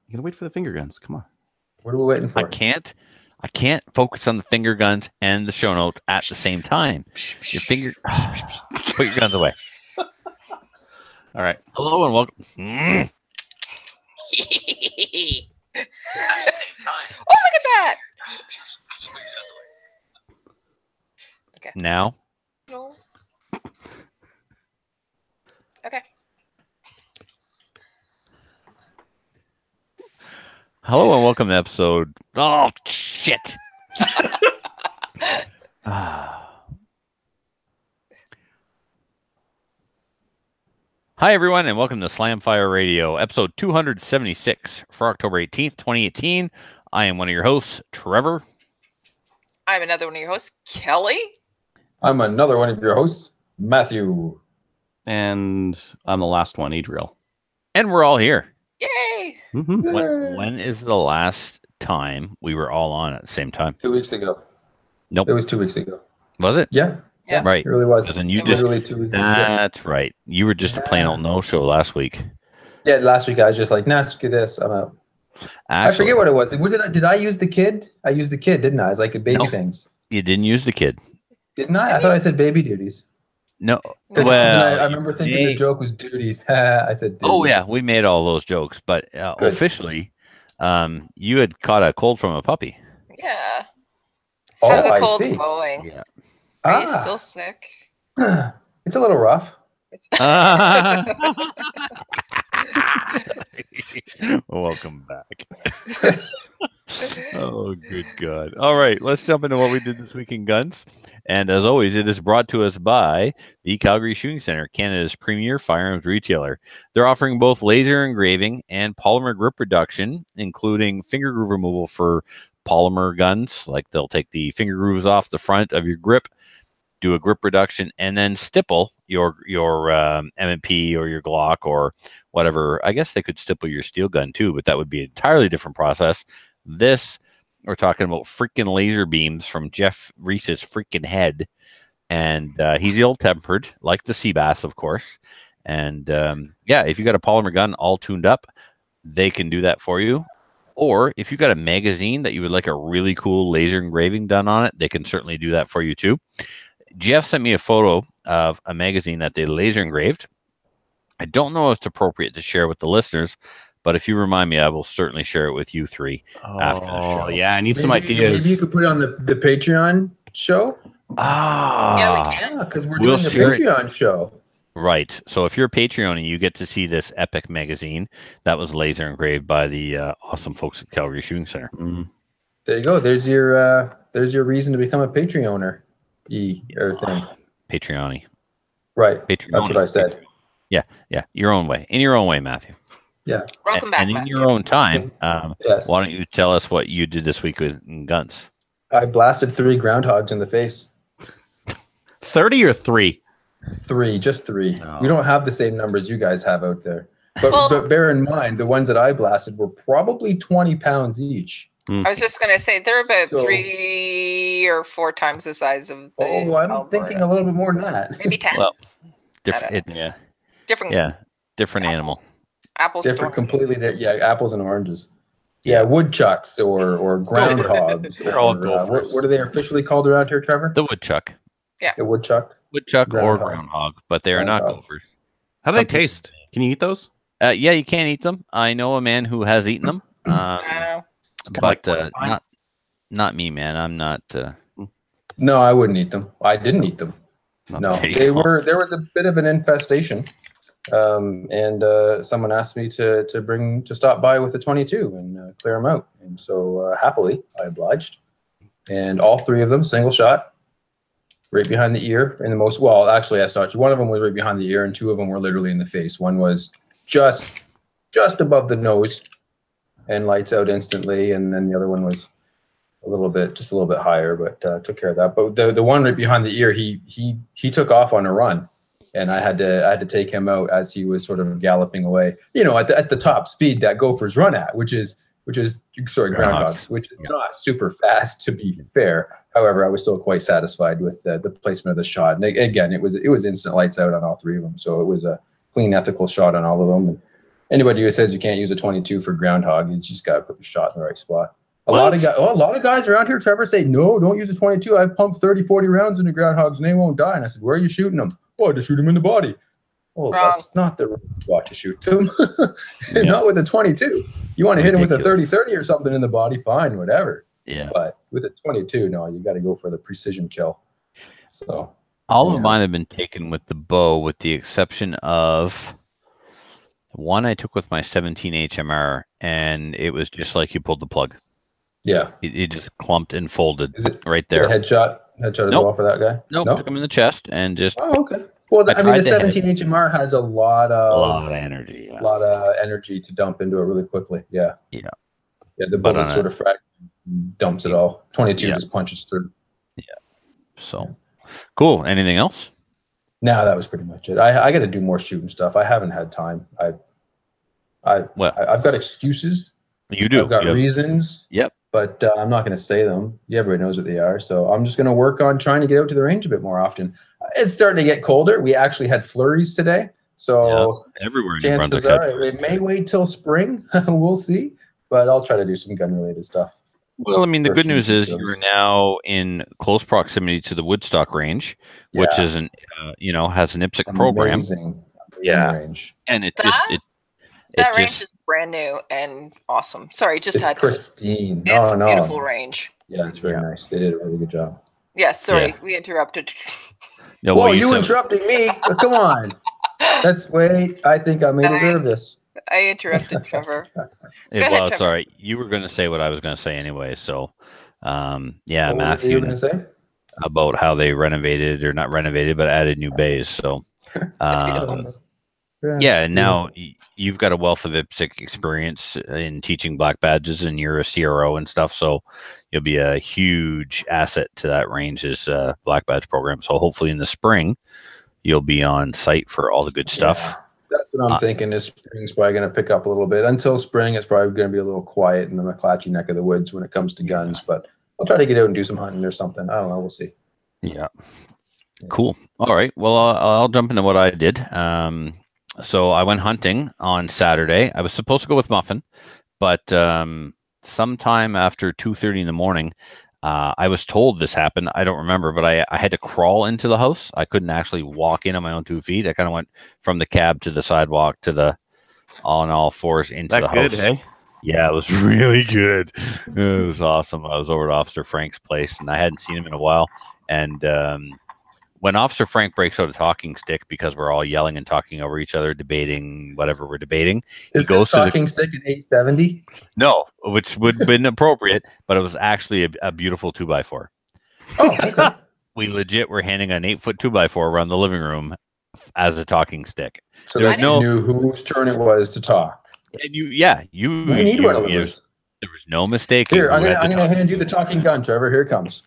You gotta wait for the finger guns. Come on. What are we waiting for? I can't focus on the finger guns and the show notes at the same time. Your finger. Put your guns away. All right. Hello and welcome. At the same time. Oh, look at that! Okay. Now. No. Okay. Hello and welcome to episode. Oh shit! Hi everyone and welcome to Slamfire Radio, episode 276 for October 18th, 2018. I am one of your hosts, Trevor. I'm another one of your hosts, Kelly. I'm another one of your hosts, Matthew. And I'm the last one, Adriel. And we're all here. Yay! Mm-hmm. When is the last time we were all on at the same time? 2 weeks ago. Nope. It was 2 weeks ago. Was it? Yeah. Yeah. Right. It really was. Because then you It just literally 2 weeks ago. that's right. You were just a plain old no-show last week. Yeah, last week I was just like, nah, screw this. I'm out. I forget what it was. What did I use the kid? I used the kid, didn't I? I was like baby Nope. things. You didn't use the kid. Didn't I? I thought I said baby duties. No. 'Cause Well, I remember thinking the joke was duties. I said duties. oh yeah, we made all those jokes, but Good. officially, you had caught a cold from a puppy. Yeah. Oh, How's the I cold see. going? Yeah. Are you still sick? It's a little rough. Welcome back. Oh, good God. All right, let's jump into what we did this week in guns. And as always, it is brought to us by the Calgary Shooting Center, Canada's premier firearms retailer. They're offering both laser engraving and polymer grip reduction, including finger groove removal for polymer guns. Like they'll take the finger grooves off the front of your grip, do a grip reduction, and then stipple your M&P or your Glock or whatever. I guess they could stipple your steel gun too, but that would be an entirely different process. This, we're talking about freaking laser beams from Jeff Reese's freaking head. And he's ill-tempered, like the Seabass, of course. And yeah, if you got a polymer gun all tuned up, they can do that for you. Or if you got a magazine that you would like a really cool laser engraving done on it, they can certainly do that for you too. Jeff sent me a photo of a magazine that they laser engraved. I don't know if it's appropriate to share with the listeners, but if you remind me, I will certainly share it with you three after the show. Yeah, I need some Maybe ideas. you could put it on the Patreon show. Yeah, we can. Because we're We'll doing a share it. Patreon show. Right. So if you're a Patreon and you get to see this epic magazine that was laser engraved by the awesome folks at Calgary Shooting Center. Mm. There you go. There's your reason to become a Patreoner. Or thing. Patreon-y. Right. Patreon. That's what I said. Yeah. Your own way. In your own way, Matthew. Yeah. Welcome back, And in Matthew. your own time, Yes. why don't you tell us what you did this week with guns? I blasted 3 groundhogs in the face. 30 or 3? 3, just 3. No. We don't have the same numbers you guys have out there. But, Well- but bear in mind, the ones that I blasted were probably 20 pounds each. I was just going to say, they're about So- 3 or 4 times the size of the Oh, I'm Alberta. thinking a little bit more than that. Maybe 10. Well, don't know. Different different animal. apples. Different, completely. Yeah, apples and oranges. Yeah. Yeah, woodchucks or groundhogs. They're all or, gophers. what are they officially called around here, Trevor? The woodchuck. The woodchuck. Woodchuck or Groundhog. groundhog, but they are not Groundhog. gophers. How do they Some people- taste? Can you eat those? Yeah, you can eat them. I know a man who has eaten them. like But not me, man. I'm not. No, I wouldn't eat them. I didn't eat them. Not No, there you they go. were. There was a bit of an infestation, and someone asked me to stop by with a 22 and clear them out. And so happily, I obliged. And all 3 of them, single shot, right behind the ear, and the most. Well, actually, I started. One of them was right behind the ear, and 2 of them were literally in the face. One was just above the nose, and lights out instantly, and then the other one was a little bit higher, but took care of that. But the one right behind the ear, he took off on a run, and I had to take him out as he was sort of galloping away. You know, at the top speed that gophers run at, which is groundhogs, which is not super fast, to be fair. However, I was still quite satisfied with the placement of the shot. And again, it was instant lights out on all 3 of them, so it was a clean, ethical shot on all of them. And anybody who says you can't use a 22 for groundhog, you just got to put the shot in the right spot. A What? lot of guys around here, Trevor, say, no, don't use a 22. I've pumped 30, 40 rounds into groundhogs and they won't die. And I said, where are you shooting them? Oh, to shoot them in the body. Well, Wrong. that's not the right spot to shoot them. Yeah. Not with a 22. You want to hit them with a Ridiculous. 30-30 or something in the body, fine, whatever. Yeah. But with a 22, no, you got to go for the precision kill. So All Yeah. of mine have been taken with the bow, with the exception of one I took with my 17 HMR, and it was just like you pulled the plug. yeah, It just clumped and folded is it right is it there. a headshot as Nope. well for that guy? Nope, No? took him in the chest and just Oh, okay. Well, I I mean, the tried to hit 17 HMR has a lot a lot of of energy. Yeah. lot of energy to dump into it really quickly. Yeah. Yeah. Yeah, the But bullet on sort of dumps it all. 22 Yeah. just punches through. So cool. Anything else? No, that was pretty much it. I got to do more shooting stuff. I haven't had time. I've got excuses. You do. I've got You have- reasons. Yep. But I'm not going to say them. Yeah, everybody knows what they are. So I'm just going to work on trying to get out to the range a bit more often. It's starting to get colder. We actually had flurries today. So everywhere in New chances Brunswick. are it may wait till spring. We'll see. But I'll try to do some gun-related stuff. Well, I mean, the for good news future is shows. you're now in close proximity to the Woodstock range, which Yeah. is an has an IPSC program, Amazing Yeah. range. and it That- just it That range just is brand new and awesome. Sorry, just It's had to. pristine. It's No, a no. beautiful range. Yeah, it's very Yeah. nice. They did a really good job. Yes, sorry, Yeah. we interrupted. no, Whoa, well, you said- interrupting me? Come on. Wait. I think I may deserve this. I interrupted Trevor. well, ahead, it's Trevor. all right. You were going to say what I was going to say anyway. So, yeah, What was it you Matthew, were going to say? about how they renovated or not renovated, but added new bays. So, beautiful. yeah, and now you've got a wealth of IPSC experience in teaching black badges, and you're a CRO and stuff. So, you'll be a huge asset to that range's black badge program. So, hopefully, in the spring, you'll be on site for all the good stuff. Yeah. That's what I'm thinking. Is spring's probably going to pick up a little bit. Until spring, it's probably going to be a little quiet in the McClatchy neck of the woods when it comes to guns. But I'll try to get out and do some hunting or something. I don't know. We'll see. Yeah. Cool. All right. Well, I'll jump into what I did. So I went hunting on Saturday. I was supposed to go with Muffin, but sometime after 2:30 in the morning, I was told this happened. I don't remember, but I had to crawl into the house. I couldn't actually walk in on my own 2 feet. I kind of went from the cab to the sidewalk to the on all fours into the That good, house. hey? Yeah, it was really good. It was awesome. I was over at Officer Frank's place, and I hadn't seen him in a while. And when Officer Frank breaks out a talking stick because we're all yelling and talking over each other, debating whatever we're debating, Is goes this to the- talking stick at 870? no, which would have been appropriate, but it was actually a beautiful 2x4. Oh, okay. We legit were handing an 8-foot 2x4 around the living room as a talking stick. So There's they no- knew whose turn it was to talk. And you We need one of those. There was no mistaking. Here, I'm who had going the to hand you the talking gun, Trevor. Here it comes.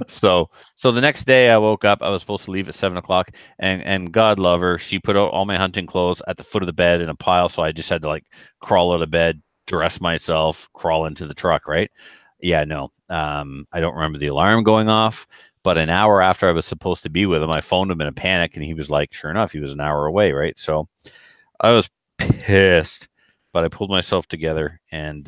so the next day I woke up. I was supposed to leave at 7:00, and God love her, she put out all my hunting clothes at the foot of the bed in a pile. So I just had to like crawl out of bed, dress myself, crawl into the truck. Right? Yeah, no. I don't remember the alarm going off, but an hour after I was supposed to be with him, I phoned him in a panic, and he was like, sure enough, he was an hour away. Right? So I was pissed, but I pulled myself together and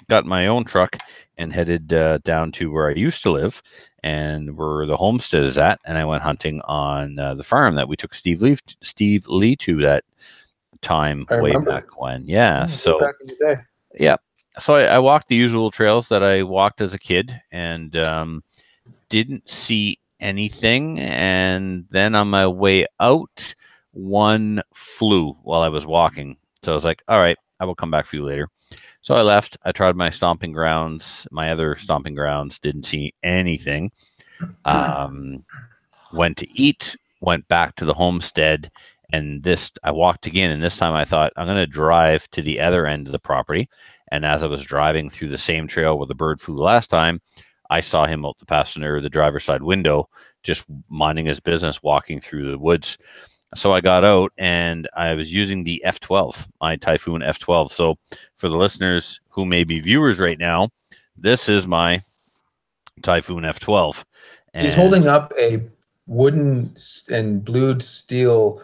got in my own truck and headed down to where I used to live and where the homestead is at. And I went hunting on the farm that we took Steve Lee to that time I way remember. back when. Yeah. So back in the day. yeah. So I walked the usual trails that I walked as a kid and didn't see anything. And then on my way out, one flew while I was walking. So I was like, all right, I will come back for you later. So I left. I tried my stomping grounds, my other stomping grounds, didn't see anything. Went to eat, went back to the homestead, and I walked again. And this time I thought, I'm going to drive to the other end of the property. And as I was driving through the same trail where the bird flew the last time, I saw him out the driver's side window, just minding his business, walking through the woods. So I got out and I was using the F12, my Typhoon F12. So for the listeners who may be viewers right now, this is my Typhoon F12. He's holding up a wooden and blued steel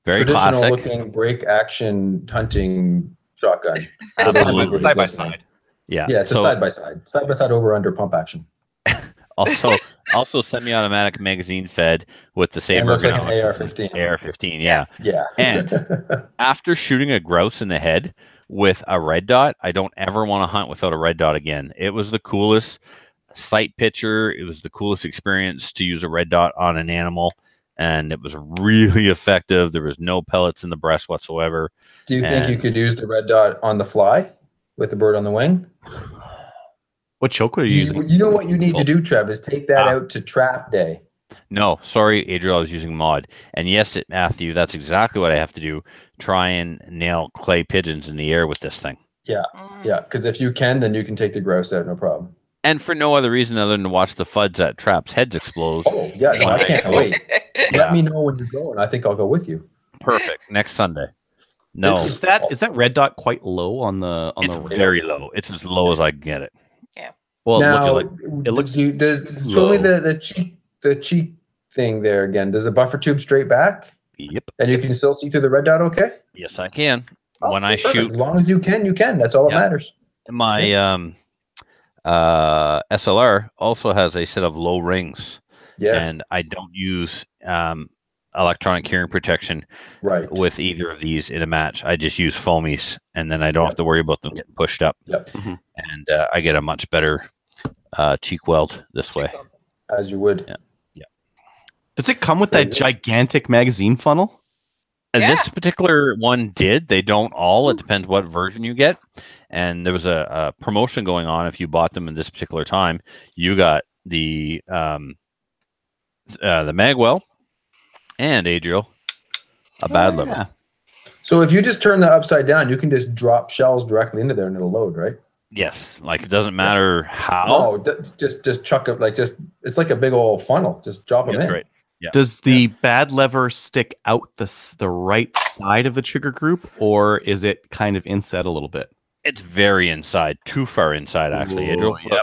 Very traditional classic. looking break action hunting shotgun. Absolutely. Side by side. Yeah. Yeah, it's a So side by side over under pump action. also semi-automatic magazine fed with the And Saber looks like an ergonomics. AR-15. AR-15, yeah. Yeah. And after shooting a grouse in the head with a red dot, I don't ever want to hunt without a red dot again. It was the coolest sight picture. It was the coolest experience to use a red dot on an animal, and it was really effective. There was no pellets in the breast whatsoever. Do you think you And- could use the red dot on the fly with the bird on the wing? What choke were you using? You know what you need to do, Trev, is take that out to trap day. No, sorry, Adriel, I was using mod. And yes, Matthew, that's exactly what I have to do. Try and nail clay pigeons in the air with this thing. Mm. Yeah, because if you can, then you can take the grouse out, no problem. And for no other reason other than to watch the FUDs at traps' heads explode. Oh, yeah, no, I can't wait. Yeah. Let me know when you're going. I think I'll go with you. Perfect. Next Sunday. No, Is that red dot quite low on the it's radar? very low. It's as low as I can get it. Well, Now, it looks show me the cheek thing there again. Does the buffer tube straight back? Yep. And you can still see through the red dot okay? Yes, I can. When I Perfect. shoot As long as you can, you can. That's all Yeah. that matters. my SLR also has a set of low rings, Yeah, and I don't use electronic hearing protection right. with either of these in a match. I just use foamies, and then I don't have to worry about them getting pushed up. Yep. Mhm. And I get a much better cheek weld this way. As you would. Yeah. Does it come with Very that good. gigantic magazine funnel? And Yeah. this particular one did. They don't all. It depends what version you get. And there was a promotion going on. If you bought them in this particular time, you got the Magwell and Adriel, a bad level. yeah. So if you just turn that upside down, you can just drop shells directly into there and it'll load, right? Yes, like it doesn't matter how. Oh, just chuck it it's like a big old funnel. Just drop them That's in. right. Yeah. Does the bad lever stick out the right side of the trigger group, or is it kind of inset a little bit? It's very inside, too far inside, actually. Adriel. Ooh,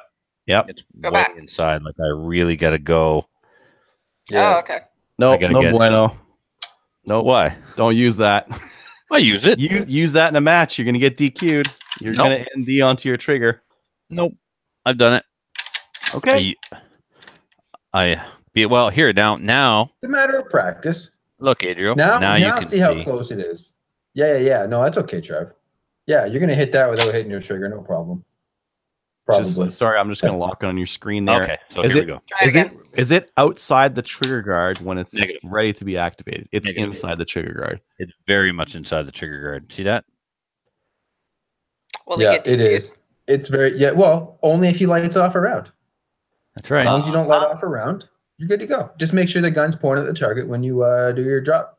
yep. It's Go way back. inside. Like I really got to go. Yeah. Oh, okay. No, gotta no get- bueno. No, Why? don't use that. I use it. You use that in a match, you're gonna get DQ'd. You're Nope. gonna ND onto your trigger. Nope. I've done it. Okay. Well, here now. It's a matter of practice. Look, Adriel. Now you can see how close it is. Yeah. No, that's okay, Trev. Yeah, you're gonna hit that without hitting your trigger, no problem. Probably. Sorry, I'm just gonna lock it on your screen there. Okay, so Is here it- we go. Try it again. Is it outside the trigger guard when it's Negative. ready to be activated? It's Negative. inside the trigger guard. It's very much inside the trigger guard. See that? Will they Yeah, get it DQ'd? is. It's very well, only if he lights off around. That's right. As long as you don't light off around, you're good to go. Just make sure the gun's pointed at the target when you do your drop.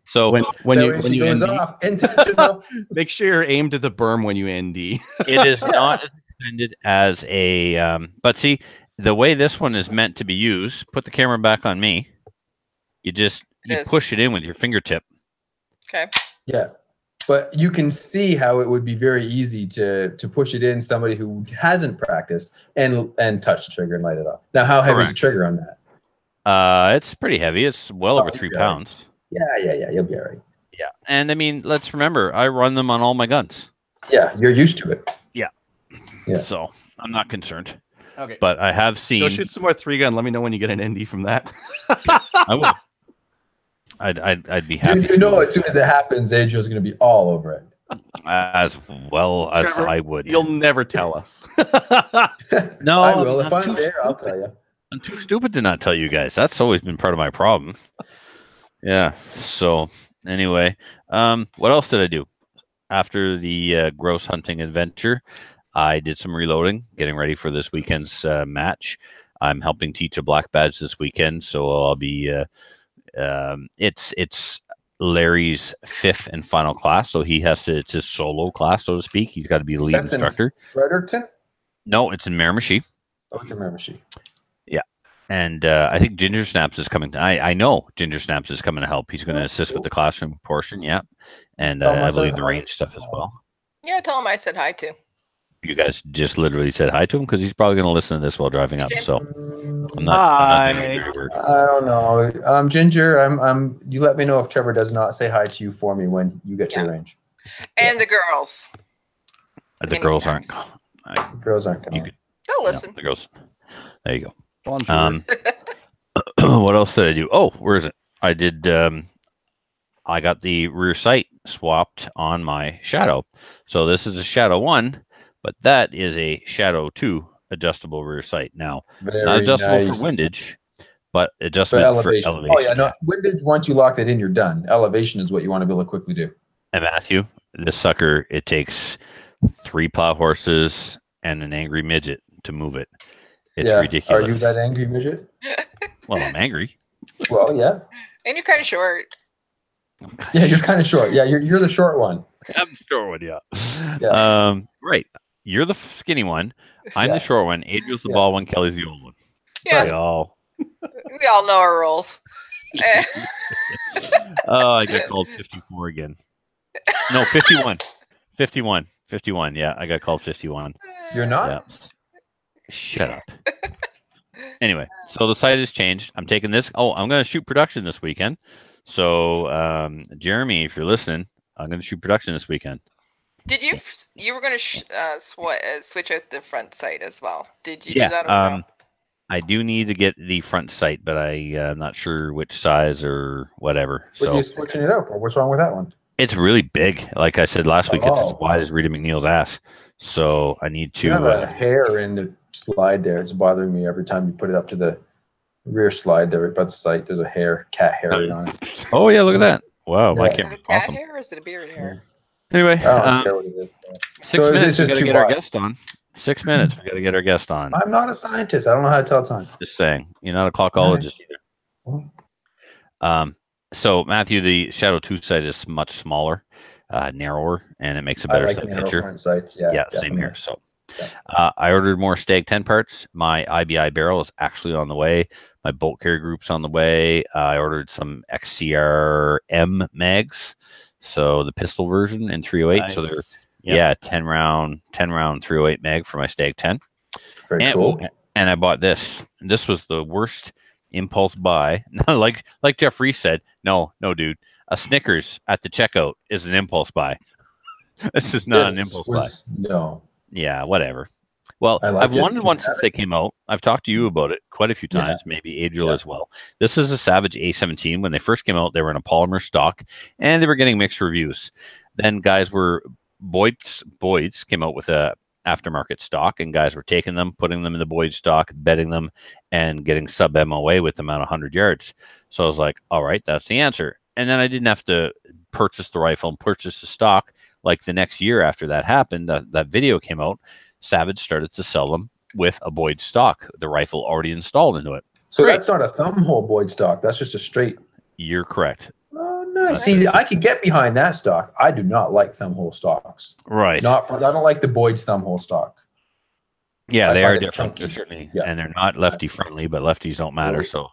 So When That way when she you goes ND, off. Intentional. make sure you're aimed at the berm when you ND. it is not as extended as a. But see, the way this one is meant to be used. Put the camera back on me. You is. push it in with your fingertip. Okay. Yeah. But you can see how it would be very easy to push it in somebody who hasn't practiced and touch the trigger and light it up. Now, how heavy is the Correct. trigger on that? It's pretty heavy. It's well over 3 yeah. pounds. Yeah. You'll be all right. Yeah, and I mean, let's remember, I run them on all my guns, Yeah, you're used to it. Yeah. so I'm not concerned. Okay. But I have Go seen. shoot some more 3-gun. Let me know when you get an ND from that. I would. I'd be happy. You know, as soon as it happens, Adriel's going to be all over it. As well as Trevor, I would. You'll never tell us. No, I will. If I'm I'm too there, I'll tell you. I'm too stupid to not tell you guys. That's always been part of my problem. Yeah. So anyway, what else did I do after the grouse hunting adventure? I did some reloading, getting ready for this weekend's match. I'm helping teach a black badge this weekend, so I'll be. It's Larry's 5th and final class, so he has to. It's his solo class, so to speak. He's got to be the lead That's instructor. in Fredericton? No, it's in Miramichi. Oh, it's in Miramichi. And I think Ginger Snaps is coming. I know Ginger Snaps is coming to help. He's going to assist with the classroom portion. Yeah. And Oh, I must believe have- the range stuff as well. Yeah, tell him I said hi too. You guys just literally said hi to him because he's probably going to listen to this while driving up. James. So I'm not Hi. doing dirty work. I don't know. Ginger, you let me know if Trevor does not say hi to you for me when you get to the range. And the girls. The Many girls aren't. times. Girls aren't You coming. could, They'll no, listen. the girls. There you go. Bonjour. What else did I do? Oh, where is it? I did. I got the rear sight swapped on my Shadow. So this is a Shadow 1, but that is a Shadow 2 adjustable rear sight. Now, Very not adjustable nice. for windage, but adjustment for elevation. Oh yeah, no. Windage, once you lock that in, you're done. Elevation is what you want to be able to quickly do. And Matthew, this sucker, it takes 3 plow horses and an angry midget to move it. It's ridiculous. Are you that angry midget? Well, I'm angry. Well, yeah. And you're kind of short. Yeah, you're kind of short. Yeah, you're the short one. I'm the short one, yeah. Yeah. Right. You're the skinny one. I'm Yeah. the short one. Adriel's the ball one. Kelly's the old one. Yeah, We all. we all know our roles. Oh, I got called 54 again. No, 51. 51. 51. Yeah, I got called 51. You're not? Yeah. Shut up. Anyway, so the site has changed. I'm taking this. Oh, I'm going to shoot production this weekend. So, Jeremy, if you're listening, I'm going to shoot production this weekend. Did you were going to switch out the front sight as well? Did you Yeah, do that or no? I do need to get the front sight, but I'm not sure which size or whatever. What are you switching it out for? What's wrong with that one? It's really big. Like I said last week, it's as Oh. wide as Rita McNeil's ass. So I need to. You have a hair in the slide there. It's bothering me every time you put it up to the rear slide there by the sight. There's a cat hair on it. Oh yeah, look at that! Wow, my Yeah. Is camera's it cat awesome. hair or is it a beard hair? Anyway, I don't care what it is. 6 So minutes. it's We just got to too get our wide. guest on. 6 minutes. We got to get our guest on. I'm not a scientist. I don't know how to tell time. Just saying, you're not a clockologist either. So Matthew, the Shadow 2 sight is much smaller, narrower, and it makes a I better like sight narrow picture. front sights. Yeah, Yeah, definitely. same here. So Yeah. I ordered more Stag 10 parts. My IBI barrel is actually on the way. My bolt carrier group's on the way. I ordered some XCR-M mags, so the pistol version in 308. So they're Nice. Yep. 10 round 308 mag for my Stag 10. Very And, cool. and I bought this. This was the worst impulse buy. like Jeff Reese said, no, dude. A Snickers at the checkout is an impulse buy. This is not an This impulse was- buy. No. Yeah, whatever. Well, I like I've it. wanted one since they came out. I've talked to you about it quite a few Yeah. times, maybe Adriel Yeah. as well. This is a Savage A17. When they first came out, they were in a polymer stock, and they were getting mixed reviews. Then guys were Boyd's came out with a aftermarket stock, and guys were taking them, putting them in the Boyd stock, betting them, and getting sub MOA with them at 100 yards. So I was like, all right, that's the answer. And then I didn't have to purchase the rifle and purchase the stock. Like the next year after that happened, that video came out, Savage started to sell them with a Boyd stock, the rifle already installed into it. So Great. that's not a thumb hole Boyd stock. That's just a straight. You're correct. Oh, nice. See, I could get behind that stock. I do not like thumb hole stocks. Right. I don't like the Boyd's thumb hole stock. Yeah, I they find are it different. chunky. They're certainly, Yeah. and they're not lefty friendly, but lefties don't matter. So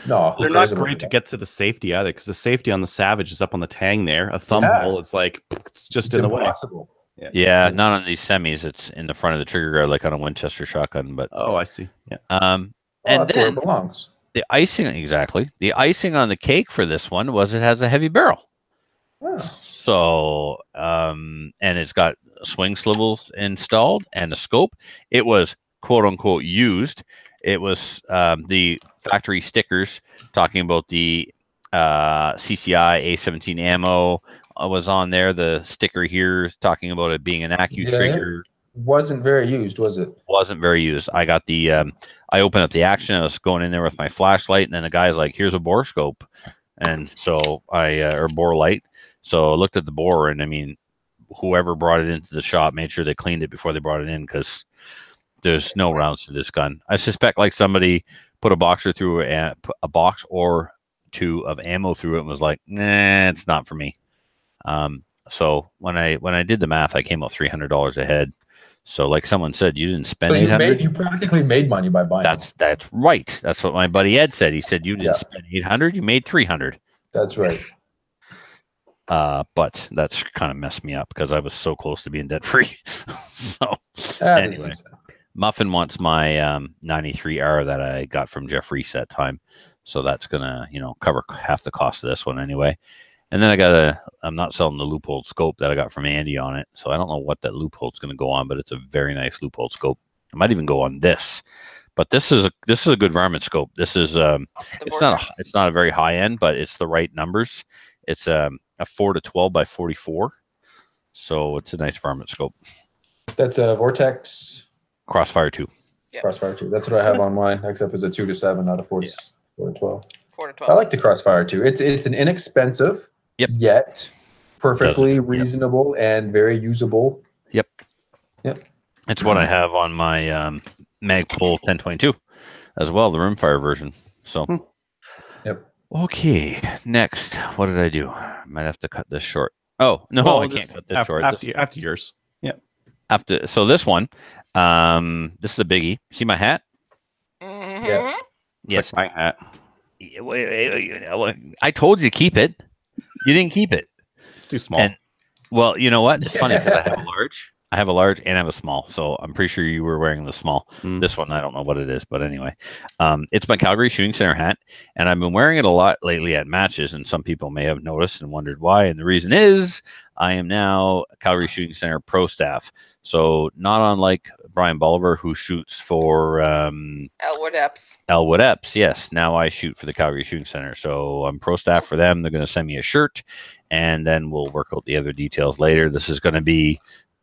No, who They're cares not about great to that? get to the safety either, because the safety on the Savage is up on the tang there. A thumb Yeah. hole, it's like it's just It's in the way. impossible. yeah, not on these semis. It's in the front of the trigger guard, like on a Winchester shotgun. But Oh, I see. Yeah. Well, and that's where then it belongs. the icing, exactly. The icing on the cake for this one was it has a heavy barrel. Oh. So, and it's got swing swivels installed and a scope. It was quote unquote used. It was the factory stickers talking about the CCI A17 ammo was on there. The sticker here is talking about it being an ACU Yeah. trigger. Wasn't very used, was it? Wasn't very used. I got the I opened up the action. I was going in there with my flashlight, and then the guy's like, "Here's a bore scope," and so I or bore light. So I looked at the bore, and I mean, whoever brought it into the shop made sure they cleaned it before they brought it in, because there's no rounds to this gun. I suspect like somebody put a boxer through a box or two of ammo through it and was like, "Nah, it's not for me." So when I did the math, I came out $300 ahead. So like someone said, you didn't spend So you $800. you practically made money by buying. That's right. That's what my buddy Ed said. He said you didn't Yeah. spend $800, you made $300. That's right. But that's kind of messed me up because I was so close to being debt free. So These anyway, things happen. Muffin wants my 93R that I got from Jeff Reese that time. So that's gonna, cover half the cost of this one anyway. And then I'm not selling the loophole scope that I got from Andy on it. So I don't know what that loophole's gonna go on, but it's a very nice loophole scope. I might even go on this. But this is a good varmint scope. This is it's not a very high end, but it's the right numbers. It's a 4 to 12 by 44. So it's a nice varmint scope. That's a Vortex Crossfire 2. Yeah. Crossfire 2. That's what I have on mine, except it's a 2 to 7, not a 4 to 12. 4 to I 12. like the Crossfire 2. It's an inexpensive, yet perfectly reasonable and very usable. Yep. Yep. It's what I have on my Magpul 1022 as well, the rimfire version. So. Yep. Okay, next. What did I do? I might have to cut this short. Oh, no, Well, I can't cut this after, short. After yours. So this one, this is a biggie. See my hat? Mm-hmm. Yeah. Yes. Like my hat. I told you to keep it. You didn't keep it. It's too small. And, well, you know what? It's funny because I have a large. I have a large and I have a small. So I'm pretty sure you were wearing the small. Mm. This one, I don't know what it is. But anyway, it's my Calgary Shooting Center hat. And I've been wearing it a lot lately at matches. And some people may have noticed and wondered why. And the reason is I am now Calgary Shooting Center pro staff. So not unlike Brian Bolivar, who shoots for Elwood Epps. Elwood Epps. Yes. Now I shoot for the Calgary Shooting Center. So I'm pro staff for them. They're going to send me a shirt. And then we'll work out the other details later. This is going to be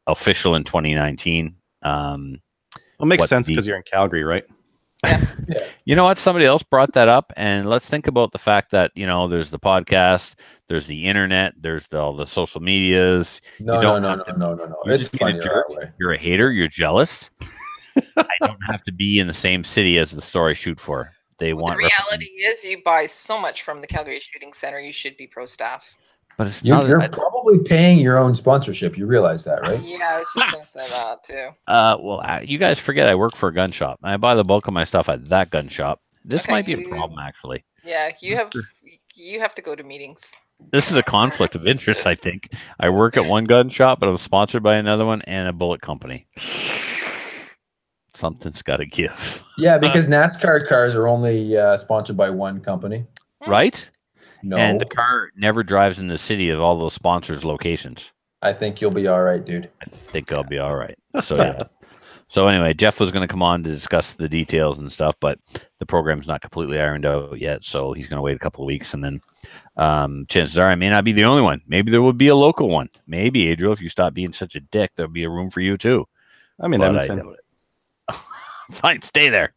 official in 2019. Well, it makes sense because you're in Calgary, right? Yeah. You know what? Somebody else brought that up, and let's think about the fact that there's the podcast, there's the internet, there's all the social medias. No. You're It's just being funny a jerk. that way. You're a hater. You're jealous. I don't have to be in the same city as the store I shoot for. They want. The reality is, you buy so much from the Calgary Shooting Center. You should be pro staff. But it's not. You're probably paying your own sponsorship. You realize that, right? Yeah, I was just gonna say that too. Well, you guys forget I work for a gun shop. I buy the bulk of my stuff at that gun shop. This Okay, might be a problem, actually. Yeah, you have to go to meetings. This is a conflict of interest, I think. I work at one gun shop, but I'm sponsored by another one and a bullet company. Something's got to give. Yeah, because NASCAR cars are only sponsored by one company. Right? No, And the car never drives in the city of all those sponsors' locations. I think you'll be all right, dude. I think I'll be all right. So, yeah. So, anyway, Jeff was going to come on to discuss the details and stuff, but the program's not completely ironed out yet. So, he's going to wait a couple of weeks. And then chances are I may not be the only one. Maybe there will be a local one. Maybe, Adriel, if you stop being such a dick, there'll be a room for you too. I'm in But Edmonton. I doubt it. Fine, stay there.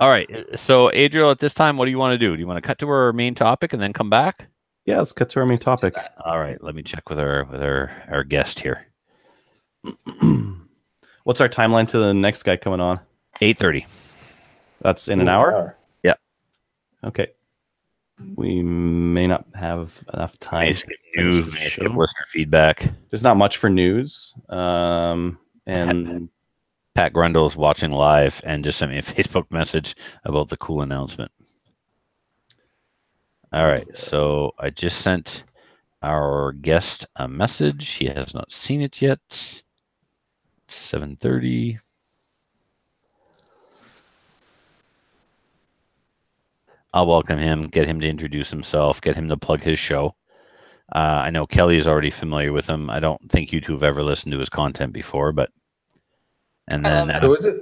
All right. So, Adriel, at this time, what do you want to do? Do you want to cut to our main topic and then come back? Yeah, let's get to our main topic. All right. Let me check with our guest here. What's our timeline to the next guy coming on? 8:30. That's in an hour? Yeah. Okay. We may not have enough time. Nice news, finish the nice show. listener feedback. There's not much for news. And Pat Grundle is watching live and just sent me a Facebook message about the cool announcement. All right, so I just sent our guest a message. He has not seen it yet. 7:30. I'll welcome him, get him to introduce himself, get him to plug his show. I know Kelly is already familiar with him. I don't think you two have ever listened to his content before, but and then Who is it?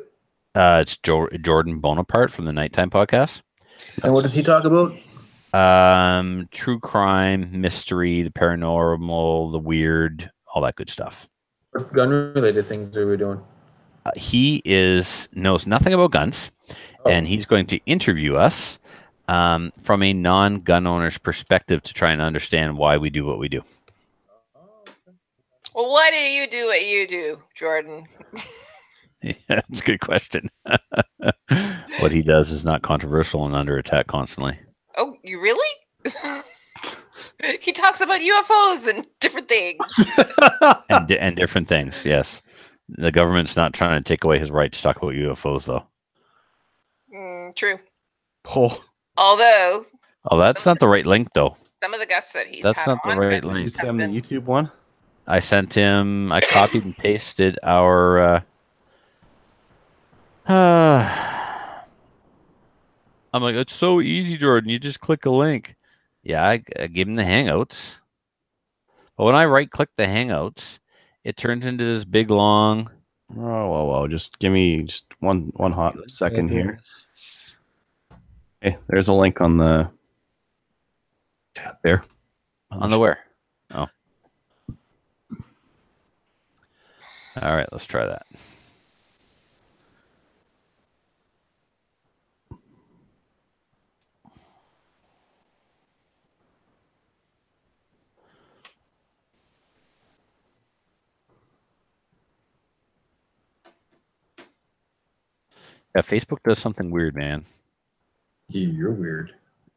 it's Jordan Bonaparte from the Nighttime Podcast. And what does he talk about? True crime, mystery, the paranormal, the weird, all that good stuff. What gun-related things are we doing? He knows nothing about guns, and he's going to interview us from a non-gun owner's perspective to try and understand why we do what we do. Well, why do you do what you do, Jordan? Yeah, that's a good question. What he does is not controversial and under attack constantly. Oh, you really? He talks about UFOs and different things. and different things, yes. The government's not trying to take away his right to talk about UFOs, though. True. oh, Although, Oh, that's not the right link, though. some of the guests that he's That's had not the on right have- link. You have send the been- YouTube one. I sent him. I copied and pasted our. I'm like, it's so easy, Jordan. You just click a link. Yeah, I gave him the Hangouts. But when I right-click the Hangouts, it turns into this big long. Oh, whoa. Just give me just one hot second here. Okay, there's a link on the chat there. On the where? Oh. All right, let's try that. Yeah, Facebook does something weird, man. You're weird.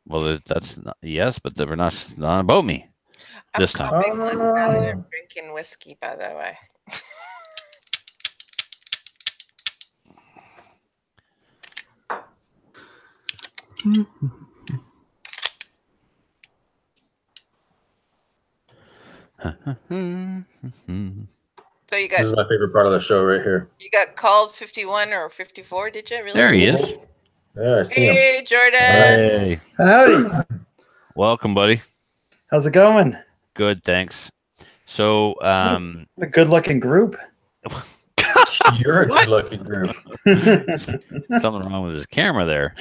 Well, that's not, yes, but they're not about me. I'm this time. copying this now that I'm drinking whiskey, by the way. So you This got is my favorite part of the show right here. called 51 or 54, did you? Really? There he is. Yeah, I see him. Hey, Jordan. Hey, Howdy. welcome, buddy. How's it going? Good, thanks. So, What a good-looking group. You're a good-looking group. something wrong with his camera there.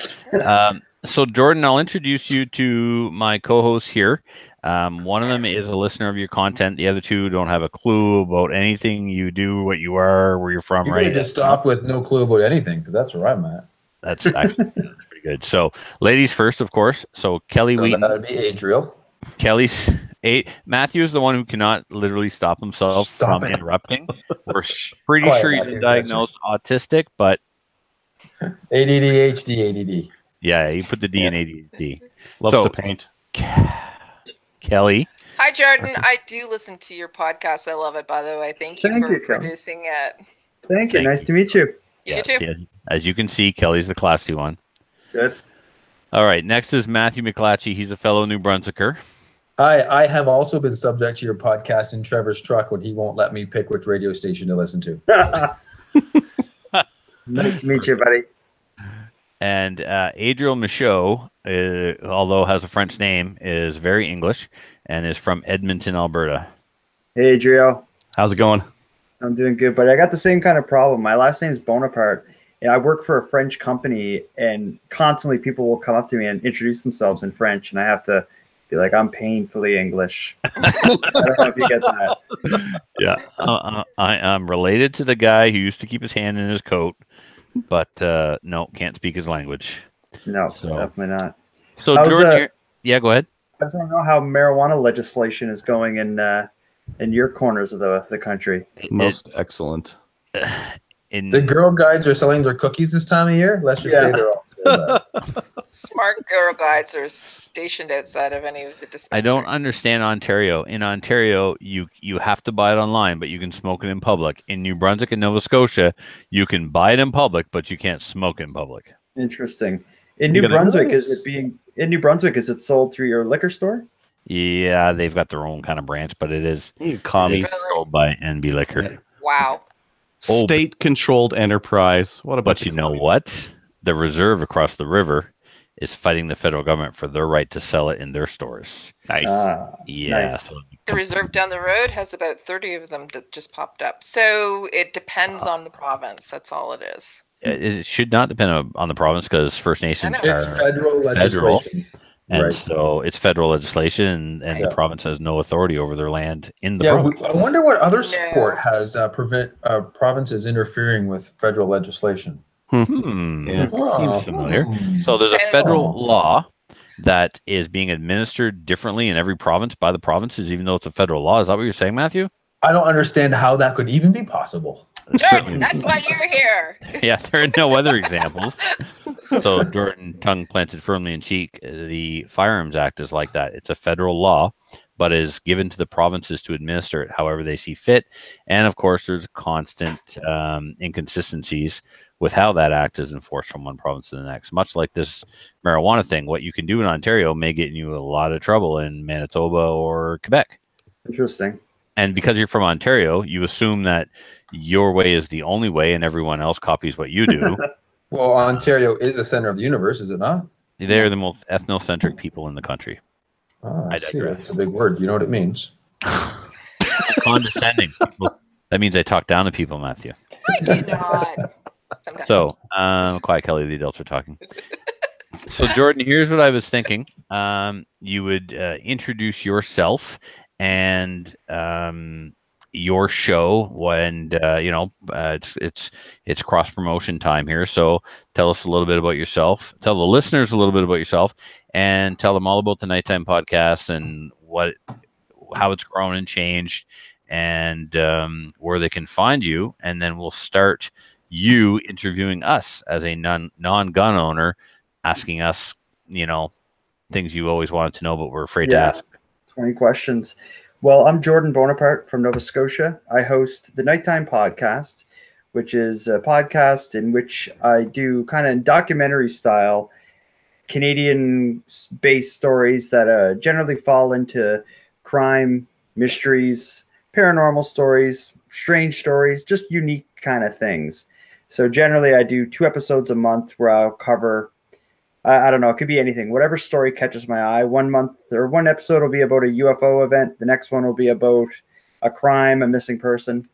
So, Jordan, I'll introduce you to my co-hosts here. One of them is a listener of your content. The other two don't have a clue about anything you do, what you are, where you're from. You Right? could just stop with no clue about anything, because that's where I'm at. That's actually pretty good. So, ladies first, of course. So, Kelly So Wheaton. that would be Adriel. Kelly's Matthew is the one who cannot literally stop himself Stop from it. interrupting. We're pretty Quiet, sure he's Matthew, been diagnosed autistic, but ADD, HD, ADD. yeah, you put the D in ADD. Loves So- to paint. Kelly, Hi, Jordan. I do listen to your podcast. I love it, by the way. Thank you Thank for you, Kelly. producing it. Thank you. Thank Nice you. to meet you. You yes, too. yes, as you can see, Kelly's the classy one. Good. All right, next is Matthew McClatchy. He's a fellow New Brunswicker. I have also been subject to your podcast in Trevor's truck when he won't let me pick which radio station to listen to. Nice to meet you, buddy. And Adriel Michaud, although has a French name, is very English and is from Edmonton, Alberta. Hey, Adriel. How's it going? I'm doing good, buddy. I got the same kind of problem. My last name's Bonaparte. And I work for a French company, and constantly people will come up to me and introduce themselves in French, and I have to be like, I'm painfully English. I don't know if you get that. Yeah, I'm related to the guy who used to keep his hand in his coat, but no, can't speak his language. No, So- definitely not. So How's, Jordan, yeah, go ahead. I just want to know how marijuana legislation is going in your corners of the country. Most excellent. In The Girl Guides are selling their cookies this time of year. Let's just say Yeah. they're all sold out. Smart girl guides are stationed outside of any of the dispensaries. I don't understand Ontario. In Ontario, you have to buy it online, but you can smoke it in public. In New Brunswick and Nova Scotia, you can buy it in public, but you can't smoke it in public. Interesting. In You New gotta- Brunswick, is it sold through your liquor store? Yeah, they've got their own kind of branch, but it is You commies. sold by NB Liquor. Wow. Oh, State-controlled enterprise. What about But you know what? The reserve across the river is fighting the federal government for their right to sell it in their stores. Nice. Yeah. Nice. so- The reserve down the road has about 30 of them that just popped up. So it depends on the province. That's all it is. It should not depend on the province because First Nations know. It's are, federal legislation. and Right. so it's federal legislation, and Yeah. the province has no authority over their land in the Yeah, province. I wonder what other No. sport has prevent provinces interfering with federal legislation. Yeah. Seems familiar. So there's a So- federal law that is being administered differently in every province by the provinces, even though it's a federal law. Is that what you're saying, Matthew? I don't understand how that could even be possible. Jordan, that's why you're here. Yeah, there are no other examples. So Jordan, tongue planted firmly in cheek. The Firearms Act is like that. It's a federal law, but is given to the provinces to administer it however they see fit. And of course, there's constant inconsistencies with how that act is enforced from one province to the next. Much like this marijuana thing, what you can do in Ontario may get you a lot of trouble in Manitoba or Quebec. Interesting. And because you're from Ontario, you assume that your way is the only way and everyone else copies what you do. Well, Ontario is the center of the universe, is it not? They're the most ethnocentric people in the country. Oh, I I see. digress. That's a big word. You know what it means. Condescending. Well, that means I talk down to people, Matthew. I do not. Sometimes. So, Quiet Kelly, the adults are talking. So, Jordan, here's what I was thinking. You would introduce yourself and your show when it's cross promotion time here. So, tell us a little bit about yourself. Tell the listeners a little bit about yourself, and tell them all about the Nighttime Podcast and how it's grown and changed, and where they can find you. And then we'll start you interviewing us as a non-gun owner, asking us, things you always wanted to know but were afraid to ask. 20 questions. Well, I'm Jordan Bonaparte from Nova Scotia. I host the Nighttime Podcast, which is a podcast in which I do kind of documentary style Canadian-based stories that generally fall into crime, mysteries, paranormal stories, strange stories, just unique kind of things. So generally I do 2 episodes a month where I'll cover, I don't know, it could be anything, whatever story catches my eye. One episode will be about a UFO event. The next one will be about a crime, a missing person.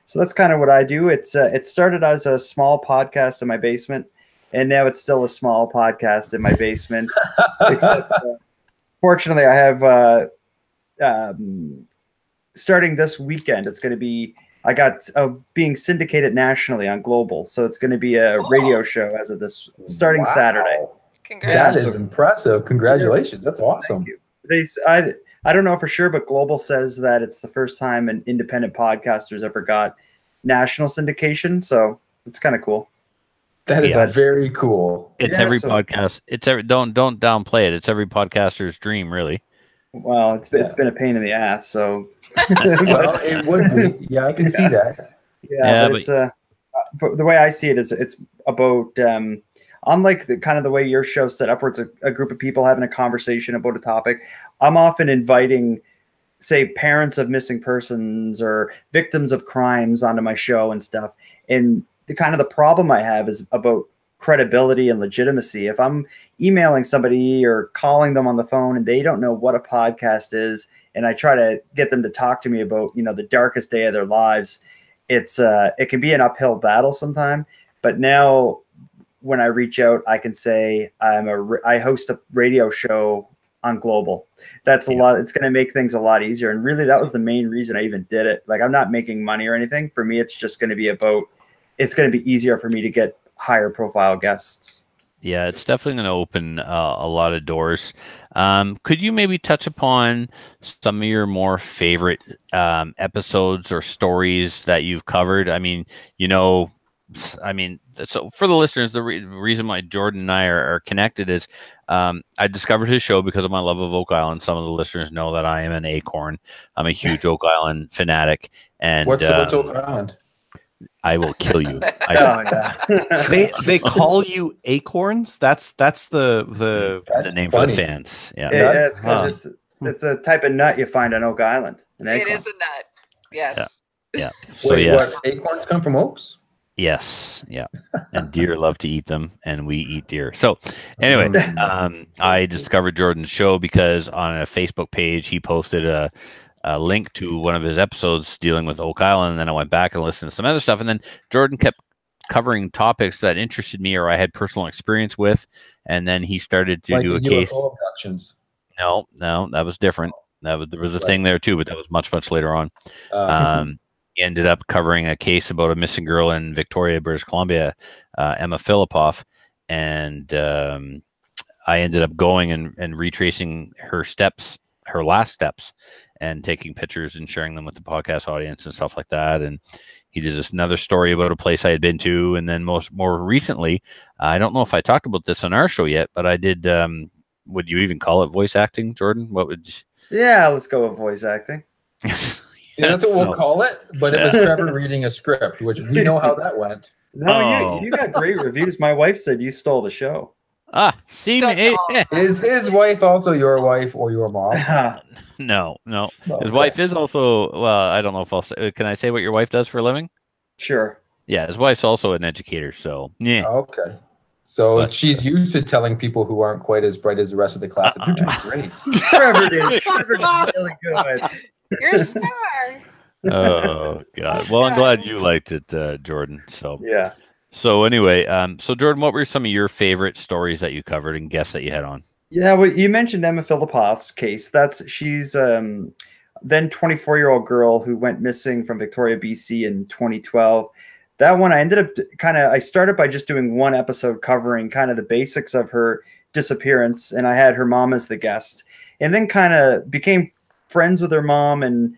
So that's kind of what I do. It started as a small podcast in my basement, and now it's still a small podcast in my basement. Except, fortunately, I have starting this weekend, it's going to be, I got being syndicated nationally on Global. So it's going to be a radio show as of this starting Saturday. Congrats. That is impressive. Congratulations. That's awesome. I don't know for sure, but Global says that it's the first time an independent podcaster's ever got national syndication. So it's kind of cool. That is very cool. It's every podcast. It's don't downplay it. It's every podcaster's dream, really. Well, it's been a pain in the ass. So well, it would be. Yeah, I can see that. Yeah, but it's the way I see it is it's about unlike the way your show set up, where it's a group of people having a conversation about a topic. I'm often inviting, say, parents of missing persons or victims of crimes onto my show and stuff. And the problem I have is about credibility and legitimacy. If I'm emailing somebody or calling them on the phone and they don't know what a podcast is, and I try to get them to talk to me about, the darkest day of their lives, it can be an uphill battle sometime. But now when I reach out, I can say I host a radio show on Global. That's a lot. It's going to make things a lot easier. And really, that was the main reason I even did it. Like, I'm not making money or anything. For me, it's just going to be it's going to be easier for me to get higher profile guests. Yeah, it's definitely going to open a lot of doors. Could you maybe touch upon some of your more favorite episodes or stories that you've covered? So for the listeners, the reason why Jordan and I are connected is I discovered his show because of my love of Oak Island. Some of the listeners know that I am an Acorn. I'm a huge Oak Island fanatic. And what's Oak Island? I will kill you. They call you Acorns. That's the name funny. for the fans. Yeah, it's because it's a type of nut you find on Oak Island. It is a nut. Yes. Yeah. So Wait, yes, what, acorns come from oaks? yes, yeah. And deer love to eat them, and we eat deer. So anyway, I discovered Jordan's show because on a Facebook page he posted a link to one of his episodes dealing with Oak Island, and then I went back and listened to some other stuff, and then Jordan kept covering topics that interested me or I had personal experience with, and then he started to do a case. Abductions. No, that was different. There was a thing there too, but that was much later on. He ended up covering a case about a missing girl in Victoria, British Columbia, Emma Filipoff, and I ended up going and retracing her last steps, and taking pictures and sharing them with the podcast audience and stuff like that. And he did another story about a place I had been to. And then more recently, I don't know if I talked about this on our show yet, but I did, would you even call it voice acting, Jordan? What would Yeah, let's go with voice acting. Yeah, that's what we'll call it. But it was Trevor reading a script, which we know how that went. No, Oh. you got great reviews. My wife said you stole the show. See Don't me. tell him. Is his wife also your wife or your mom? No. His Okay. wife is also, well, I don't know if I'll say, can I say what your wife does for a living? Sure. Yeah, his wife's also an educator, so yeah. Okay. So But- she's used to telling people who aren't quite as bright as the rest of the class that they're doing great. Trevor did. Trevor did really good. You're a star. Oh God. Well, I'm glad you liked it, Jordan. Yeah. So anyway, so Jordan, what were some of your favorite stories that you covered and guests that you had on? Yeah, well, you mentioned Emma Filipoff's case. She's then 24-year-old girl who went missing from Victoria, BC in 2012. That one I ended up I started by just doing one episode covering kind of the basics of her disappearance, and I had her mom as the guest, and then kind of became friends with her mom, and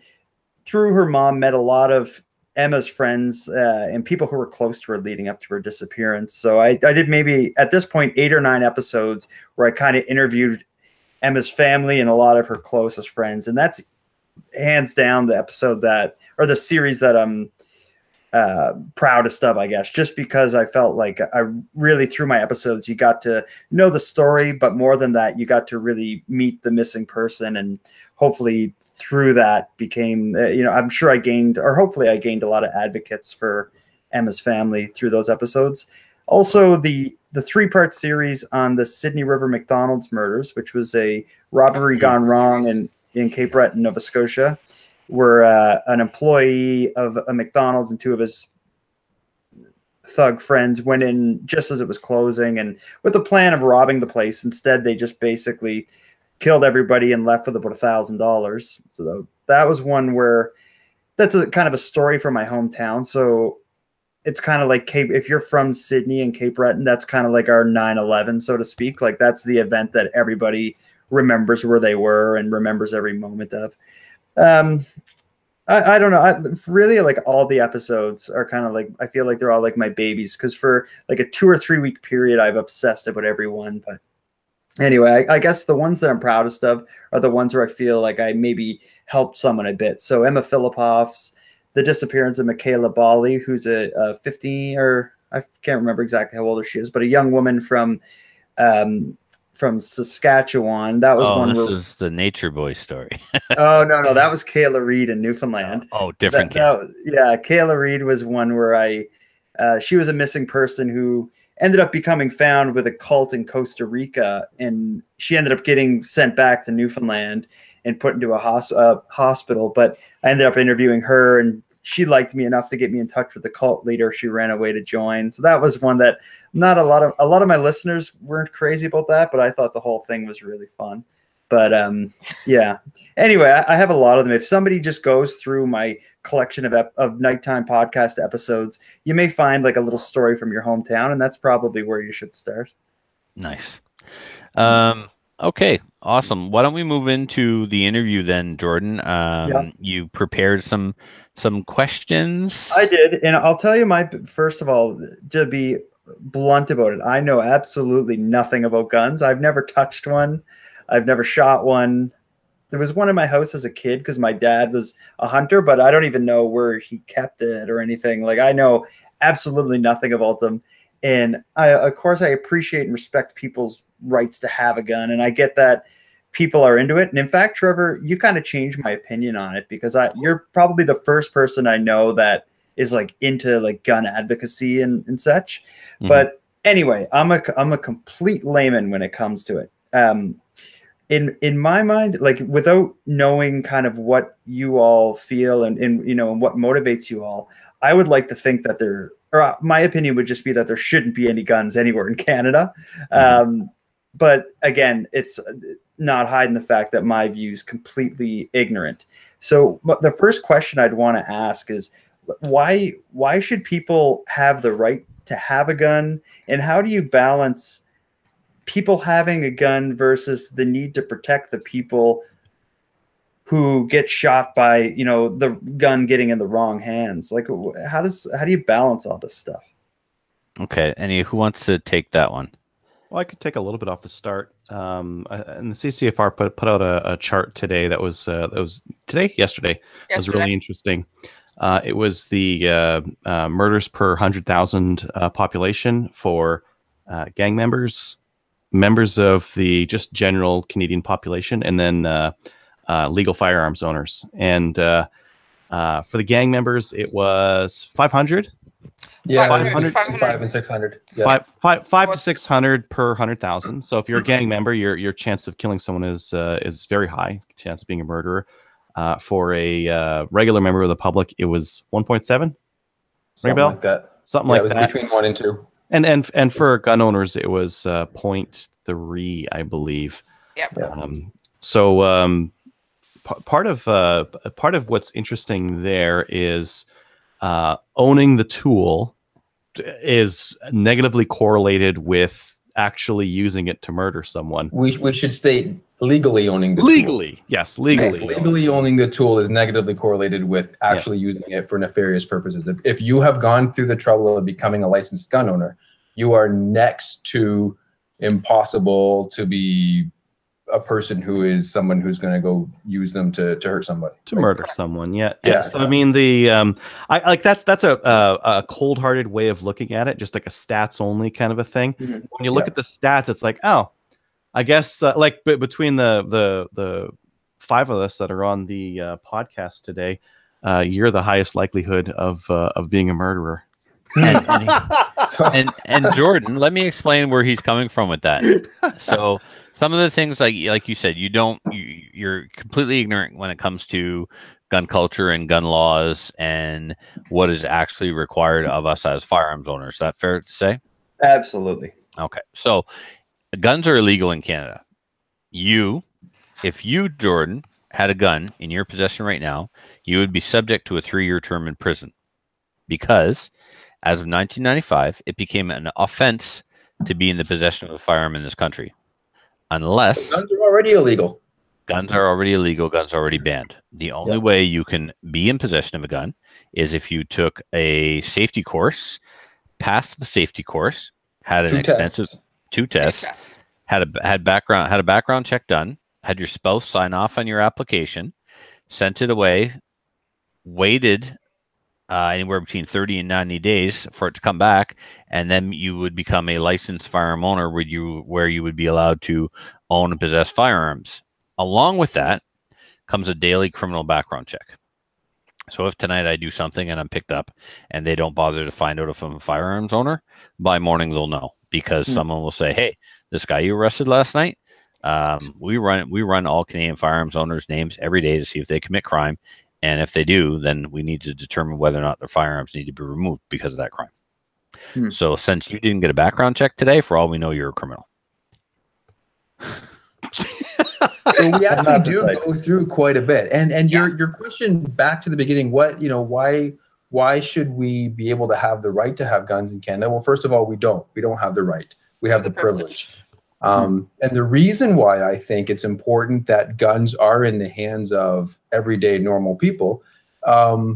through her mom met a lot of Emma's friends and people who were close to her leading up to her disappearance. So I did maybe at this point 8 or 9 episodes where I kind of interviewed Emma's family and a lot of her closest friends, and that's hands down the episode or the series that I'm proudest of, I guess, just because I felt like I really, through my episodes, you got to know the story, but more than that, you got to really meet the missing person, and hopefully through that became, I'm sure hopefully I gained a lot of advocates for Emma's family through those episodes. Also, the 3-part series on the Sydney River McDonald's murders, which was a robbery gone wrong in Cape Breton, Nova Scotia, where an employee of a McDonald's and 2 of his thug friends went in just as it was closing, and with the plan of robbing the place. Instead, they just basically killed everybody and left with about $1,000. So that was one where that's a kind of a story from my hometown. So it's kind of like if you're from Sydney and Cape Breton, that's kind of like our 9/11, so to speak. Like that's the event that everybody remembers where they were and remembers every moment of. I don't know. Really, like all the episodes are kind of like, I feel like they're all like my babies, because for like a 2 or 3 week period, I've obsessed about every one. But anyway, I guess the ones that I'm proudest of are the ones where I feel like I maybe helped someone a bit. So Emma Filipoff's, the disappearance of Michaela Bali, who's a 15, or I can't remember exactly how old she is, but a young woman from Saskatchewan. That was one. This is the Nature Boy story. Oh no, that was Kayla Reed in Newfoundland. Different. Yeah, Kayla Reed was one where she was a missing person who ended up becoming found with a cult in Costa Rica, and she ended up getting sent back to Newfoundland and put into a hospital. But I ended up interviewing her, and she liked me enough to get me in touch with the cult leader she ran away to join. So that was one that not a lot of my listeners weren't crazy about that, but I thought the whole thing was really fun. But yeah. Anyway, I have a lot of them. If somebody just goes through my collection of nighttime podcast episodes, you may find like a little story from your hometown, and that's probably where you should start. Nice. Okay, awesome. Why don't we move into the interview then, Jordan? Yeah. You prepared some questions. I did, and I'll tell you first of all, to be blunt about it, I know absolutely nothing about guns. I've never touched one. I've never shot one. There was one in my house as a kid because my dad was a hunter, but I don't even know where he kept it or anything. Like, I know absolutely nothing about them. And of course, I appreciate and respect people's rights to have a gun. And I get that people are into it. And in fact, Trevor, you kind of changed my opinion on it, because you're probably the first person I know that is like into like gun advocacy and such. Mm-hmm. But anyway, I'm a complete layman when it comes to it. In my mind, like without knowing kind of what you all feel and what motivates you all, I would like to think that my opinion would just be that there shouldn't be any guns anywhere in Canada. Mm-hmm. But again, it's not hiding the fact that my view is completely ignorant. So the first question I'd want to ask is, why should people have the right to have a gun? And how do you balance people having a gun versus the need to protect the people who get shot by, the gun getting in the wrong hands? Like, how do you balance all this stuff? Okay. Who wants to take that one? Well, I could take a little bit off the start. and the CCFR put out a chart today that was yesterday. It was really interesting. It was the murders per 100,000 population for gang members, members of the just general Canadian population, and then legal firearms owners. And for the gang members, it was 500. Yeah, 500. 5 and 600. Yeah. Five to 600 per 100,000. So if you're a gang member, your chance of killing someone is very high. Chance of being a murderer. For a regular member of the public, it was 1.7. Something like that. Something like it was that. between 1 and 2. And for gun owners, it was 0.3, I believe. Yep. Part of what's interesting there is owning the tool is negatively correlated with actually using it to murder someone. We should state legally owning the tool. Legally, yes, legally. Yes, legally owning the tool is negatively correlated with actually using it for nefarious purposes. If you have gone through the trouble of becoming a licensed gun owner, you are next to impossible to be a person who is someone who's going to go use them to hurt somebody, to murder someone. Yeah. So Yeah. I mean, I like that's a cold-hearted way of looking at it, just like a stats only kind of a thing. Mhm. When you look at the stats, it's like, oh, I guess like between the five of us that are on the podcast today, you're the highest likelihood of being a murderer. And Jordan, let me explain where he's coming from with that. So some of the things like you said, you're completely ignorant when it comes to gun culture and gun laws and what is actually required of us as firearms owners. Is that fair to say? Absolutely. Okay. So guns are illegal in Canada. If you, Jordan, had a gun in your possession right now, you would be subject to a 3-year term in prison because as of 1995, it became an offense to be in the possession of a firearm in this country. Unless guns are already illegal. Guns are already illegal. Guns are already banned. The only way you can be in possession of a gun is if you took a safety course, passed the safety course, had an extensive two tests, had a background check done, had your spouse sign off on your application, sent it away, waited anywhere between 30 and 90 days for it to come back, and then you would become a licensed firearm owner where you would be allowed to own and possess firearms. Along with that comes a daily criminal background check. So if tonight I do something and I'm picked up and they don't bother to find out if I'm a firearms owner, by morning they'll know because someone will say, hey, this guy you arrested last night, we run all Canadian firearms owners' names every day to see if they commit crime. And if they do, then we need to determine whether or not their firearms need to be removed because of that crime. So since you didn't get a background check today, for all we know, you're a criminal. So we actually do go through quite a bit. And your question back to the beginning, why should we be able to have the right to have guns in Canada? Well, first of all, we don't have the right. We have the privilege. And the reason why I think it's important that guns are in the hands of everyday normal people, I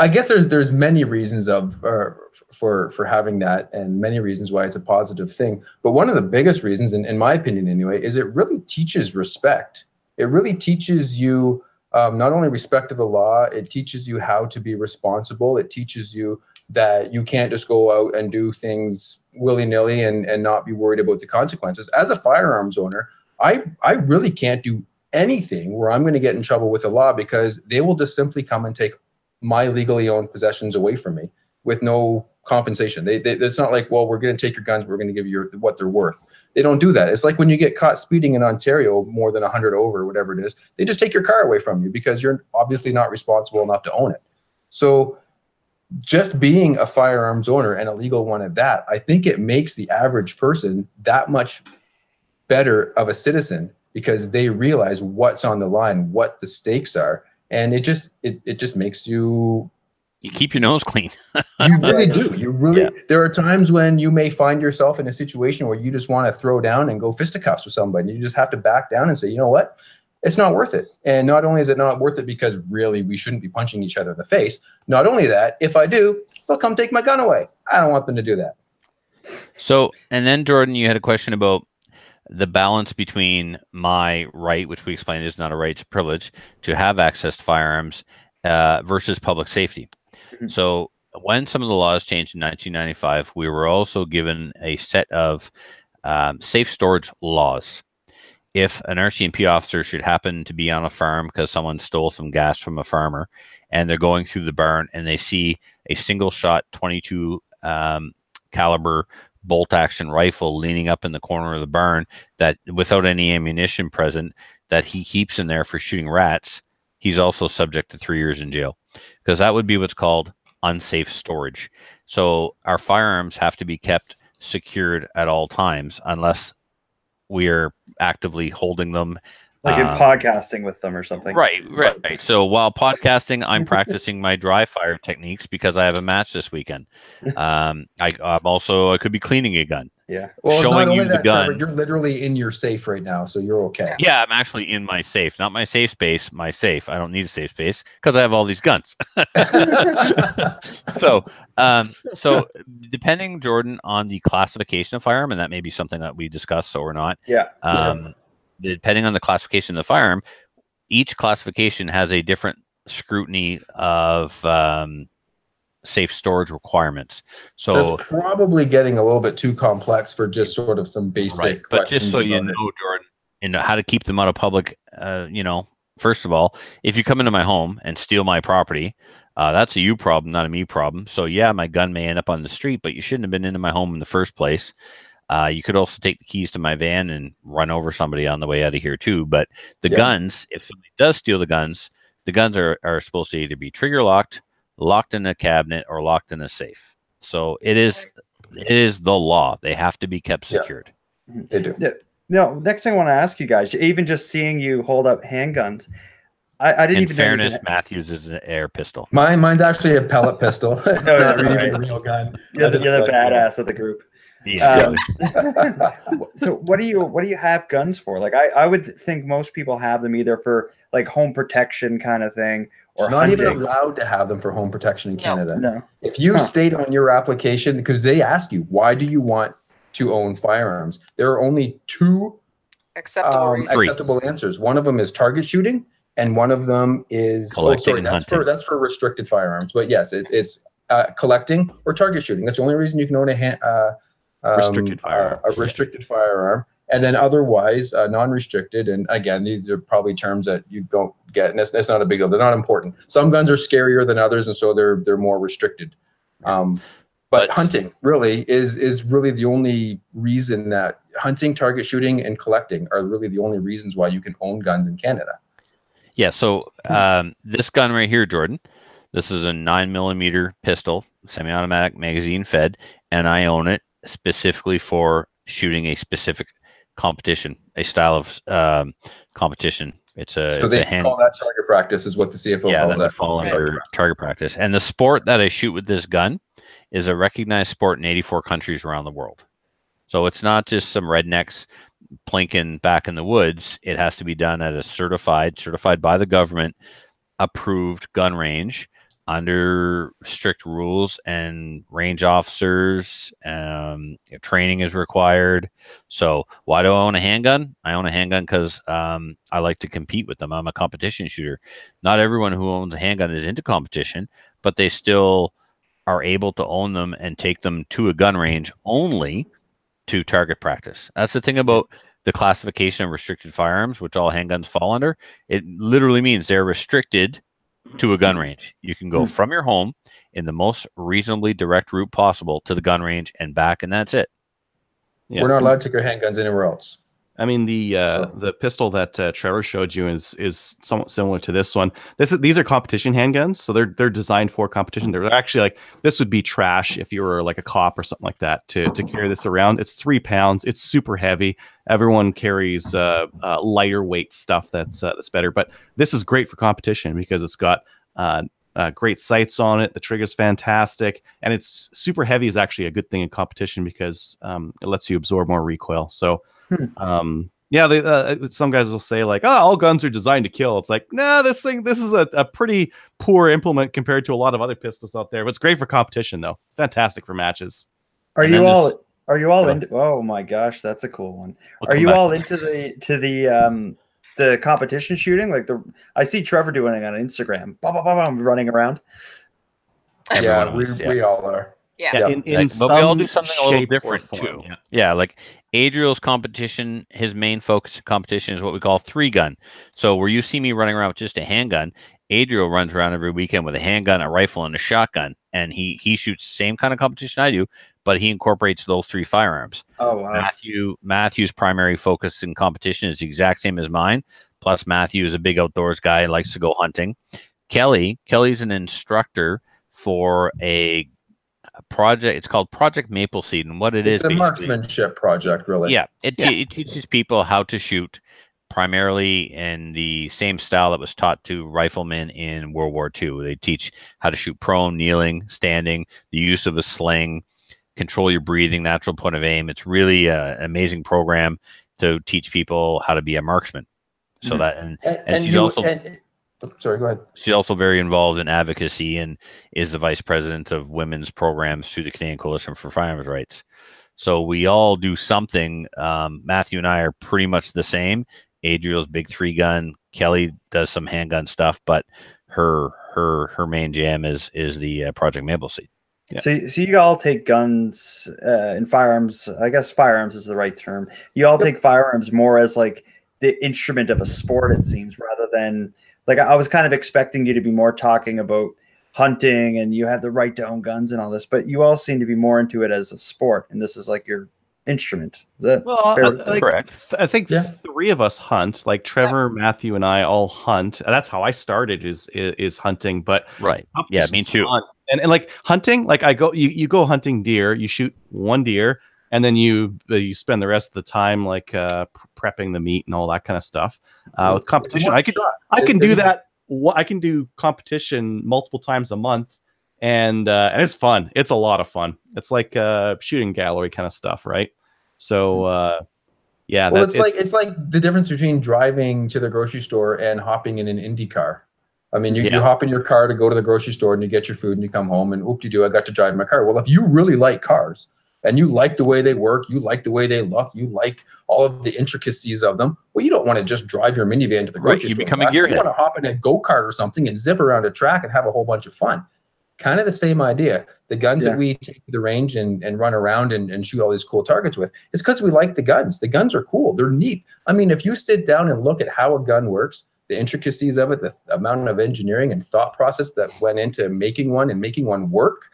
guess there's many reasons for having that, and many reasons why it's a positive thing. But one of the biggest reasons, in my opinion anyway, is it really teaches respect. It really teaches you not only respect of the law, it teaches you how to be responsible. It teaches you that you can't just go out and do things willy-nilly and not be worried about the consequences. As a firearms owner, I really can't do anything where I'm going to get in trouble with the law because they will just simply come and take my legally owned possessions away from me with no compensation. It's not like, well, we're going to take your guns, we're going to give you what they're worth. They don't do that. It's like when you get caught speeding in Ontario more than 100 over, whatever it is, they just take your car away from you because you're obviously not responsible enough to own it. So just being a firearms owner and a legal one at that, I think it makes the average person that much better of a citizen because they realize what's on the line, what the stakes are. And it just makes you keep your nose clean. You really do. You really, there are times when you may find yourself in a situation where you just want to throw down and go fisticuffs with somebody. You just have to back down and say, you know what? It's not worth it. And not only is it not worth it because really we shouldn't be punching each other in the face. Not only that, if I do, they'll come take my gun away. I don't want them to do that. So, and then Jordan, you had a question about the balance between my right, which we explained is not a right, it's a privilege, to have access to firearms versus public safety. Mhm. So when some of the laws changed in 1995, we were also given a set of safe storage laws. If an RCMP officer should happen to be on a farm because someone stole some gas from a farmer, and they're going through the barn and they see a single shot 22 caliber bolt action rifle leaning up in the corner of the barn that without any ammunition present that he keeps in there for shooting rats, he's also subject to 3 years in jail, because that would be what's called unsafe storage. So our firearms have to be kept secured at all times unless we are actively holding them. Like in podcasting with them or something. Right. So while podcasting, I'm practicing my dry fire techniques because I have a match this weekend. I could be cleaning a gun. Yeah. Well, showing not you only the that, gun. Trevor, you're literally in your safe right now, so you're okay. Yeah, I'm actually in my safe, not my safe space, my safe. I don't need a safe space because I have all these guns. So depending, Jordan, on the classification of firearm, and that may be something that we discuss or not. Yeah. Depending on the classification of the firearm, each classification has a different scrutiny of safe storage requirements. So that's probably getting a little bit too complex for just sort of some basic. Right. But just so you know, Jordan, and how to keep them out of public, first of all, if you come into my home and steal my property, that's a you problem, not a me problem. So yeah, my gun may end up on the street, but you shouldn't have been into my home in the first place. You could also take the keys to my van and run over somebody on the way out of here too. But the guns, if somebody does steal the guns are supposed to either be trigger locked in a cabinet, or locked in a safe. So it is the law. They have to be kept secured. Yeah, they do. Yeah. No, next thing I want to ask you guys, even just seeing you hold up handguns, I didn't even. In fairness, Matthews is an air pistol. Mine's actually a pellet pistol. It's not really a real gun. You're the badass of the group. Yeah. So what do you have guns for? Like I would think most people have them either for like home protection kind of thing, or not hunting. even allowed to have them for home protection in Canada. No. If you state on your application, because they ask you, why do you want to own firearms? There are only two acceptable answers. One of them is target shooting, and one of them is collecting and hunting. That's for restricted firearms. But yes, it's collecting or target shooting. That's the only reason you can own a restricted firearm, and then otherwise non-restricted. And again, these are probably terms that you don't get, and it's not a big deal. They're not important. Some guns are scarier than others, and so they're more restricted. But hunting really is really the only reason that hunting, target shooting, and collecting are really the only reasons why you can own guns in Canada. Yeah. So this gun right here, Jordan, this is a 9mm pistol, semi-automatic, magazine fed, and I own it specifically for shooting a specific competition, a style of competition. So they call that target practice, is what the CFO calls that. Yeah, that fall under target practice. And the sport that I shoot with this gun is a recognized sport in 84 countries around the world. So it's not just some rednecks plinking back in the woods. It has to be done at a certified by the government, approved gun range, under strict rules, and range officers, training is required. So why do I own a handgun? I own a handgun because I like to compete with them. I'm a competition shooter. Not everyone who owns a handgun is into competition, but they still are able to own them and take them to a gun range only to target practice. That's the thing about the classification of restricted firearms, which all handguns fall under. It literally means they're restricted to a gun range. You can go from your home in the most reasonably direct route possible to the gun range and back, and that's it. Yeah. We're not allowed to take our handguns anywhere else. I mean, the pistol that Trevor showed you is somewhat similar to this one. These are competition handguns, so they're designed for competition. They're actually like, this would be trash if you were like a cop or something like that to carry this around. It's 3 pounds. It's super heavy. Everyone carries lighter weight stuff that's better, but this is great for competition because it's got great sights on it. The trigger's fantastic, and it's super heavy is actually a good thing in competition because it lets you absorb more recoil. So. Some guys will say like, all guns are designed to kill. It's like, this is a pretty poor implement compared to a lot of other pistols out there, but it's great for competition though. Fantastic for matches. Are you all Are you all into? Oh my gosh, that's a cool one. We'll Are come you back all to into the competition shooting? Like I see Trevor doing it on Instagram. Running around. Everyone is, we all are. Yeah. But we all do something a little shape or different form, too. yeah. Yeah, like Adriel's competition, his main focus in competition is what we call 3-gun. So where you see me running around with just a handgun, Adriel runs around every weekend with a handgun, a rifle, and a shotgun, and he shoots the same kind of competition I do, but he incorporates those 3 firearms. Oh wow. Matthew's primary focus in competition is the exact same as mine. Plus, Matthew is a big outdoors guy, likes to go hunting. Kelly's an instructor for a project. It's called Project Maple Seed, and what It's a marksmanship project, really. Yeah, it teaches people how to shoot primarily in the same style that was taught to riflemen in World War II. They teach how to shoot prone, kneeling, standing, the use of a sling, control your breathing, natural point of aim. It's really an amazing program to teach people how to be a marksman. So that and she's also sorry, go ahead. She's also very involved in advocacy and is the vice president of women's programs through the Canadian Coalition for Firearms Rights. So we all do something. Matthew and I are pretty much the same. Adriel's big 3-gun. Kelly does some handgun stuff, but her main jam is the Project Maple Seed. Yeah. So you all take guns and firearms. I guess firearms is the right term. You all take firearms more as like the instrument of a sport, it seems, rather than like I was kind of expecting you to be more talking about hunting and you have the right to own guns and all this, but you all seem to be more into it as a sport, and this is like your instrument. Is that correct? I think 3 of us hunt. Like Trevor, Matthew, and I all hunt. That's how I started is hunting. But yeah, me too. And like hunting, like you go hunting deer, you shoot 1 deer, and then you spend the rest of the time like prepping the meat and all that kind of stuff. With competition, I can do that. I can do competition multiple times a month, and it's fun. It's a lot of fun. It's like shooting gallery kind of stuff, right? So yeah. Well, it's like the difference between driving to the grocery store and hopping in an Indy car. I mean, you hop in your car to go to the grocery store and you get your food and you come home and whoop-de-doo, I got to drive my car. Well, if you really like cars and you like the way they work, you like the way they look, you like all of the intricacies of them, well, you don't want to just drive your minivan to the grocery store. You become a gearhead. You want to hop in a go-kart or something and zip around a track and have a whole bunch of fun. Kind of the same idea. The guns that we take to the range and run around and shoot all these cool targets with, it's because we like the guns. The guns are cool. They're neat. I mean, if you sit down and look at how a gun works, the intricacies of it, the amount of engineering and thought process that went into making one and making one work.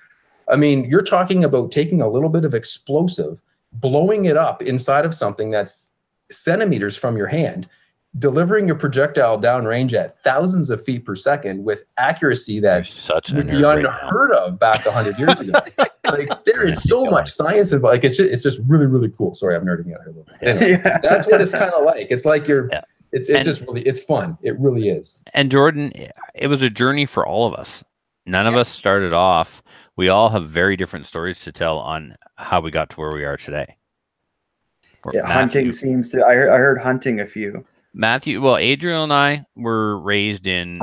I mean, you're talking about taking a little bit of explosive, blowing it up inside of something that's centimeters from your hand, delivering your projectile downrange at thousands of feet per second with accuracy that's would be unheard of back 100 years ago. Like there is so much science involved. Like it's just really, really cool. Sorry, I'm nerding out here a little bit. Anyway, that's what it's kind of like. It's like it's just really, it's fun. It really is. And Jordan, it was a journey for all of us. None of us started off. We all have very different stories to tell on how we got to where we are today. Hunting seems to. I heard hunting a few. Adriel and I were raised in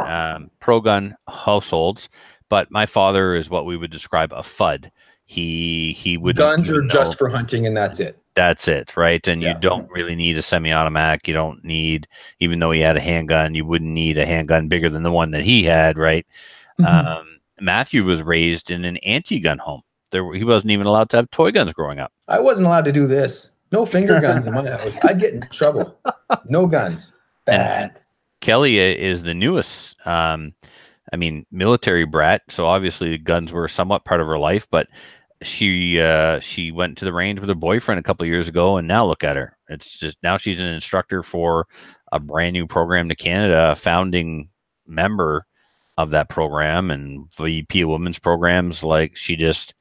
pro-gun households, but my father is what we would describe a FUD. He would guns are just for hunting, and that's it. That's it, right? And you don't really need a semi-automatic. You don't need, even though he had a handgun, you wouldn't need a handgun bigger than the one that he had, right? Mm-hmm. Matthew was raised in an anti-gun home. He wasn't even allowed to have toy guns growing up. I wasn't allowed to do this. No finger guns in my house. I'd get in trouble. No guns. Bad. And Kelly is the newest, military brat. So obviously guns were somewhat part of her life, but she went to the range with her boyfriend a couple of years ago, and now look at her. It's just now she's an instructor for a brand new program to Canada, a founding member of that program and VP of women's programs. Like she just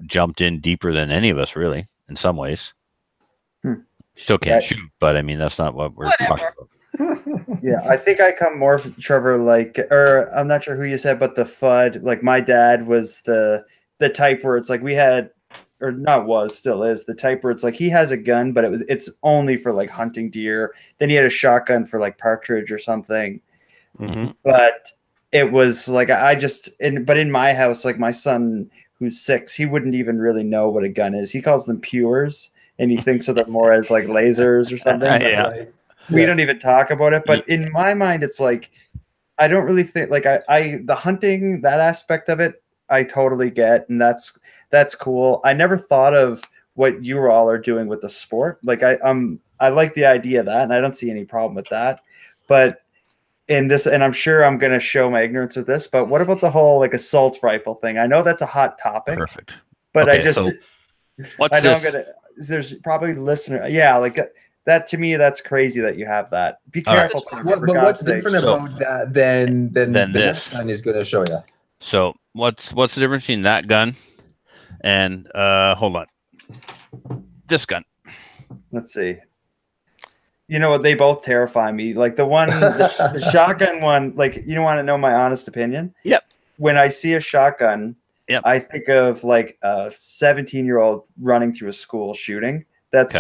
jumped in deeper than any of us, really, in some ways. Still can't shoot, but I mean that's not what we're talking about. Yeah, I think I come more, Trevor, or I'm not sure who you said, but the FUD. Like my dad was the type where it's like we had, or not was, still is the type where it's like he has a gun, but it's only for like hunting deer. Then he had a shotgun for like partridge or something. Mm-hmm. But it was like but in my house, like my son, who's 6, he wouldn't even really know what a gun is. He calls them Pures, and he thinks of them more as like lasers or something. Yeah. Like, we don't even talk about it. But in my mind, it's like, I don't really think like the hunting, that aspect of it, I totally get, and that's cool. I never thought of what you all are doing with the sport. Like I like the idea of that, and I don't see any problem with that. But in this, and I'm sure I'm going to show my ignorance with this, but what about the whole like assault rifle thing? I know that's a hot topic. Perfect. But okay, I just, so what's I know this? there's probably listener. Yeah. Like that to me, that's crazy that you have that. Be careful. Right. But what's different about that than the this next gun is going to show you? So what's the difference between that gun and hold on, this gun? Let's see. You know what? They both terrify me. Like the shotgun one, like, you want to know my honest opinion? Yep. When I see a shotgun, yep, I think of like a 17-year-old running through a school shooting. That's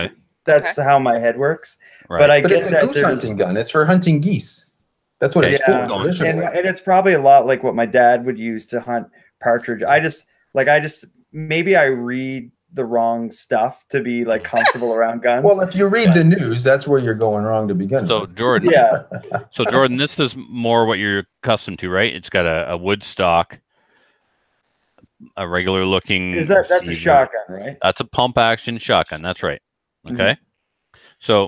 how my head works. Right. But I But get it's a that goose hunting gun. It's for hunting geese. That's what it's for. and Originally. it's probably a lot like what my dad would use to hunt partridge. I just maybe I read the wrong stuff to be like comfortable around guns. Well, if you read the news, that's where you're going wrong to begin So with. Jordan, yeah. So Jordan, this is more what you're accustomed to, right? It's got a wood stock, a regular looking. That's a shotgun, right? That's a pump action shotgun. That's right. Okay. So,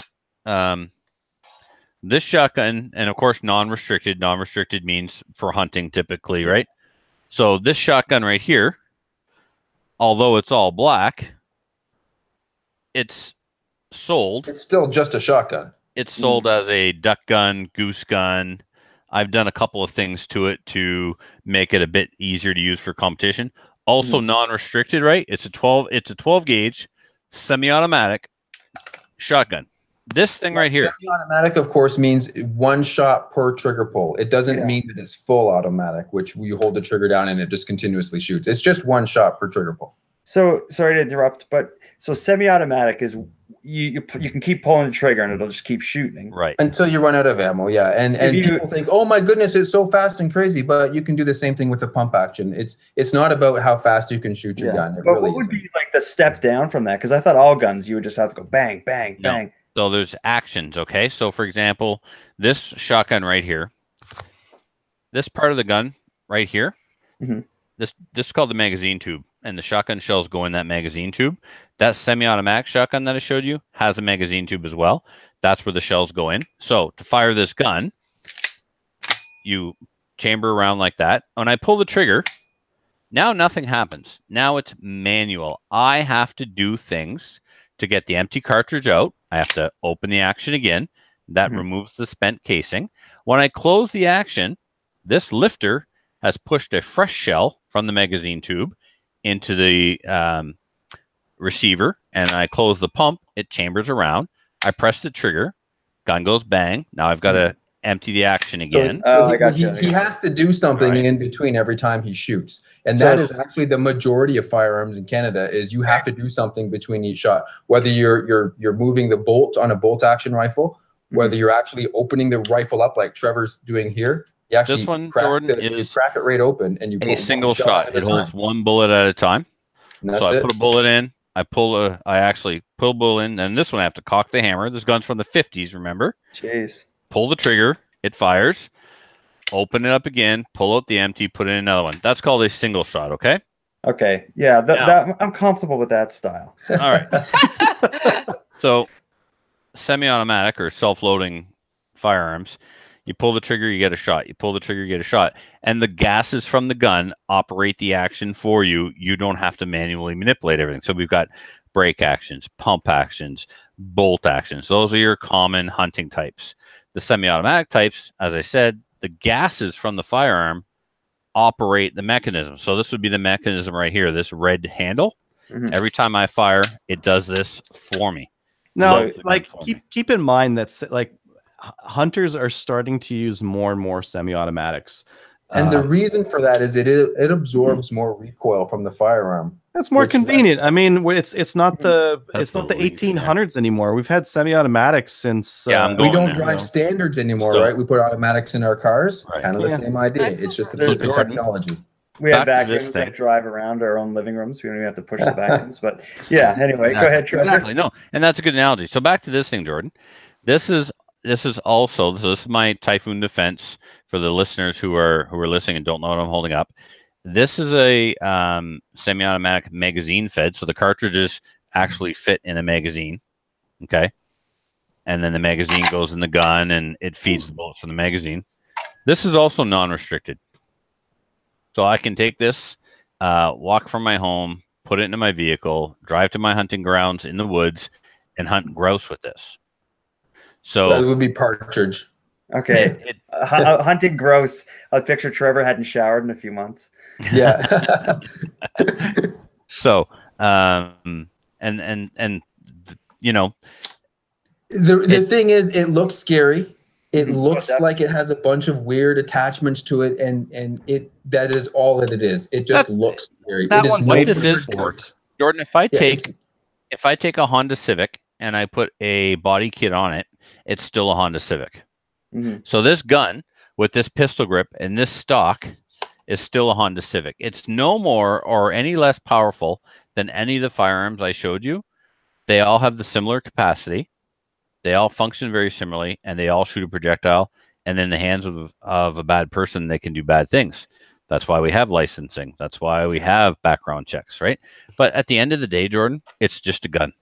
this shotgun, and of course, non-restricted. Non-restricted means for hunting typically, right? So this shotgun right here, although it's all black, it's sold. It's still just a shotgun. It's sold as a duck gun, goose gun. I've done a couple of things to it to make it a bit easier to use for competition. Also non-restricted, right? It's a 12 gauge semi-automatic shotgun. This thing right here. Semi-automatic, of course, means one shot per trigger pull. It doesn't mean that it's full automatic, which you hold the trigger down and it just continuously shoots. It's just one shot per trigger pull. So sorry to interrupt, but so semi-automatic is you can keep pulling the trigger and it'll just keep shooting. Right. Until you run out of ammo, yeah. And people think, oh my goodness, it's so fast and crazy, but you can do the same thing with a pump action. It's not about how fast you can shoot your gun. It but really what would be like the step down from that? Because I thought all guns you would just have to go bang, bang, bang. So there's actions, okay? So for example, this shotgun right here, this part of the gun right here, this is called the magazine tube, and the shotgun shells go in that magazine tube. That semi-automatic shotgun that I showed you has a magazine tube as well. That's where the shells go in. So to fire this gun, you chamber around like that. When I pull the trigger, now nothing happens. Now it's manual. I have to do things to get the empty cartridge out. I have to open the action again. That removes the spent casing. When I close the action, this lifter has pushed a fresh shell from the magazine tube into the receiver, and I close the pump. It chambers around. I press the trigger. Gun goes bang. Now I've got to empty the action again. He has to do something in between every time he shoots, and that is actually the majority of firearms in Canada. Is you have to do something between each shot, whether you're moving the bolt on a bolt action rifle, whether you're actually opening the rifle up like Trevor's doing here. You actually this one, crack Jordan, you crack it right open, and you a single shot. It holds one bullet at a time. So I put a bullet in. I actually pull a bullet in, and this one I have to cock the hammer. This gun's from the 50s, remember? Jeez. Pull the trigger, it fires. Open it up again, pull out the empty, put in another one. That's called a single shot, okay? Okay. Yeah, that I'm comfortable with that style. All right. So, semi-automatic or self-loading firearms, you pull the trigger, you get a shot. You pull the trigger, you get a shot. And the gases from the gun operate the action for you. You don't have to manually manipulate everything. So we've got brake actions, pump actions, bolt actions. Those are your common hunting types. The semi-automatic types, as I said, the gases from the firearm operate the mechanism. So this would be the mechanism right here, this red handle. Every time I fire, it does this for me. Now, like keep in mind that like hunters are starting to use more and more semi-automatics. And the reason for that is it absorbs more recoil from the firearm. That's more convenient. I mean, it's not the 1800s anymore. We've had semi-automatics since. We don't drive standards anymore, right? We put automatics in our cars. Right. Kind of the same idea. It's just a different technology. We have Back to this vacuums thing. that drive around our own living rooms. We don't even have to push the vacuums. But yeah, anyway, go ahead, Trevor. Exactly. No, and that's a good analogy. So back to this thing, Jordan. This is also, so this is my Typhoon Defense for the listeners who are listening and don't know what I'm holding up. This is a semi-automatic magazine fed, so the cartridges actually fit in a magazine. Okay, and then the magazine goes in the gun and it feeds the bullets from the magazine. This is also non-restricted, so I can take this, walk from my home, put it into my vehicle, drive to my hunting grounds in the woods, and hunt grouse with this. So That would be partridge. Okay. Hunting grouse. I picture Trevor hadn't showered in a few months. Yeah. So, and you know, the thing is, it looks scary. It looks definitely. like it has a bunch of weird attachments to it, and that is all that it is. It just looks scary. That It is one's no made this for is- sport. Jordan, if I Yeah, take a Honda Civic and I put a body kit on it, it's still a Honda Civic. Mhm. So this gun with this pistol grip and this stock is still a Honda Civic. It's no more or any less powerful than any of the firearms I showed you. They all have the similar capacity. They all function very similarly, and they all shoot a projectile. And in the hands of a bad person, they can do bad things. That's why we have licensing. That's why we have background checks, right? But at the end of the day, Jordan, it's just a gun.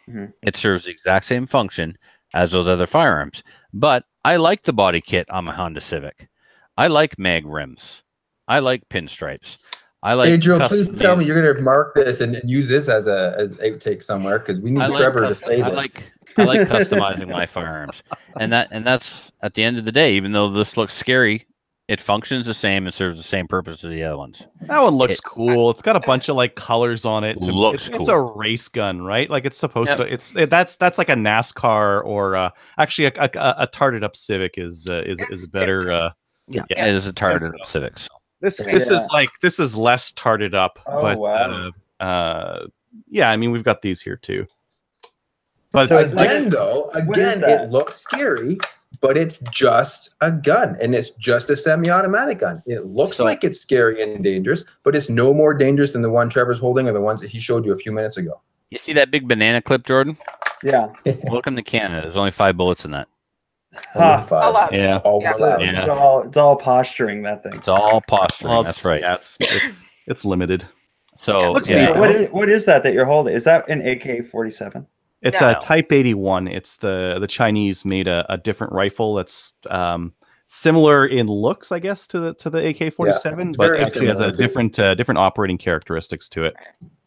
Mhm. It serves the exact same function as those other firearms. But I like the body kit on my Honda Civic. I like mag rims. I like pinstripes. I like. Adriel, custom please tell me made- you're going to mark this and use this as an outtake somewhere, because we need I like Trevor to custom- say I this. I like customizing my firearms, and that's at the end of the day. Even though this looks scary, it functions the same and serves the same purpose as the other ones. That one looks cool. It's got a bunch of like colors on it. Looks it's cool. a race gun, right? Like it's supposed Yep. to. That's like a NASCAR or actually a tarted up Civic is a better. Yeah, Yeah. it is a targeted Civic. So. This Yeah. this is less tarted up, Oh, but wow. yeah, I mean we've got these here too. But So it's it's like- Again, though, What is that? it looks scary, but it's just a gun, and it's just a semi-automatic gun. It looks So- like it's scary and dangerous, but it's no more dangerous than the one Trevor's holding or the ones that he showed you a few minutes ago. You see that big banana clip, Jordan? Yeah. Welcome to Canada. There's only 5 bullets in that. Huh. Five. A lot. yeah, All Yeah. allowed. Yeah. It's all posturing, that thing. It's all posturing. well, That's right. Yeah, it's limited. So Looks yeah. neat. What is that you're holding? Is that an AK-47? It's No. a Type 81. It's the Chinese made a different rifle that's similar in looks, I guess, to the AK-47, it's but very actually has similar a to- different operating characteristics to it.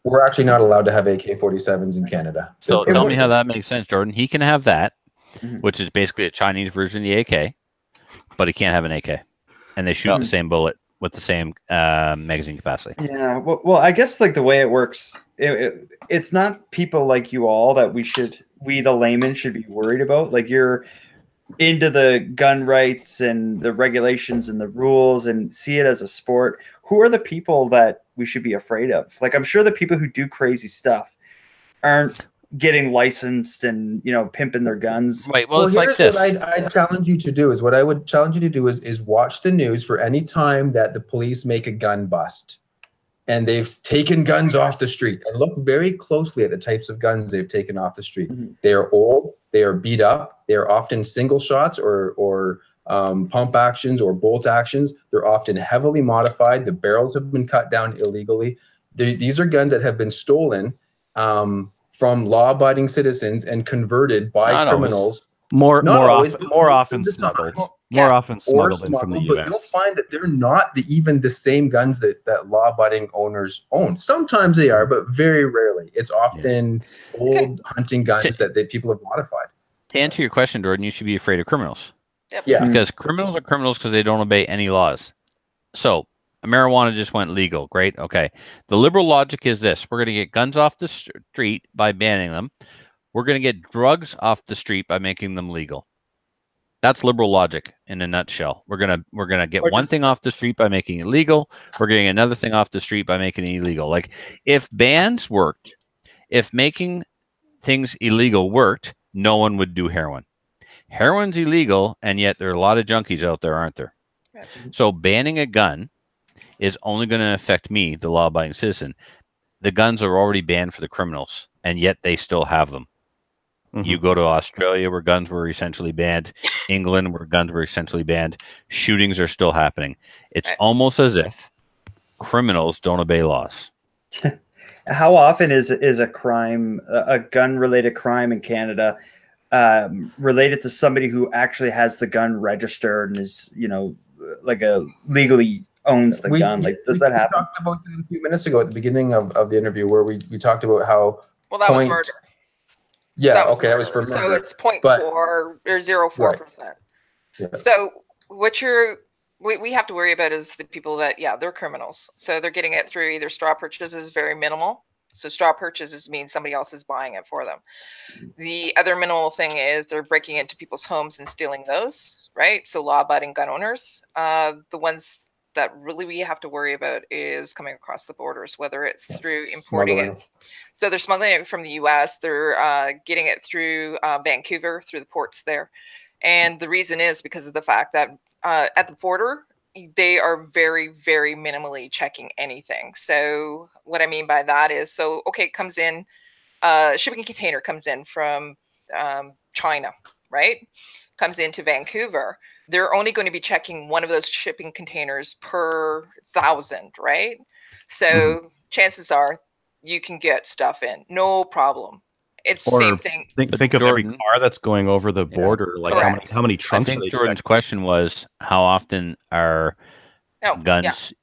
We're actually not allowed to have AK-47s in Canada. So They're tell me how prohibited. that makes sense, Jordan. He can have that, Mhm. which is basically a Chinese version of the AK, but he can't have an AK. And they shoot No. the same bullet with the same magazine capacity. Yeah. Well, I guess like the way it works, it's not people like you all that we the laymen should be worried about. Like you're into the gun rights and the regulations and the rules and see it as a sport. Who are the people that we should be afraid of? Like I'm sure the people who do crazy stuff aren't getting licensed and pimping their guns. Right. Well, it's like here's this. what I'd challenge you to do what I would challenge you to do is watch the news for any time that the police make a gun bust and they've taken guns off the street, and look very closely at the types of guns they've taken off the street. Mhm. They are old, they are beat up, they are often single shots or pump actions or bolt actions. They're often heavily modified. The barrels have been cut down illegally. These are guns that have been stolen from law-abiding citizens and converted by Not always. criminals. More Not always, often but more most often of the time. smuggled. Yeah. More often Or smuggled in from the smuggled, but you'll US. find that they're not even the same guns that law-abiding owners own. Sometimes they are, but very rarely. It's often old hunting guns that people have modified. To answer your question, Jordan, you should be afraid of criminals. Yep. Yeah. Because criminals are criminals because they don't obey any laws. So marijuana just went legal. Great. Okay. The liberal logic is this: we're going to get guns off the street by banning them. We're going to get drugs off the street by making them legal. That's liberal logic in a nutshell. We're gonna get one thing off the street by making it legal. We're getting another thing off the street by making it illegal. Like if bans worked, if making things illegal worked, no one would do heroin. Heroin's illegal, and yet there are a lot of junkies out there, aren't there? Right. So banning a gun is only going to affect me, the law-abiding citizen. The guns are already banned for the criminals, and yet they still have them. You go to Australia where guns were essentially banned, England where guns were essentially banned. Shootings are still happening. It's almost as if criminals don't obey laws. How often is a crime, a gun-related crime in Canada, related to somebody who actually has the gun registered and is, like legally owns the gun? Like, does that happen? We talked about that a few minutes ago at the beginning of the interview, where we talked about how. Well, that was murder. Yeah, that was for murder. So it's 0.4 or 0.4%. Yeah. So what we have to worry about is the people that, they're criminals. So they're getting it through either straw purchases, very minimal. So straw purchases means somebody else is buying it for them. The other minimal thing is they're breaking into people's homes and stealing those, right? So law-abiding gun owners. The ones that really we have to worry about is coming across the borders, whether it's through importing it. So they're smuggling it from the US. They're getting it through Vancouver, through the ports there. And the reason is because of the fact that at the border, they are very, very minimally checking anything. So what I mean by that is, it comes in, shipping container comes in from China, right? Comes into Vancouver. They're only going to be checking one of those shipping containers per 1,000, right? So chances are you can get stuff in, no problem. It's the same thing. Think of every car that's going over the border. Like how many trunks? I think Jordan's question was, how often are guns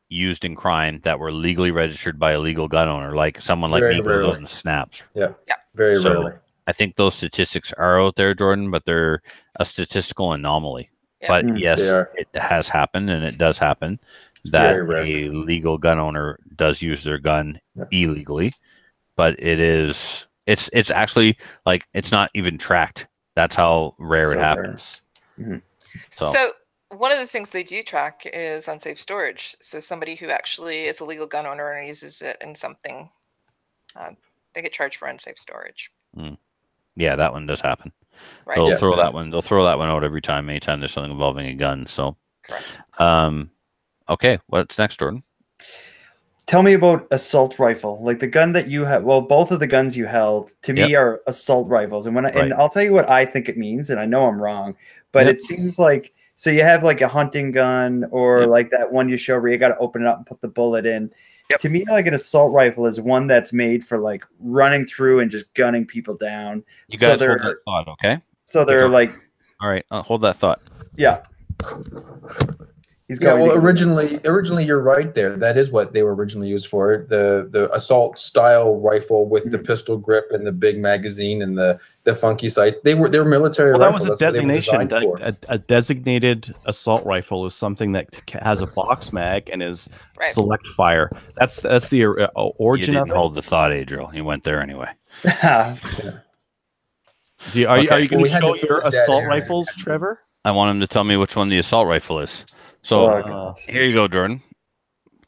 used in crime that were legally registered by a legal gun owner, like someone like me goes out and snaps? Yeah, very rarely. I think those statistics are out there, Jordan, but they're a statistical anomaly. Yeah. But yes, it has happened, and it does happen that a legal gun owner does use their gun illegally. But it's actually like it's not even tracked. That's how rare it happens. Mm-hmm. So one of the things they do track is unsafe storage. So somebody who actually is a legal gun owner and uses it in something, they get charged for unsafe storage. Mm. Yeah, that one does happen. Right. They'll throw that one. They'll throw that one out anytime there's something involving a gun. So, correct. Okay, what's next, Jordan? Tell me about assault rifle, like the gun that you have. Well, both of the guns you held to me are assault rifles, and and I'll tell you what I think it means, and I know I'm wrong, but it seems like you have like a hunting gun or like that one you show where you got to open it up and put the bullet in. Yep. To me, like an assault rifle is one that's made for like running through and just gunning people down. You guys hold that thought, okay? So they're like, all right, hold that thought. Yeah. Originally you're right there. That is what they were originally used for. The assault style rifle with the pistol grip and the big magazine and the funky sights. They were military rifles. That was a designation. A designated assault rifle is something that has a box mag and is select fire. That's the origin you of didn't hold the thought, Adriel. He went there anyway. Are you going to show your assault rifles, Trevor? I want him to tell me which one the assault rifle is. So here you go, Jordan.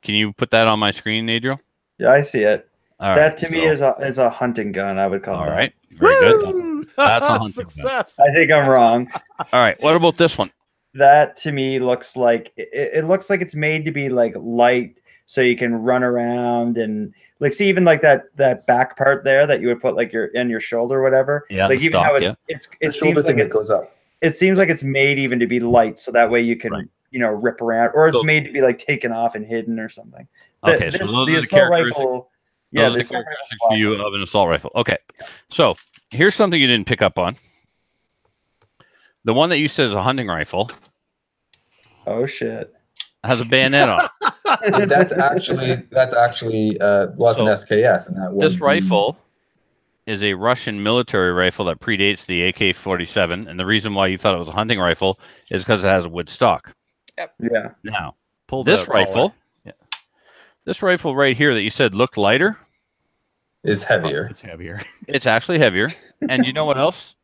Can you put that on my screen, Adriel? Yeah, I see it. All that to me is a hunting gun, I would call it. All right. Very good. That's a hunting gun. I think I'm wrong. All right. What about this one? That to me looks like it looks like it's made to be like light so you can run around and like see even like that back part there that you would put like your shoulder or whatever. Yeah. Like even how it seems like it goes up. It seems like it's made even to be light so that way you can rip around, or it's made to be like taken off and hidden or something. Okay, so those are the characteristics. Yeah, the characteristics for you of an assault rifle. Okay, so here's something you didn't pick up on. The one that you said is a hunting rifle. Oh shit! Has a bayonet on it. That's actually an SKS, and that was this rifle is a Russian military rifle that predates the AK-47, and the reason why you thought it was a hunting rifle is because it has a wood stock. Yep. Yeah. Now, this rifle right here that you said looked lighter is heavier. It's heavier. It's actually heavier. And you know what else?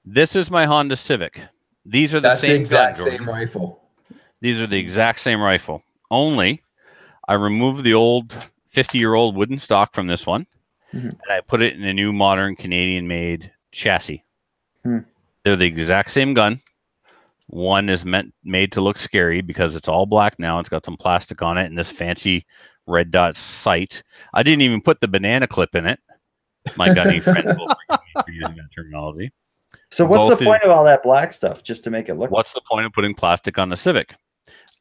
This is my Honda Civic. These are the exact same rifle. These are the exact same rifle. Only I removed the old 50-year-old wooden stock from this one, and I put it in a new modern Canadian-made chassis. They're the exact same gun. One is made to look scary because it's all black now. It's got some plastic on it and this fancy red dot sight. I didn't even put the banana clip in it. My gunny friends will forgive me for using that terminology. So what's the point of all that black stuff just to make it look? What's the point of putting plastic on the Civic?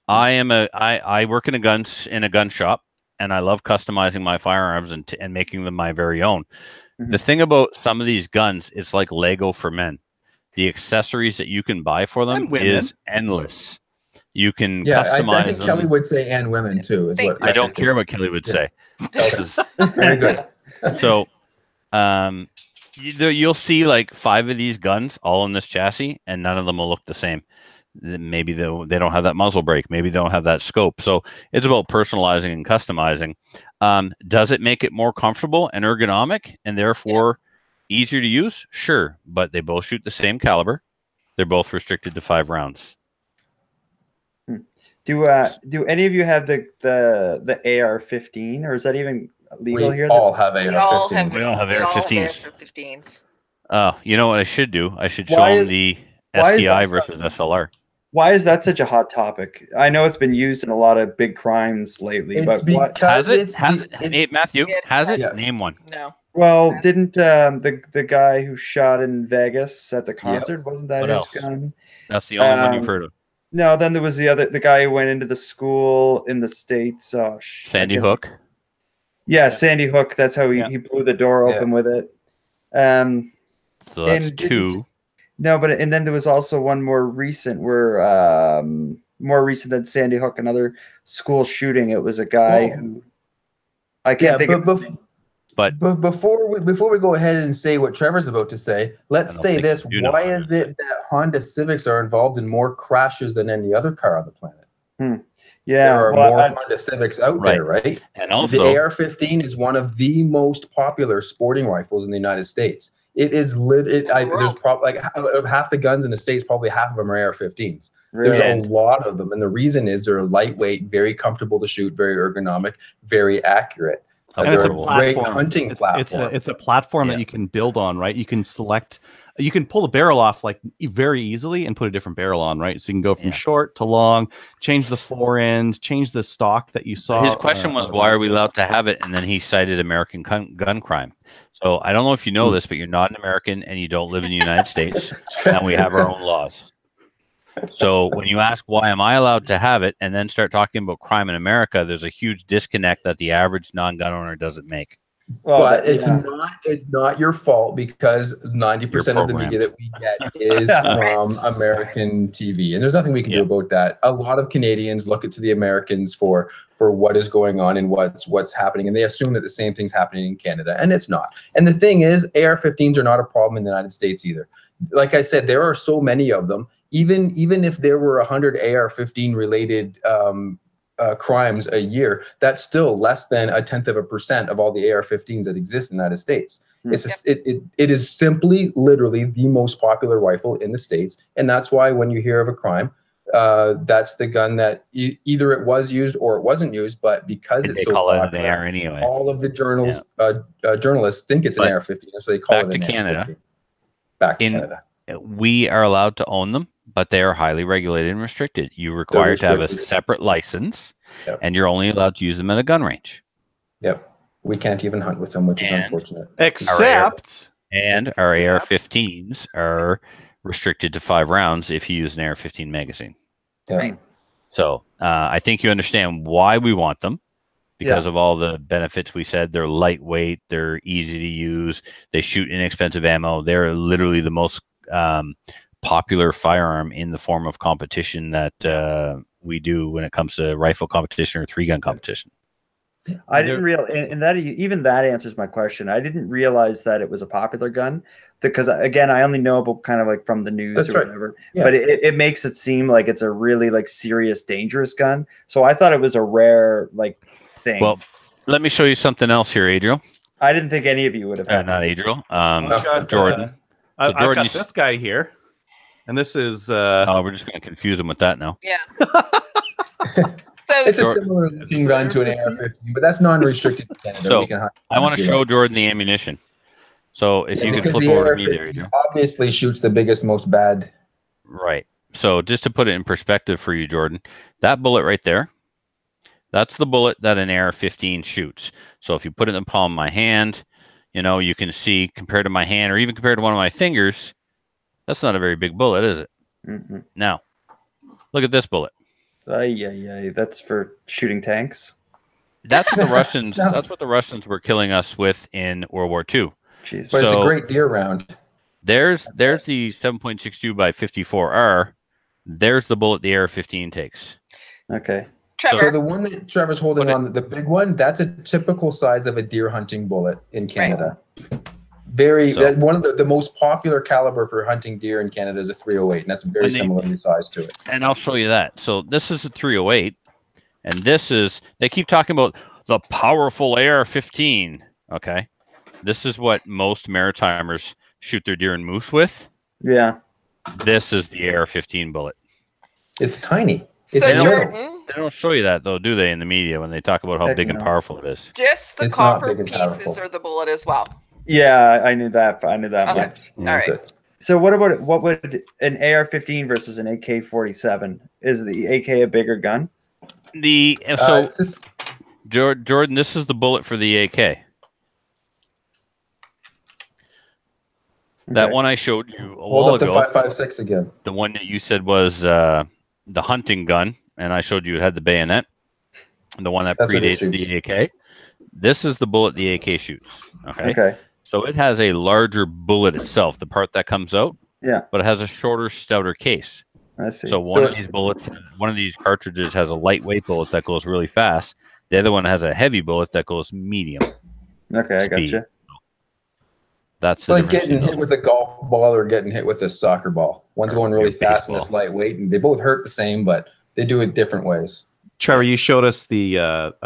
I work in a gun shop, and I love customizing my firearms and making them my very own. Mm-hmm. The thing about some of these guns, it's like Lego for men. The accessories that you can buy for them is endless. You can customize I think them. Kelly would say and women too. Is what I don't care what Kelly would say. Very good. So you'll see like 5 of these guns all in this chassis, and none of them will look the same. Maybe they don't have that muzzle brake. Maybe they don't have that scope. So it's about personalizing and customizing. Does it make it more comfortable and ergonomic and therefore easier to use? Sure, but they both shoot the same caliber. They're both restricted to 5 rounds. Do any of you have the AR-15, or is that even legal here? We all have AR-15s. We all have AR-15s. You know what I should do? I should show them the STI versus SLR. Why is that such a hot topic? I know it's been used in a lot of big crimes lately. It's but has it? Matthew, has it? Yeah. Name one. No. Well, didn't the guy who shot in Vegas at the concert, wasn't that his gun? That's the only one you've heard of. No, then there was the guy who went into the school in the States. Oh, Sandy Hook. Yeah, Sandy Hook. That's how he blew the door open with it. So that's 2. No, and then there was also one more recent more recent than Sandy Hook, another school shooting. It was a guy who I can't think of. But before we go ahead and say what Trevor's about to say, let's say this: why is it that Honda Civics are involved in more crashes than any other car on the planet? Yeah, there are more Honda Civics out there, right? And also, the AR-15 is one of the most popular sporting rifles in the United States. It is there's probably like half the guns in the States, probably half of them are AR-15s. Really? There's a lot of them, and the reason is they're lightweight, very comfortable to shoot, very ergonomic, very accurate. And it's a great hunting platform. It's a platform that you can build on, right? You can select, you can pull the barrel off like very easily and put a different barrel on, right? So you can go from short to long, change the fore end, change the stock that you saw. His question was, why are we allowed to have it? And then he cited American gun crime. So I don't know if you know this, but you're not an American and you don't live in the United States, and we have our own laws. So when you ask why am I allowed to have it and then start talking about crime in America, there's a huge disconnect that the average non-gun owner doesn't make. Well, but it's not your fault, because 90% of the media that we get is from American TV, and there's nothing we can do about that. A lot of Canadians look to the Americans for what is going on and what's happening, and they assume that the same thing's happening in Canada, and it's not. And the thing is, AR-15s are not a problem in the United States either. Like I said, there are so many of them. Even if there were 100 AR-15 related crimes a year, that's still less than 0.1% of all the AR-15s that exist in the United States. It is simply, literally the most popular rifle in the States, and that's why when you hear of a crime, that's the gun that either it was used or it wasn't used. But because it's so popular, anyway, all of the journalists think it's an AR-15, so they call it an AR-15. Back to Canada. We are allowed to own them, but they are highly regulated and restricted. You require to have a separate license, and you're only allowed to use them at a gun range. Yep. We can't even hunt with them, which is unfortunate. Except our AR-15s are restricted to 5 rounds if you use an AR-15 magazine. Right. So I think you understand why we want them, because of all the benefits we said. They're lightweight, they're easy to use, they shoot inexpensive ammo. They're literally the most popular firearm in the form of competition that we do when it comes to rifle competition or 3-gun competition. I didn't realize, and that even that answers my question. I didn't realize that it was a popular gun, because again, I only know about kind of like from the news or whatever. Yeah. But it makes it seem like it's a really like serious, dangerous gun. So I thought it was a rare like thing. Well, let me show you something else here, Adriel. I didn't think any of you would have had not Adriel. Jordan. So I've got this guy here, and this is. We're just going to confuse him with that now. Yeah. So it's a similar looking gun to an AR-15, but that's non-restricted to Canada. So I want to show Jordan the ammunition. So if you could flip over to me there, Adriel. Obviously shoots the biggest, most bad. Right. So just to put it in perspective for you, Jordan, that bullet right there, that's the bullet that an AR-15 shoots. So if you put it in the palm of my hand, you know, you can see compared to my hand or even compared to one of my fingers, that's not a very big bullet, is it? Mm-hmm. Now, look at this bullet. Yeah, that's for shooting tanks. That's what the Russians. No. That's what the Russians were killing us with in World War II. Jeez. But it's a great deer round. There's the 7.62 by 54R. There's the bullet the AR-15 takes. Okay. Trevor. So the one that Trevor's holding on, the big one, that's a typical size of a deer hunting bullet in Canada. Right. One of the most popular caliber for hunting deer in Canada is a 308, and that's very similar in size to it. And I'll show you that. So this is a 308, and this is, they keep talking about the powerful AR-15. Okay. This is what most Maritimers shoot their deer and moose with. Yeah. This is the AR-15 bullet. It's tiny. So they don't show you that, though, do they, in the media when they talk about how big and powerful it is? Just the copper pieces are the bullet as well. Yeah, I knew that. I knew that much. All right. So what would an AR-15 versus an AK-47? Is the AK a bigger gun? Jordan, this is the bullet for the AK. Okay. That one I showed you a while ago. Hold up the 5.56 again. The one that you said was the hunting gun, and I showed you it had the bayonet. The one that predates the AK. This is the bullet the AK shoots. Okay. So it has a larger bullet itself, the part that comes out. Yeah. But it has a shorter, stouter case. I see. So one of these bullets, one of these cartridges has a lightweight bullet that goes really fast. The other one has a heavy bullet that goes medium. Okay, I gotcha. It's like getting hit with a golf ball or getting hit with a soccer ball. One's going really fast and it's lightweight, and they both hurt the same, but they do it different ways. Trevor, you showed us the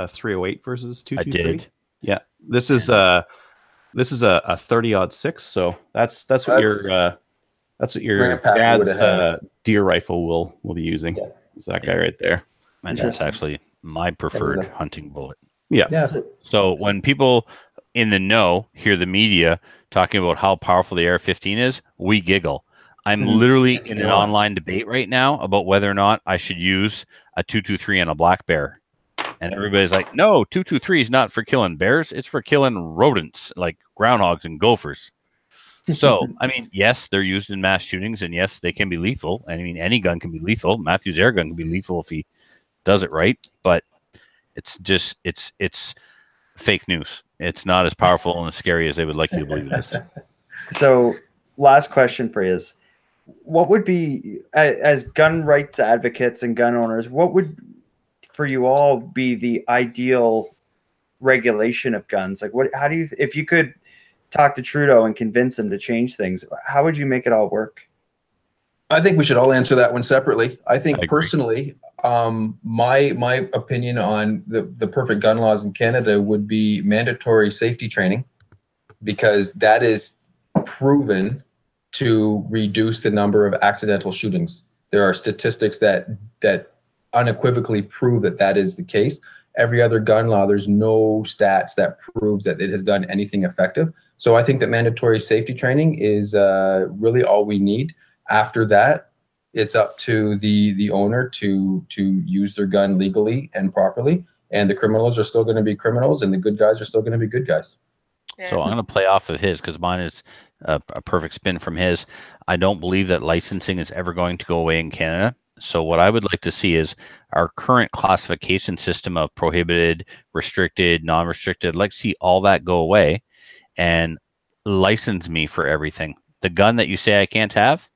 308 versus 223. I did. Yeah, this is a 30-06, so that's what your dad's deer rifle will be using. Yeah. It's that guy right there. And that's actually my preferred hunting bullet. Yeah. So when people in the know hear the media talking about how powerful the AR-15 is, we giggle. I'm literally in an online debate right now about whether or not I should use a 223 on a black bear. And everybody's like, no, 223 is not for killing bears. It's for killing rodents like groundhogs and gophers. So, I mean, yes, they're used in mass shootings, and yes, they can be lethal. I mean, any gun can be lethal. Matthew's air gun can be lethal if he does it right. But it's just, it's fake news. It's not as powerful and as scary as they would like you to believe it is. So, last question for you is, what would be, as gun rights advocates and gun owners, what would for you all be the ideal regulation of guns? Like, how do you, if you could talk to Trudeau and convince him to change things, how would you make it all work? I think we should all answer that one separately. I think personally, my opinion on the perfect gun laws in Canada would be mandatory safety training, because that is proven to reduce the number of accidental shootings. There are statistics that unequivocally prove that is the case. Every other gun law, there's no stats that proves that it has done anything effective. So I think that mandatory safety training is really all we need. After that, it's up to the owner to use their gun legally and properly. And the criminals are still going to be criminals, and the good guys are still going to be good guys. Yeah. So I'm going to play off of his, because mine is a perfect spin from his. I don't believe that licensing is ever going to go away in Canada. So what I would like to see is our current classification system of prohibited, restricted, non-restricted. I'd like to see all that go away and license me for everything. The gun that you say I can't have,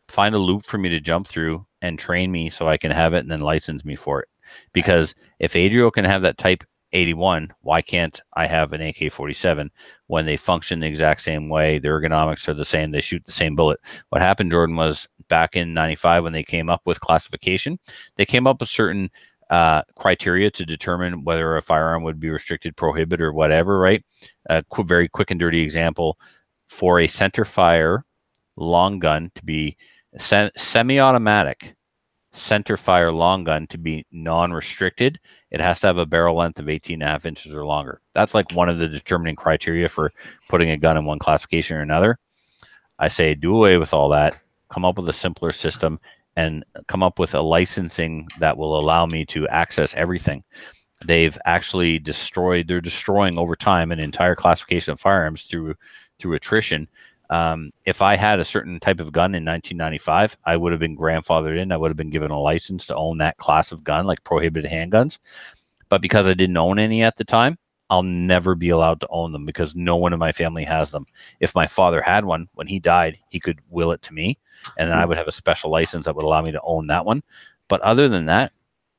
find a loop for me to jump through and train me so I can have it, and then license me for it. Because if Adrio can have that Type 81, why can't I have an AK-47 when they function the exact same way? The ergonomics are the same. They shoot the same bullet. What happened, Jordan, was back in 95 when they came up with classification, they came up with certain criteria to determine whether a firearm would be restricted, prohibited, or whatever, right? A very quick and dirty example, for a center fire long gun to be semi-automatic center fire long gun to be non-restricted, it has to have a barrel length of 18.5 inches or longer. That's like one of the determining criteria for putting a gun in one classification or another. I say do away with all that, come up with a simpler system, and come up with a licensing that will allow me to access everything. They've actually they're destroying over time an entire classification of firearms through attrition. If I had a certain type of gun in 1995, I would have been grandfathered in. I would have been given a license to own that class of gun, like prohibited handguns. But because I didn't own any at the time, I'll never be allowed to own them because no one in my family has them. If my father had one, when he died, he could will it to me, and then I would have a special license that would allow me to own that one. But other than that,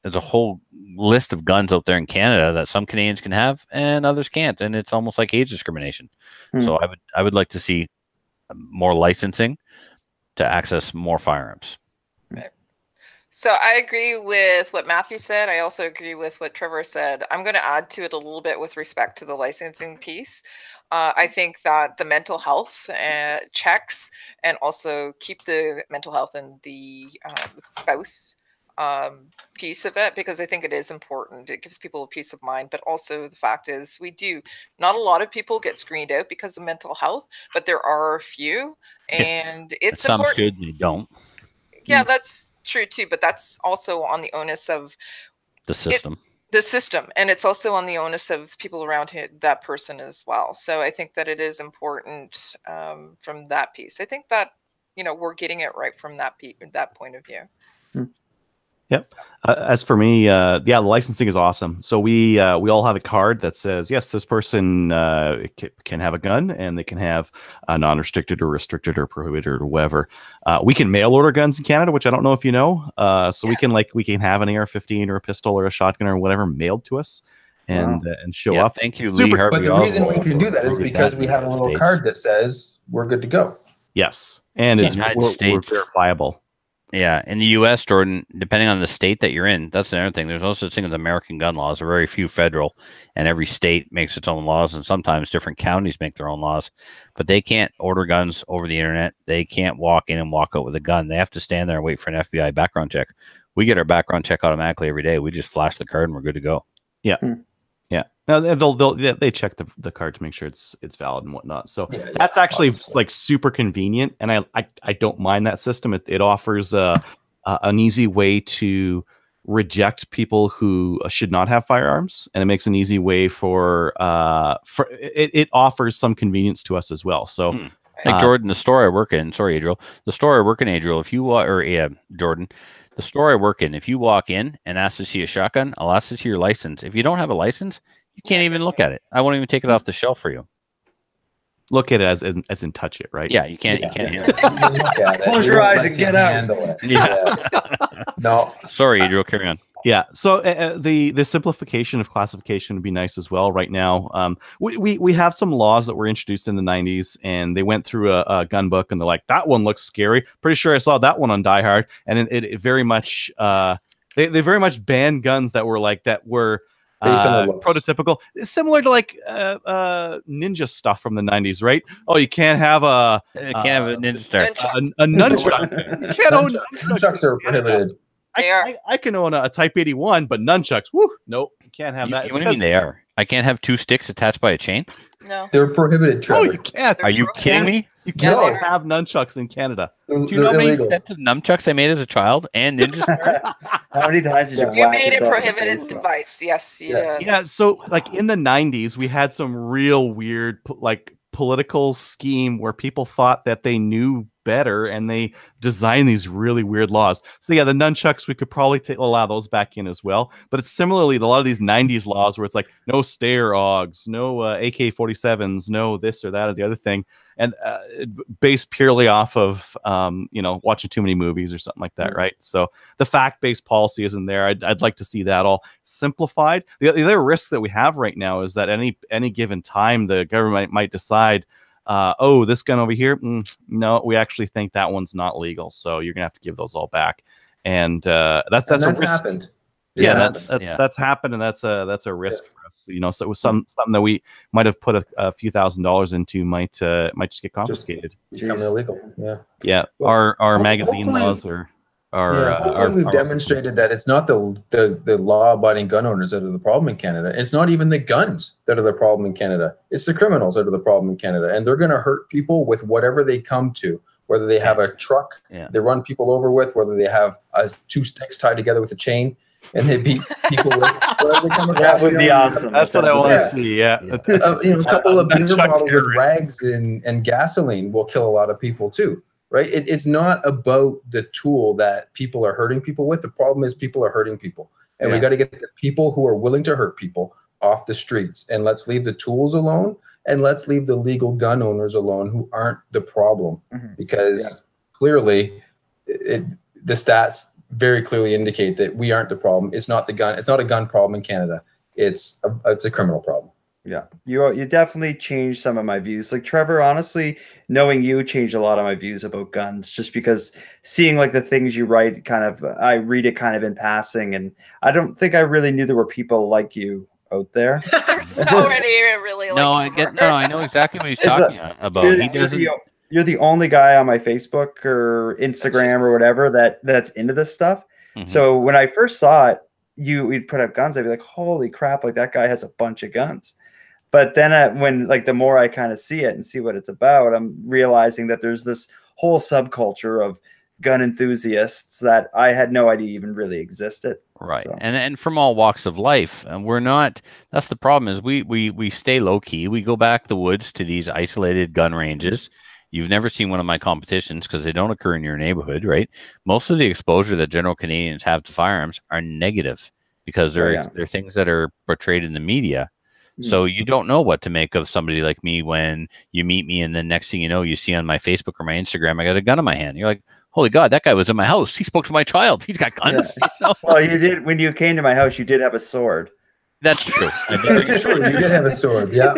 there's a whole list of guns out there in Canada that some Canadians can have and others can't, and it's almost like age discrimination. So I would like to see more licensing to access more firearms. Right. So I agree with what Matthew said. I also agree with what Trevor said. I'm going to add to it a little bit with respect to the licensing piece. I think that the mental health checks, and also keep the mental health and the spouse piece of it, because I think it is important. It gives people a peace of mind, but also the fact is not a lot of people get screened out because of mental health, but there are a few, and it's some important. should and they don't. Yeah, that's true too, but that's also on the onus of the system. And it's also on the onus of people around that person as well. So I think that it is important from that piece. I think that we're getting it right from that point of view. Yep. As for me, the licensing is awesome. So we all have a card that says, yes, this person can have a gun, and they can have a non-restricted or restricted or prohibited or whatever. We can mail order guns in Canada, which I don't know if you know. So we can have an AR-15 or a pistol or a shotgun or whatever mailed to us and show up. Thank you, Lee Harvey. But the reason we can do that is because we have a little card that says we're good to go. Yes, and we're verifiable. Yeah, in the U.S., Jordan, depending on the state that you're in, that's another thing. There's no such thing as American gun laws. There are very few federal, and every state makes its own laws, and sometimes different counties make their own laws. But they can't order guns over the internet. They can't walk in and walk out with a gun. They have to stand there and wait for an FBI background check. We get our background check automatically every day. We just flash the card and we're good to go. Yeah. Yeah. Now they check the card to make sure it's valid and whatnot. So that's actually like super convenient, and I don't mind that system. It offers an easy way to reject people who should not have firearms, and it makes an easy way for it offers some convenience to us as well. So like Jordan, the store I work in, sorry Adriel, the store I work in, Adriel, if you Jordan, the store I work in, if you walk in and ask to see a shotgun, I'll ask to see your license. If you don't have a license, you can't even look at it. I won't even take it off the shelf for you. Look at it as in touch it, right? Yeah, you can't. You can't handle it. Close your eyes and get out. Yeah. No. Sorry, Adriel, carry on. Yeah, so the simplification of classification would be nice as well. Right now, we have some laws that were introduced in the 90s, and they went through a gun book, and they're like, that one looks scary. Pretty sure I saw that one on Die Hard, and it very much they very much banned guns that were prototypical, similar to like ninja stuff from the 90s, right? Oh, you can't have a ninja star, a nunchuck. You can't own nunchucks are prohibited. I can own a Type 81, but nunchucks, nope, you can't have that. What do you mean they are? I can't have two sticks attached by a chain? No. They're prohibited, Trevor. Oh, you can't. Are you kidding me? You can't have nunchucks in Canada. Do you know how many sets of nunchucks I made as a child and ninja star? How many times did you made a prohibited device? Yes, yeah. So, like in the 90s, we had some real weird, political scheme where people thought that they knew better, and they designed these really weird laws. So yeah, the nunchucks, we could probably allow those back in as well. But it's similarly a lot of these 90s laws where it's like no Steyr AUGs, no AK-47s, no this or that or the other thing, and based purely off of watching too many movies or something like that, right? So the fact-based policy isn't there. I'd like to see that all simplified. The other risk that we have right now is that any given time the government might decide, this gun over here, no, we actually think that one's not legal, so you're gonna have to give those all back, and that's a risk. Happened. That's happened, and that's a risk for us. So it was something that we might have put a few $1,000s into might just get confiscated, become illegal. Yeah. Our magazine laws are. We've demonstrated that it's not the law-abiding gun owners that are the problem in Canada. It's not even the guns that are the problem in Canada. It's the criminals that are the problem in Canada, and they're going to hurt people with whatever they come to, whether they have a truck they run people over with, whether they have 2 sticks tied together with a chain and they beat people with. That would be awesome. That's what I want to see. Yeah. A couple of beer bottles with rags and gasoline will kill a lot of people too, right? It's not about the tool that people are hurting people with. The problem is people are hurting people. And we got to get the people who are willing to hurt people off the streets. And let's leave the tools alone. And let's leave the legal gun owners alone who aren't the problem. Because clearly the stats very clearly indicate that we aren't the problem. It's not the gun. It's not a gun problem in Canada. It's a criminal problem. Yeah, you definitely changed some of my views. Like Trevor, honestly, knowing you changed a lot of my views about guns, just because seeing like the things you write, I read it kind of in passing, and I don't think I really knew there were people like you out there. There's nobody really like I know exactly what he's talking about. You're the only guy on my Facebook or Instagram or whatever that's into this stuff. So when I first saw it, we'd put up guns, I'd be like, holy crap, like that guy has a bunch of guns. But then when like the more I kind of see it and see what it's about, I'm realizing that there's this whole subculture of gun enthusiasts that I had no idea even really existed. Right. So. And from all walks of life. And we're not, that's the problem, is we stay low key. We go back the woods to these isolated gun ranges. You've never seen one of my competitions because they don't occur in your neighborhood, right? Most of the exposure that general Canadians have to firearms are negative because they're things that are portrayed in the media. So you don't know what to make of somebody like me when you meet me, and then next thing you know, you see on my Facebook or my Instagram, I got a gun in my hand. You're like, holy God, that guy was in my house. He spoke to my child. He's got guns. Yeah. You know? Well, you did. When you came to my house, you did have a sword. That's true. That's true. You did have a sword. Yeah.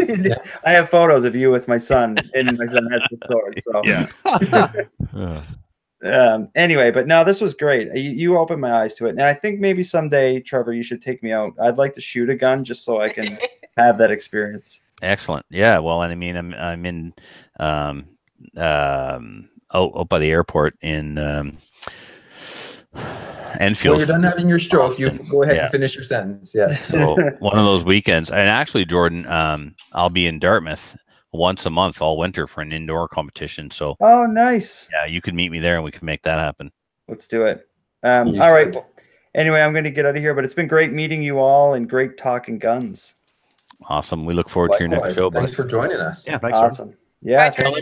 I have photos of you with my son, and my son has the sword. So anyway, but no, this was great. You opened my eyes to it, and I think maybe someday, Trevor, you should take me out. I'd like to shoot a gun just so I can have that experience. Excellent. Yeah. Well, and I mean, I'm in out by the airport in Enfield. When you're done having your stroke, you go ahead and finish your sentence. Yeah. So one of those weekends, and actually, Jordan, I'll be in Dartmouth once a month all winter for an indoor competition. So nice. Yeah, you could meet me there and we can make that happen. Let's do it. All right. Anyway, I'm going to get out of here, but it's been great meeting you all and great talking guns. Awesome. We look forward to your next show. Thanks for joining us. Yeah, thanks. Awesome. Yeah. Tell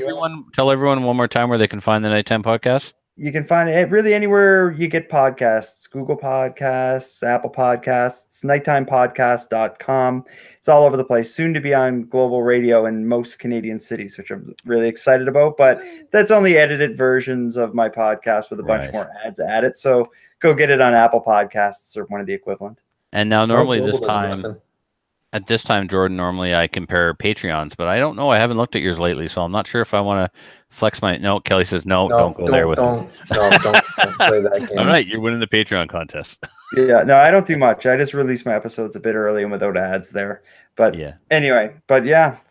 everyone one more time where they can find the Nighttime Podcast. You can find it really anywhere you get podcasts, Google Podcasts, Apple Podcasts, nighttimepodcast.com. It's all over the place. Soon to be on global radio in most Canadian cities, which I'm really excited about. But that's only edited versions of my podcast with a bunch more ads added. So go get it on Apple Podcasts or one of the equivalent. And now normally at this time, Jordan, normally I compare Patreons, but I don't know. I haven't looked at yours lately, so I'm not sure if I want to flex my... No, Kelly says, no, don't go there with me. Don't play that game. All right, you're winning the Patreon contest. Yeah, no, I don't do much. I just release my episodes a bit early and without ads there. But anyway,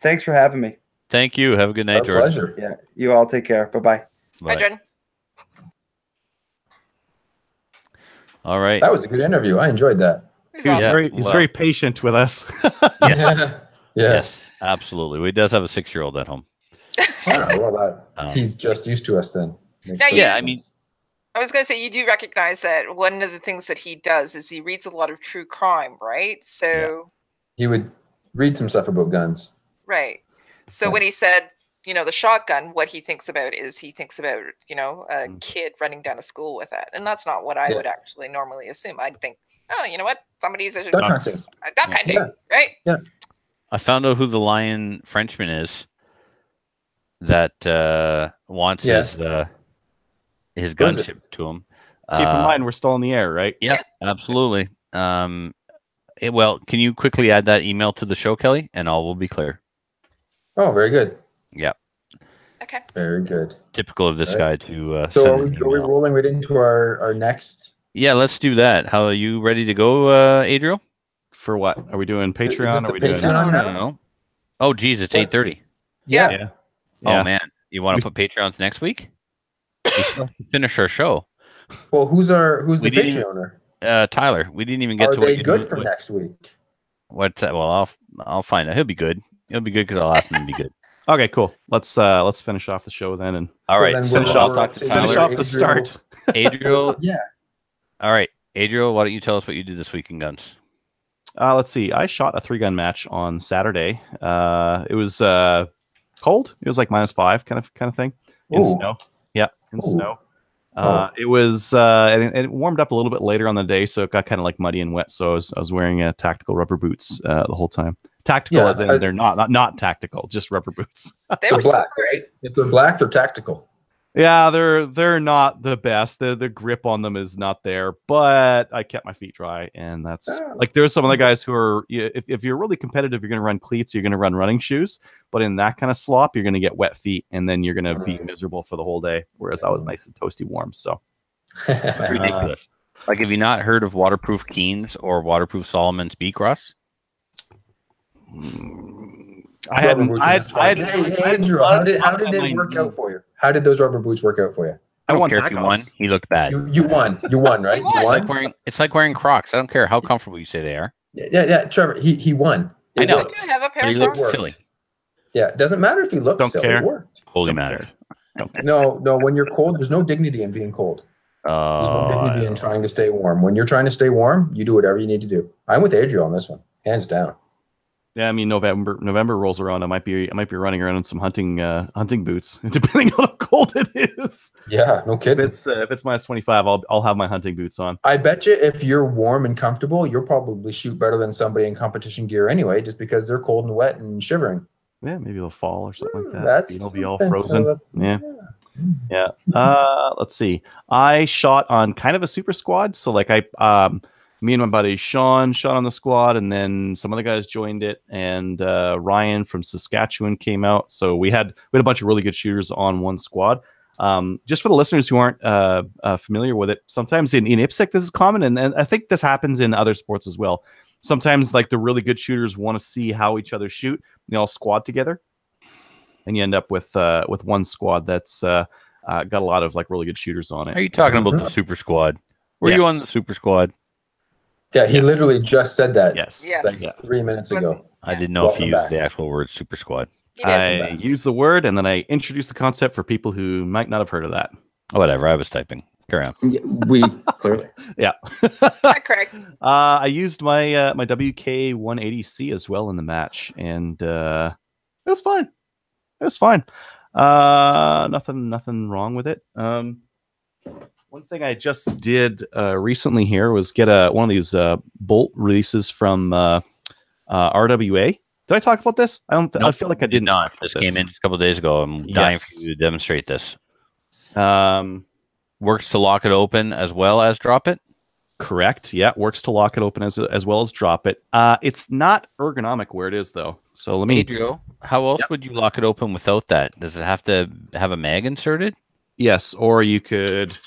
thanks for having me. Thank you. Have a good night, Jordan. Pleasure. Yeah, you all take care. Bye-bye. Bye, Jordan. All right. That was a good interview. I enjoyed that. He's very patient with us. Yes, absolutely. He does have a 6-year-old at home. He's just used to us then. I mean, I was going to say, you do recognize that one of the things that he does is he reads a lot of true crime, right? So he would read some stuff about guns. Right. So when he said, the shotgun, what he thinks about is a kid running down a school with it. And that's not what I would actually normally assume. I'd think, oh, you know what? Somebody's a duck hunting, right? Yeah. I found out who the Lion Frenchman is that wants his gunship to him. Keep in mind, we're still in the air, right? Yeah, absolutely. Can you quickly add that email to the show, Kelly, and all will be clear. Oh, very good. Yeah. Okay. Very good. Typical of this guy to so are we rolling right into our next? Yeah, let's do that. How are you ready to go, Adriel? For what? Are we doing Patreon? Are we doing No. Oh, geez, it's 8:30. Yeah. Oh man, you want to put Patreons next week? We still have to finish our show. Well, who's the Patreoner? Tyler. We didn't even get to. Are they good for next week? What? Well, I'll find out. He'll be good. He'll be good because I'll ask him to be good. Okay, cool. Let's finish off the show then, and all right. then finish off the start. Adriel. Yeah. All right, Adriel. Why don't you tell us what you did this week in guns? Let's see. I shot a 3-gun match on Saturday. It was cold. It was like -5 kind of thing in snow. Yeah, in snow. It was and it warmed up a little bit later on the day, so it got kind of like muddy and wet. So I was wearing tactical rubber boots the whole time. Tactical, as in they're not tactical, just rubber boots. They were black, so right? If they're black, they're tactical. Yeah, they're not the best. The grip on them is not there, but I kept my feet dry, and that's like there's some other guys who are if you're really competitive, you're going to run cleats, you're going to run running shoes, but in that kind of slop, you're going to get wet feet, and then you're going to be miserable for the whole day. Whereas I was nice and toasty warm, so That's ridiculous. Like, have you not heard of waterproof Keens or waterproof Solomon Speed Cross? Hey, Andrew, how did it work out for you? How did those rubber boots work out for you? I don't care if you won. He looked bad. You won. You won, right? You won. It's like wearing Crocs. I don't care how comfortable you say they are. Yeah. Trevor, he won. I know. I do have a pair But he of looked Crocs. silly. Yeah, it doesn't matter if he looks silly. It worked. Totally matters. No. When you're cold, there's no dignity in being cold. There's no dignity in trying to stay warm. When you're trying to stay warm, you do whatever you need to do. I'm with Adriel on this one, hands down. Yeah, I mean November rolls around. I might be running around in some hunting boots, depending on how cold it is. Yeah, no kidding. If it's -25, I'll have my hunting boots on. I bet you if you're warm and comfortable, you'll probably shoot better than somebody in competition gear anyway, just because they're cold and wet and shivering. Yeah, maybe they'll fall or something like that. That's It'll be all frozen. Yeah. Let's see. I shot on kind of a super squad, so like me and my buddy Sean shot on the squad, and then some other guys joined it, and Ryan from Saskatchewan came out. So we had a bunch of really good shooters on one squad. Just for the listeners who aren't familiar with it, sometimes in IPSC this is common, and I think this happens in other sports as well. Sometimes like the really good shooters want to see how each other shoot. They all squad together, and you end up with one squad that's got a lot of like really good shooters on it. Are you talking about the super squad? Were you on the super squad? Yeah, he literally just said that. Yes. Like 3 minutes ago. I didn't know if you used the actual word super squad. I used the word, and then I introduced the concept for people who might not have heard of that. Oh, whatever. I was typing. Carry on. We clearly. Yeah. Hi, Craig. I used my my WK-180C as well in the match, and it was fine. It was fine. Nothing wrong with it. One thing I just did recently here was get one of these bolt releases from RWA. Did I talk about this? I feel like I didn't. Not. This came in a couple of days ago. I'm dying for you to demonstrate this. Works to lock it open as well as drop it? Correct. Yeah, works to lock it open as well as drop it. It's not ergonomic where it is, though. So let me... Adriel, how else would you lock it open without that? Does it have to have a mag inserted? Yes, or you could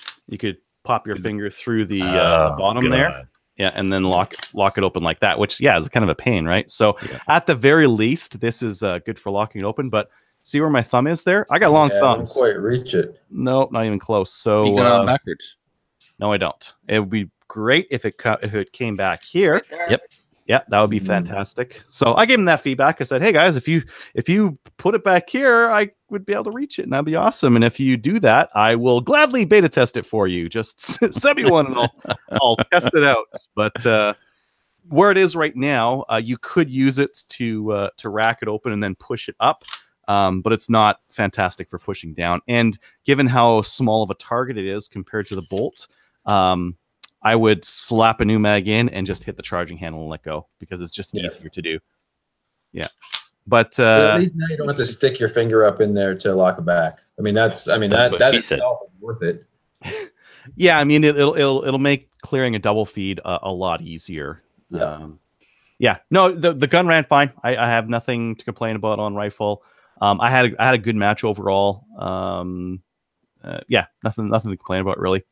pop your finger through the bottom there. Yeah, and then lock it open like that, which, yeah, is kind of a pain, right? So at the very least, this is good for locking it open, but see where my thumb is there? I got long thumbs. I don't quite reach it. Nope, not even close. So you got it backwards. No, I don't. It would be great if it came back here. Right. Yep. Yeah, that would be fantastic. So I gave him that feedback. I said, "Hey guys, if you put it back here, I would be able to reach it, and that'd be awesome. And if you do that, I will gladly beta test it for you. Just send me one, and I'll test it out." But where it is right now, you could use it to rack it open and then push it up. But it's not fantastic for pushing down. And given how small of a target it is compared to the bolt, I would slap a new mag in and just hit the charging handle and let go, because it's just easier to do. Yeah. But at least now you don't have to stick your finger up in there to lock it back. I mean, that itself is worth it. Yeah, I mean, it'll make clearing a double feed a lot easier. Yeah. No, the gun ran fine. I have nothing to complain about on rifle. I had a good match overall. Nothing to complain about really.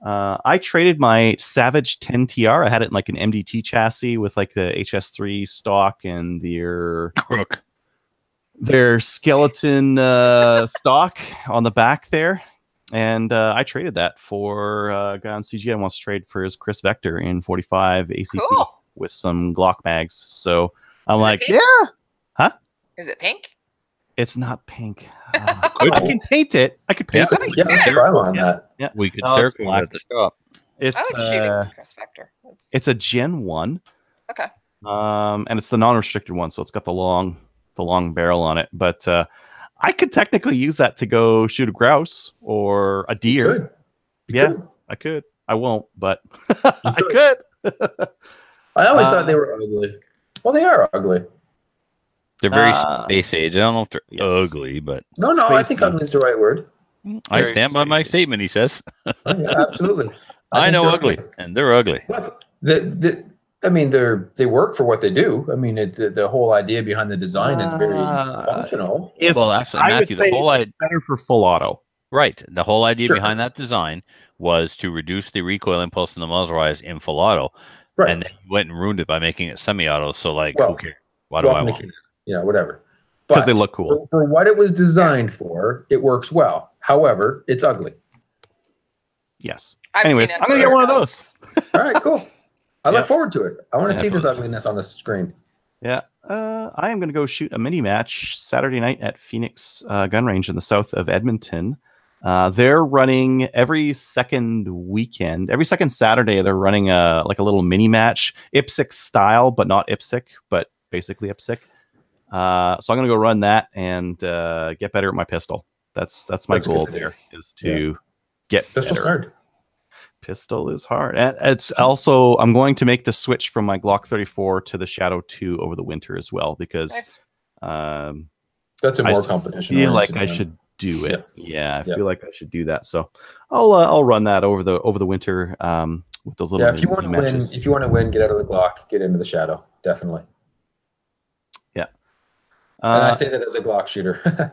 I traded my Savage 10TR. I had it in like an MDT chassis with like the HS3 stock and their skeleton stock on the back there. And I traded that for a guy on CGI wants to trade for his Chris Vector in 45 ACP with some Glock mags. So I'm like, yeah. Huh? Is it pink? It's not pink. I can paint it. I could paint it. Yeah, let's try on that. Yeah, We could No, it's circle it black. at the shop. It's I like shooting with Chris Vector. it's a Gen 1. Okay. And it's the non-restricted one, so it's got the long barrel on it. But I could technically use that to go shoot a grouse or a deer. I could. I won't, but I could. I always thought they were ugly. Well, they are ugly. They're very space age. I don't know if they're ugly, but No, I think ugly is the right word. I stand by my statement. He says, Oh, yeah, absolutely. "I think know they're ugly, and they're ugly." Look, I mean, they work for what they do. I mean, the whole idea behind the design is very functional. Well, actually, I would Matthew, the say whole it's better for full auto. right, the whole idea Sure. behind that design was to reduce the recoil impulse in the muzzle rise in full auto, Right. and then you went and ruined it by making it semi-auto. So, like, Well, who cares? Why do I want? Whatever. Because But they look cool. for what it was designed for, it works well. However, it's ugly. Yes. I've Anyways, seen it I'm gonna get one of those. All right, cool. I Yeah. look forward to it. I want to Yeah. see this ugliness on the screen. Yeah. I am going to go shoot a mini match Saturday night at Phoenix Gun Range in the south of Edmonton. They're running every second Saturday. They're running like a little mini match, IPSC style, but not IPSC, but basically IPSC. So I'm going to go run that and get better at my pistol. That's my That's goal good. there, is to get Pistol's better. hard. Pistol is hard. And it's also, I'm going to make the switch from my Glock 34 to the Shadow 2 over the winter as well, because That's a I more competition. feel like oriented I gun. should do it. I Yeah. feel like I should do that. So I'll run that over the winter with those little If you want to win, matches. get out of the Glock, get into the Shadow. Definitely. Yeah. And I say that as a Glock shooter.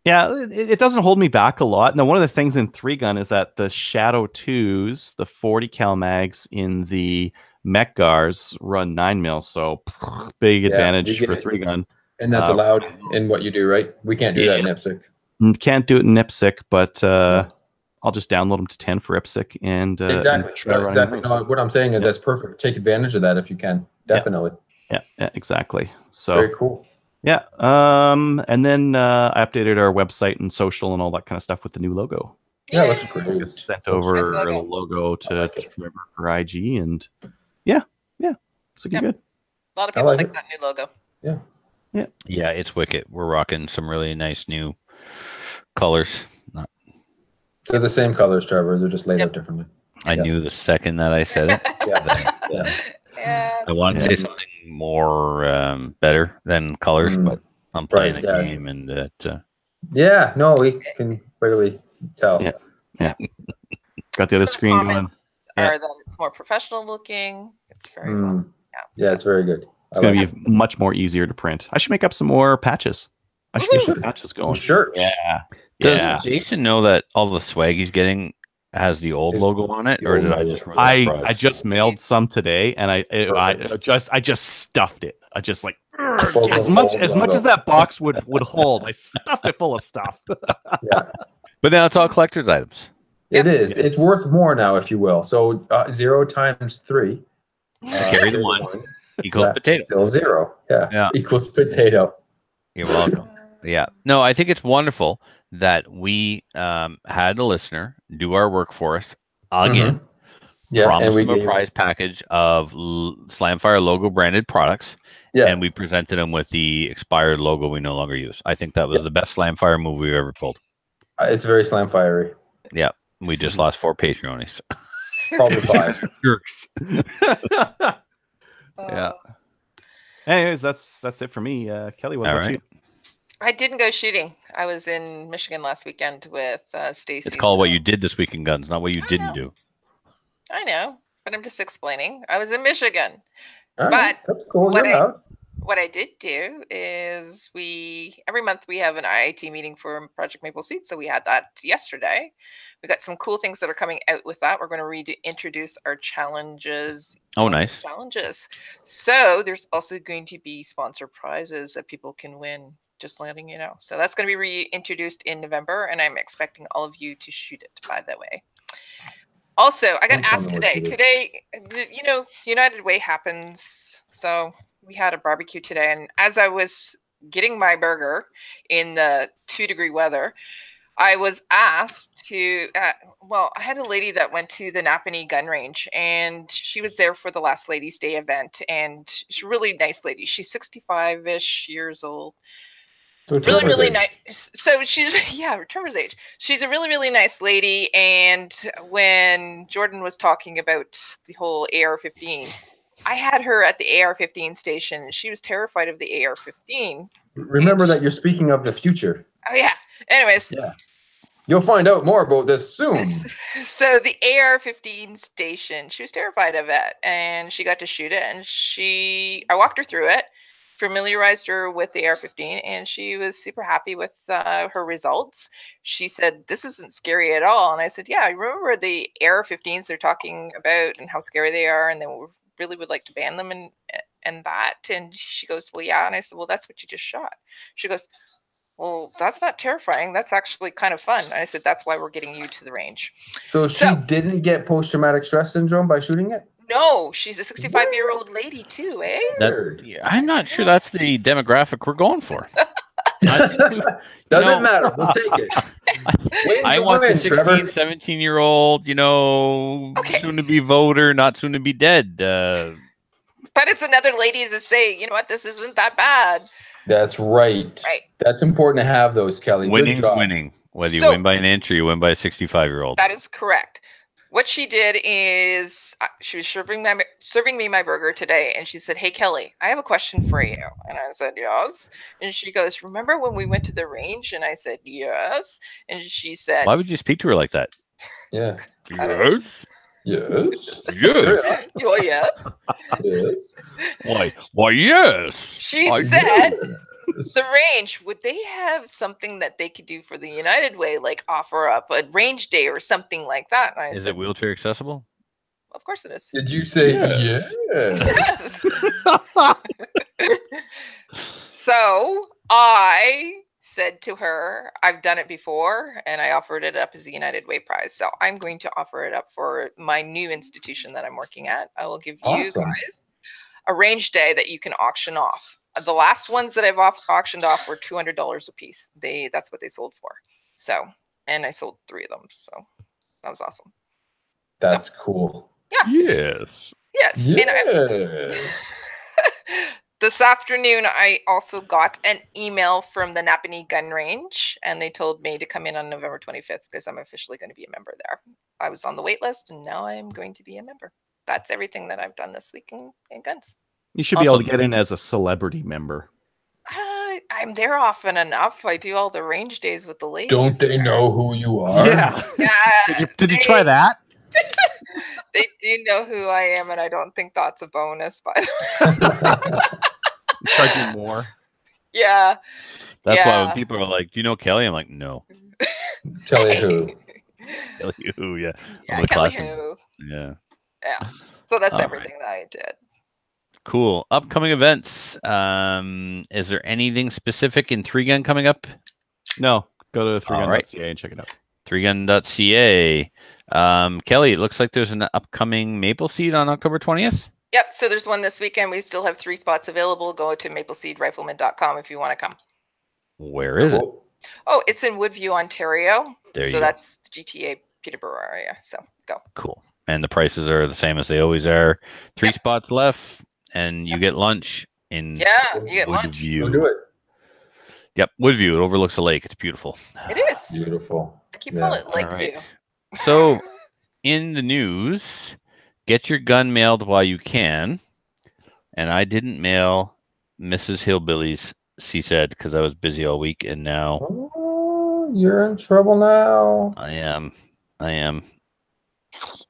Yeah, it doesn't hold me back a lot. Now, one of the things in 3-gun is that the Shadow 2s, the 40 cal mags in the Mech Gars run 9mm, so big advantage for 3-gun. And that's allowed in what you do, right? We can't do that in IPSC. Can't do it in IPSC, but I'll just download them to 10 for IPSC and Exactly. and try running Exactly. those. No, what I'm saying is that's perfect. Take advantage of that if you can. Definitely. Yeah, exactly. So Very cool. yeah, and then I updated our website and social and all that kind of stuff with the new logo. Yeah, looks great. I sent over Nice logo. a logo to like it. Trevor for IG, and it's looking good. A lot of people like like it. that new logo. Yeah, it's wicked. We're rocking some really nice new colors. They're the same colors, Trevor. They're just laid out differently. I knew the second that I said it. Yeah. Yeah. I want to say something more better than colors, but I'm playing a game, and that Yeah, no, we can clearly tell. Yeah. Got the other screen going. Yeah. Or that it's more professional looking. It's very well. Mm. Yeah, it's very good. It's going to be much more easier to print. I should make up some more patches. I should get some patches going. Shirts. Yeah. Does Jason know that all the swag he's getting has the old logo on it, or did I just? I just mailed some today, and I just stuffed it. I just like as much as that box would hold. I stuffed it full of stuff. Yeah. But now it's all collector's items. It is. It's worth more now, if you will. So 0 times 3. Carry the 1 equals potato. Still 0. Yeah. Equals potato. You're welcome. Yeah. No, I think it's wonderful that we had a listener do our work for us again. Yeah, Promised and them a prize package of Slamfire logo branded products. Yeah. And we presented them with the expired logo we no longer use. I think that was the best Slamfire move we've ever pulled. It's very slam fiery. Yeah. We just lost 4 Patreonies. Probably 5. Jerks. Yeah. Anyways, that's it for me. Kelly, what about you? I didn't go shooting. I was in Michigan last weekend with Stacy. It's called what you did this week in guns, not what you didn't do. I know, but I'm just explaining. I was in Michigan. All right, that's cool. What I did do is every month we have an IIT meeting for Project Maple Seed. So we had that yesterday. We got some cool things that are coming out with that. We're going to reintroduce our challenges. Oh, nice. Challenges. So there's also going to be sponsor prizes that people can win. Just letting you know. So that's going to be reintroduced in November, and I'm expecting all of you to shoot it, by the way. Also, I got asked today. Today, United Way happens. So we had a barbecue today, and as I was getting my burger in the 2-degree weather, I was asked to, I had a lady that went to the Napanee gun range, and she was there for the last Ladies' Day event, and she's a really nice lady. She's 65-ish years old. So really nice. So she's, Trevor's age. She's a really, really nice lady. And when Jordan was talking about the whole AR-15, I had her at the AR-15 station, and she was terrified of the AR-15. Remember that you're speaking of the future. Oh, yeah. Anyways. Yeah. You'll find out more about this soon. So the AR-15 station, she was terrified of it, and she got to shoot it. And I walked her through it, familiarized her with the AR-15, and she was super happy with her results. She said, "This isn't scary at all." And I said, "Yeah, I remember the AR-15s they're talking about and how scary they are, and they really would like to ban them and that." And she goes, "Well, yeah." And I said, "Well, that's what you just shot." She goes, "Well, that's not terrifying. That's actually kind of fun." And I said, "That's why we're getting you to the range." So she didn't get post-traumatic stress syndrome by shooting it? No, she's a 65-year-old lady too, eh? I'm not sure that's the demographic we're going for. Doesn't matter. We'll take it. I want the 16, 17-year-old, soon-to-be voter, not soon-to-be dead. But it's another lady to say, you know what, this isn't that bad. That's right. That's important to have those, Kelly. Winning's winning. Whether you win by an inch or you win by a 65-year-old. That is correct. What she did is she was serving me my burger today, and she said, "Hey, Kelly, I have a question for you." And I said, "Yes." And she goes, "Remember when we went to the range?" And I said, "Yes." And she said, "Why would you speak to her like that?" Yeah. Yes. Yes. Yes. Oh, yeah. Yes. Why, yes. She said, the range, would they have something that they could do for the United Way, like offer up a range day or something like that? And I said, it wheelchair accessible? Of course it is. Did you say yes? So I said to her, I've done it before, and I offered it up as a United Way prize. So I'm going to offer it up for my new institution that I'm working at. I will give you guys a range day that you can auction off. The last ones that I've auctioned off were $200 a piece. That's what they sold for. So, and I sold 3 of them. So that was awesome. That's cool. Yeah. Yes. Yes. Yes. This afternoon, I also got an email from the Napanee Gun Range, and they told me to come in on November 25th because I'm officially going to be a member there. I was on the wait list, and now I am going to be a member. That's everything that I've done this week in guns. You should be able to get in as a celebrity member. I'm there often enough. I do all the range days with the ladies. Don't they know who you are? Yeah. Did you try that? They do know who I am, and I don't think that's a bonus, by the way. Charge you more. Yeah. That's why when people are like, "Do you know Kelly?" I'm like, "No." Kelly who? Kelly who? Yeah. Kelly who? Yeah. Yeah. So that's everything that I did. Cool. Upcoming events. Is there anything specific in 3Gun coming up? No. Go to 3gun.ca and check it out. 3gun.ca. Kelly, it looks like there's an upcoming Maple Seed on October 20th. Yep. So there's one this weekend. We still have 3 spots available. Go to mapleseedrifleman.com if you want to come. Where is it? Oh, it's in Woodview, Ontario. So that's the GTA Peterborough area. So go. Cool. And the prices are the same as they always are. 3 spots left, and you get lunch in you get lunch. Go do it. Yep, Woodview. It overlooks the lake. It's beautiful. It is beautiful. I keep calling it Lakeview. So, in the news, get your gun mailed while you can. And I didn't mail Mrs. Hillbilly's, she said, because I was busy all week, and now you're in trouble now. I am.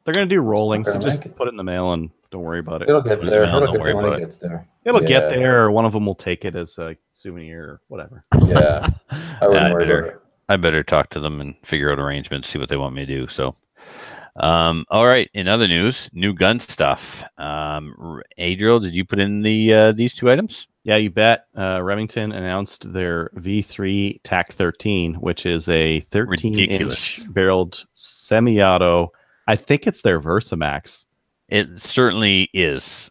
They're gonna do rolling, so just put it in the mail and don't worry about it. It'll get there. It'll get there when it gets there. It'll get there, or one of them will take it as a souvenir or whatever. Yeah, I wouldn't worry about it. I better talk to them and figure out arrangements, see what they want me to do. So, all right. In other news, new gun stuff. Adriel, did you put in these 2 items? Yeah, you bet. Remington announced their V3 TAC-13, which is a 13-inch barreled semi-auto. I think it's their Versamax. It certainly is.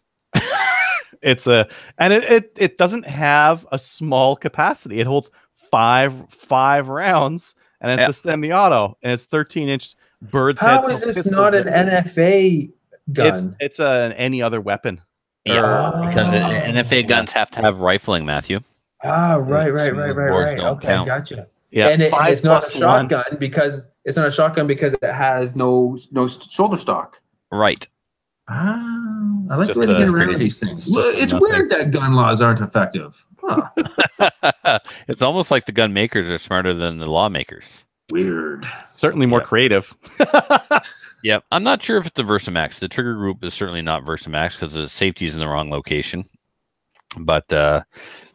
it doesn't have a small capacity. It holds five rounds, and it's a semi-auto, and it's 13-inch bird's head. How is this not an NFA gun? It's any other weapon. Yeah, because NFA guns have to have rifling, Matthew. Ah, right. Okay, count. gotcha. Yeah, and it's not a shotgun because it has no shoulder stock. Right. Ah, I like the way they get around these things. It's weird that gun laws aren't effective. Huh. It's almost like the gun makers are smarter than the lawmakers. Weird. Certainly more creative. Yep. I'm not sure if it's a Versamax. The trigger group is certainly not Versamax because the safety's in the wrong location. But the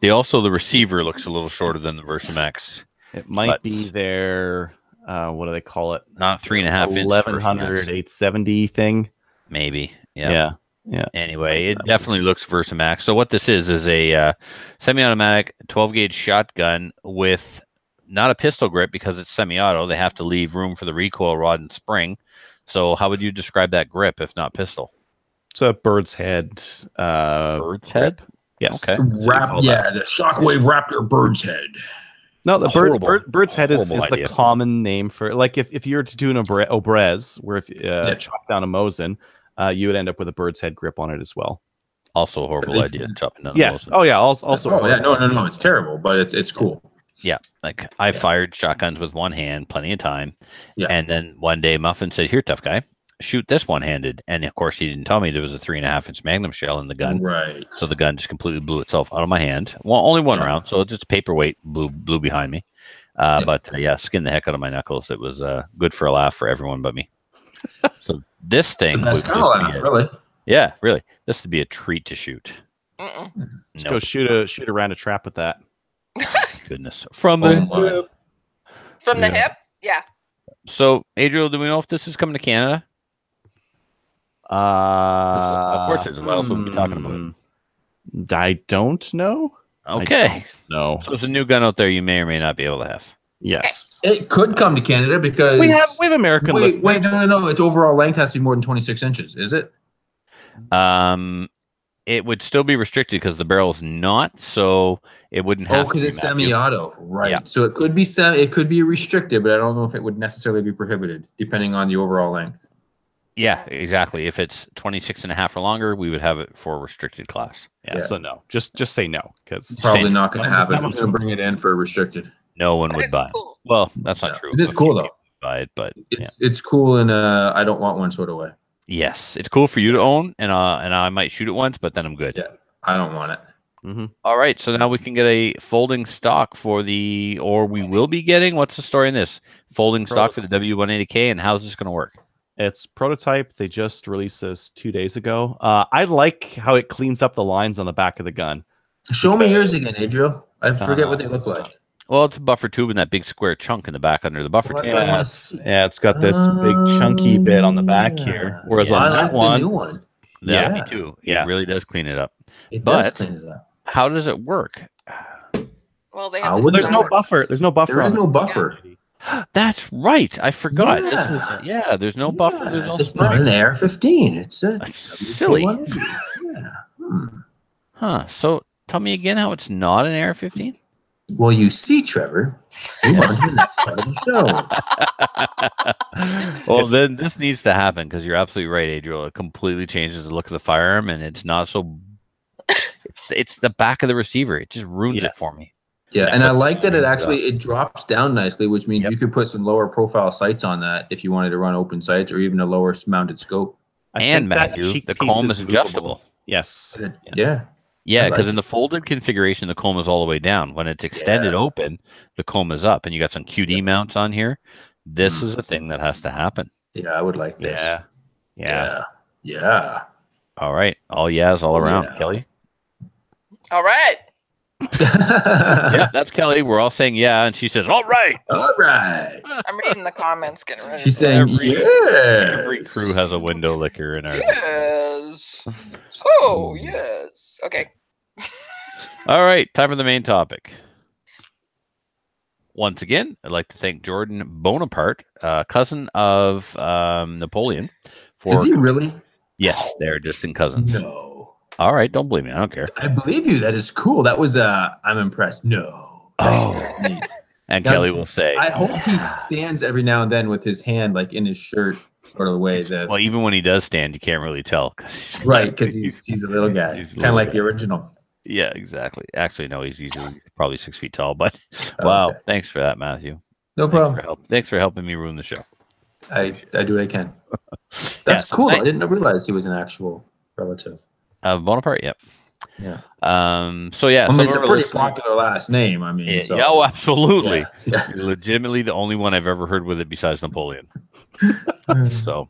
receiver looks a little shorter than the Versamax. It might be their what do they call it? Not 3.5 inch 1100 870 thing. Maybe. Yeah. Anyway, it definitely looks Versamax. So what this is a semi-automatic 12-gauge shotgun with not a pistol grip because it's semi-auto. They have to leave room for the recoil rod and spring. So how would you describe that grip if not pistol? It's a bird's head. Bird's head? Yes. Okay. The Shockwave Raptor bird's head. No, the bird's head is the common name for, like, if you were to do an Obrez, where if chop down a Mosin, you would end up with a bird's head grip on it as well. Also a horrible idea, chopping down a Mosin. Oh yeah, also no, it's terrible, but it's cool. Yeah, like I fired shotguns with one hand plenty of time. Yeah. And then one day Muffin said, "Here, tough guy, shoot this one-handed." And of course he didn't tell me there was a 3.5-inch Magnum shell in the gun. Right. So the gun just completely blew itself out of my hand. Well, only one round, so just a paperweight blew behind me. But skinned the heck out of my knuckles. It was good for a laugh for everyone but me. So this thing was kind of laugh, really. Yeah, really. This would be a treat to shoot. Just go shoot around a trap with that. Goodness. From the hip. From the hip? Yeah. So, Adriel, do we know if this is coming to Canada? Of course it's what else we'll be talking about. I don't know. Okay. No. So it's a new gun out there you may or may not be able to have. Yes. It could come to Canada because we have American listeners. Wait, no. Its overall length has to be more than 26 inches, is it? It would still be restricted because the barrel's not, so it wouldn't have. because it's semi-auto, right? Yeah. So it could be restricted, but I don't know if it would necessarily be prohibited, depending on the overall length. Yeah, exactly. If it's 26.5 or longer, we would have it for a restricted class. Yeah. So no, just say no, because probably not going to have it. I'm going to bring it in for restricted. No one would buy. Cool. Well, that's not true. It is cool though. Buy it, but it's cool in a I don't want one sort of way. Yes, it's cool for you to own, and I might shoot it once, but then I'm good. Yeah, I don't want it. Mm-hmm. All right, so now we can get a folding stock we will be getting. What's the story in this folding stock for the W180K, and how's this going to work? It's prototype. They just released this 2 days ago. I like how it cleans up the lines on the back of the gun. Show me yours again, Adriel. I forget what they look like. Well, it's a buffer tube and that big square chunk in the back under the buffer tube. Yeah, it's got this big chunky bit on the back here. Whereas on that the new one. Yeah, me too. It really does clean it up. It does clean it up. How does it work? Well, they have there's no buffer. There's no buffer. There is no buffer. That's right. I forgot. There's no buffer. There's no It's not an AR-15. It's a silly. Yeah. Huh. So tell me again how it's not an AR-15? Well, you see, Trevor, move on to the next part of the show. Well, then this needs to happen because you're absolutely right, Adriel. It completely changes the look of the firearm, and it's not so. It's the back of the receiver. It just ruins it for me. Yeah, and I like that it drops down nicely, which means you could put some lower profile sights on that if you wanted to run open sights or even a lower mounted scope. And Matthew, the comb is adjustable. Yes. Yeah, because in the folded configuration, the comb is all the way down. When it's extended open, the comb is up, and you got some QD mounts on here. This is a thing that has to happen. Yeah, I would like this. Yeah. All right. All yeahs all around. Kelly? All right. Yeah, that's Kelly. We're all saying yeah, and she says, all right. All right. I'm reading the comments, getting ready. She's saying every crew has a window licker in ours. Yes. Oh, yes. Okay. All right, time for the main topic. Once again, I'd like to thank Jordan Bonaparte, cousin of Napoleon. Is he really? Yes, they're distant cousins. No. All right, don't blame me. I don't care. I believe you. That is cool. That was I'm impressed. No. That's neat. And Now, Kelly will say, I hope he stands every now and then with his hand like in his shirt sort of the way that. well, even when he does stand, you can't really tell because he's a little guy, kind of like the original. Yeah, exactly. Actually, no, he's probably 6 feet tall. But wow, okay. Thanks for that, Matthew. No problem. Thanks for helping me ruin the show. I do what I can. That's cool. I didn't realize he was an actual relative. Bonaparte. Yep. Yeah. So yeah, I mean, it's a pretty popular last name. I mean, absolutely. Yeah. You're legitimately the only one I've ever heard with it besides Napoleon. So,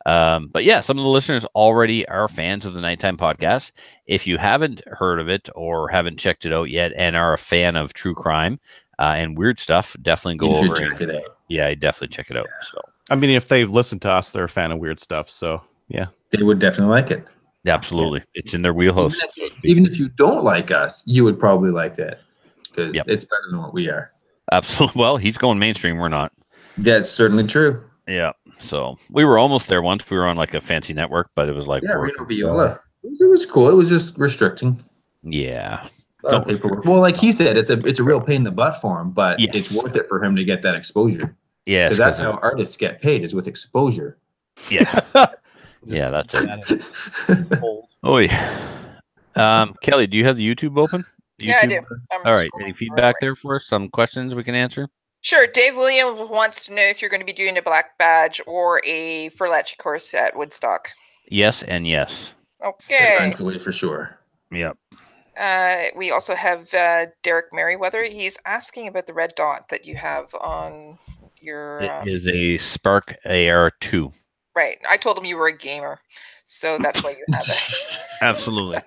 but yeah, some of the listeners already are fans of the Nighttime Podcast. If you haven't heard of it or haven't checked it out yet and are a fan of true crime and weird stuff, definitely go over check it out. Yeah, definitely check it out. So, I mean, if they've listened to us, they're a fan of weird stuff. So yeah, they would definitely like it. Absolutely. It's in their wheelhouse. Even if you don't like us, you would probably like that because it's better than what we are. Absolutely. Well, he's going mainstream. We're not. That's certainly true. Yeah. So we were almost there once. We were on like a fancy network, but it was like Reno Viola. It was cool. It was just restricting. Yeah. Paperwork. Well, like he said, it's a real pain in the butt for him, but it's worth it for him to get that exposure. Yes. Because that's how artists get paid, is with exposure. Yeah. Yeah, that's it. Oh yeah. Kelly, do you have the YouTube open? Yeah, I do. All right. Any feedback there for us? Some questions we can answer? Sure. Dave Williams wants to know if you're going to be doing a black badge or a Furlachi course at Woodstock. Yes and yes. Okay. Eventually, for sure. Yep. We also have Derek Merriweather. He's asking about the red dot that you have on your... It is a Spark AR2. Right. I told him you were a gamer, so that's why you have it. Absolutely.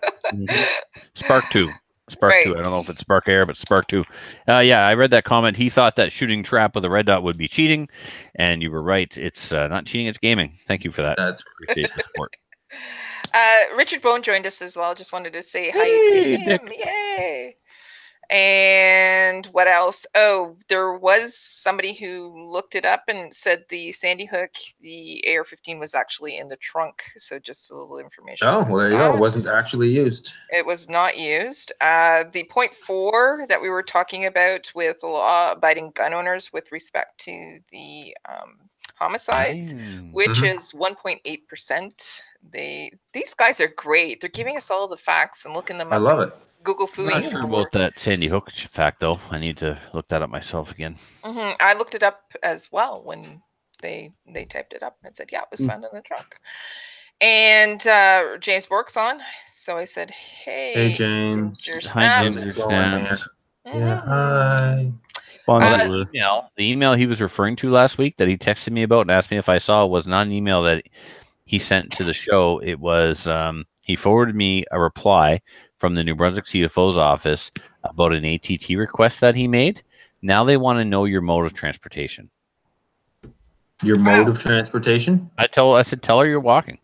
Spark 2. Spark 2. I don't know if it's Spark Air, but Spark 2. Yeah, I read that comment. He thought that shooting trap with a red dot would be cheating, and you were right. It's not cheating, it's gaming. Thank you for that. That's appreciate the support. Richard Bone joined us as well. Just wanted to say hi to him. Yay! And what else? Oh, there was somebody who looked it up and said the Sandy Hook, the AR-15 was actually in the trunk. So just a little information. Oh, well, there you go. It wasn't actually used. It was not used. The .4 that we were talking about with law-abiding gun owners with respect to the homicides, which is 1.8%. These guys are great. They're giving us all the facts and looking them up. I love it. Google Fooey. I'm not sure about that Sandy Hook fact, though. I need to look that up myself again. I looked it up as well when they typed it up and it said, yeah, it was found in the trunk. And James Bork's on. So I said, hey James. Hi, James. Yeah, hi. The email he was referring to last week that he texted me about and asked me if I saw was not an email that he sent to the show. It was he forwarded me a reply from the New Brunswick CFO's office about an ATT request that he made. Now they want to know your mode of transportation. Your mode of transportation? I said, tell her you're walking.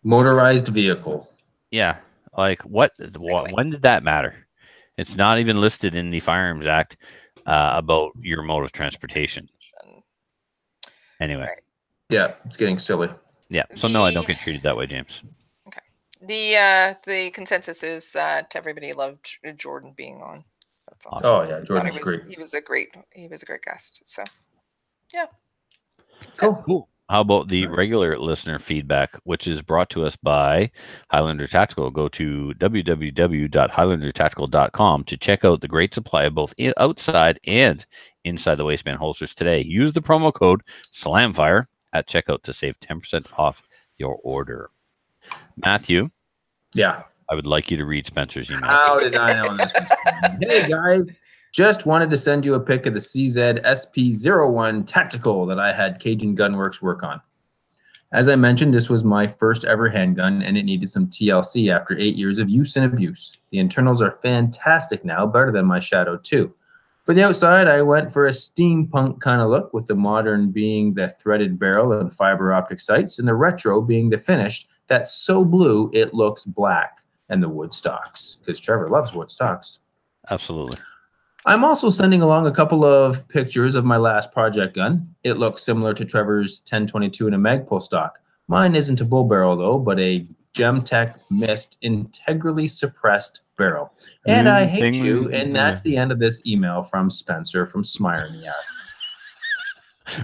Motorized vehicle. Yeah. Like what? When did that matter? It's not even listed in the Firearms Act about your mode of transportation. Anyway. Yeah, it's getting silly. Yeah. So no, I don't get treated that way, James. The consensus is that everybody loved Jordan being on. That's awesome. Oh yeah, Jordan's great. He was a great guest. So yeah. Cool. How about the regular listener feedback, which is brought to us by Highlander Tactical? Go to www.highlandertactical.com to check out the great supply of both outside and inside the waistband holsters today. Use the promo code SLAMFIRE at checkout to save 10% off your order. Matthew. Yeah. I would like you to read Spencer's email. How did I know this was coming? Hey, guys. Just wanted to send you a pic of the CZ SP01 Tactical that I had Cajun Gunworks work on. As I mentioned, this was my first ever handgun, and it needed some TLC after 8 years of use and abuse. The internals are fantastic now, better than my Shadow 2. For the outside, I went for a steampunk kind of look, with the modern being the threaded barrel and fiber optic sights, and the retro being the finished that's so blue it looks black, and the wood stocks, because Trevor loves wood stocks. Absolutely. I'm also sending along a couple of pictures of my last project gun. It looks similar to Trevor's 1022 in a Magpul stock. Mine isn't a bull barrel, though, but a Gemtech Mist integrally suppressed barrel. And I hate you. And that's the end of this email from Spencer from Smyrna.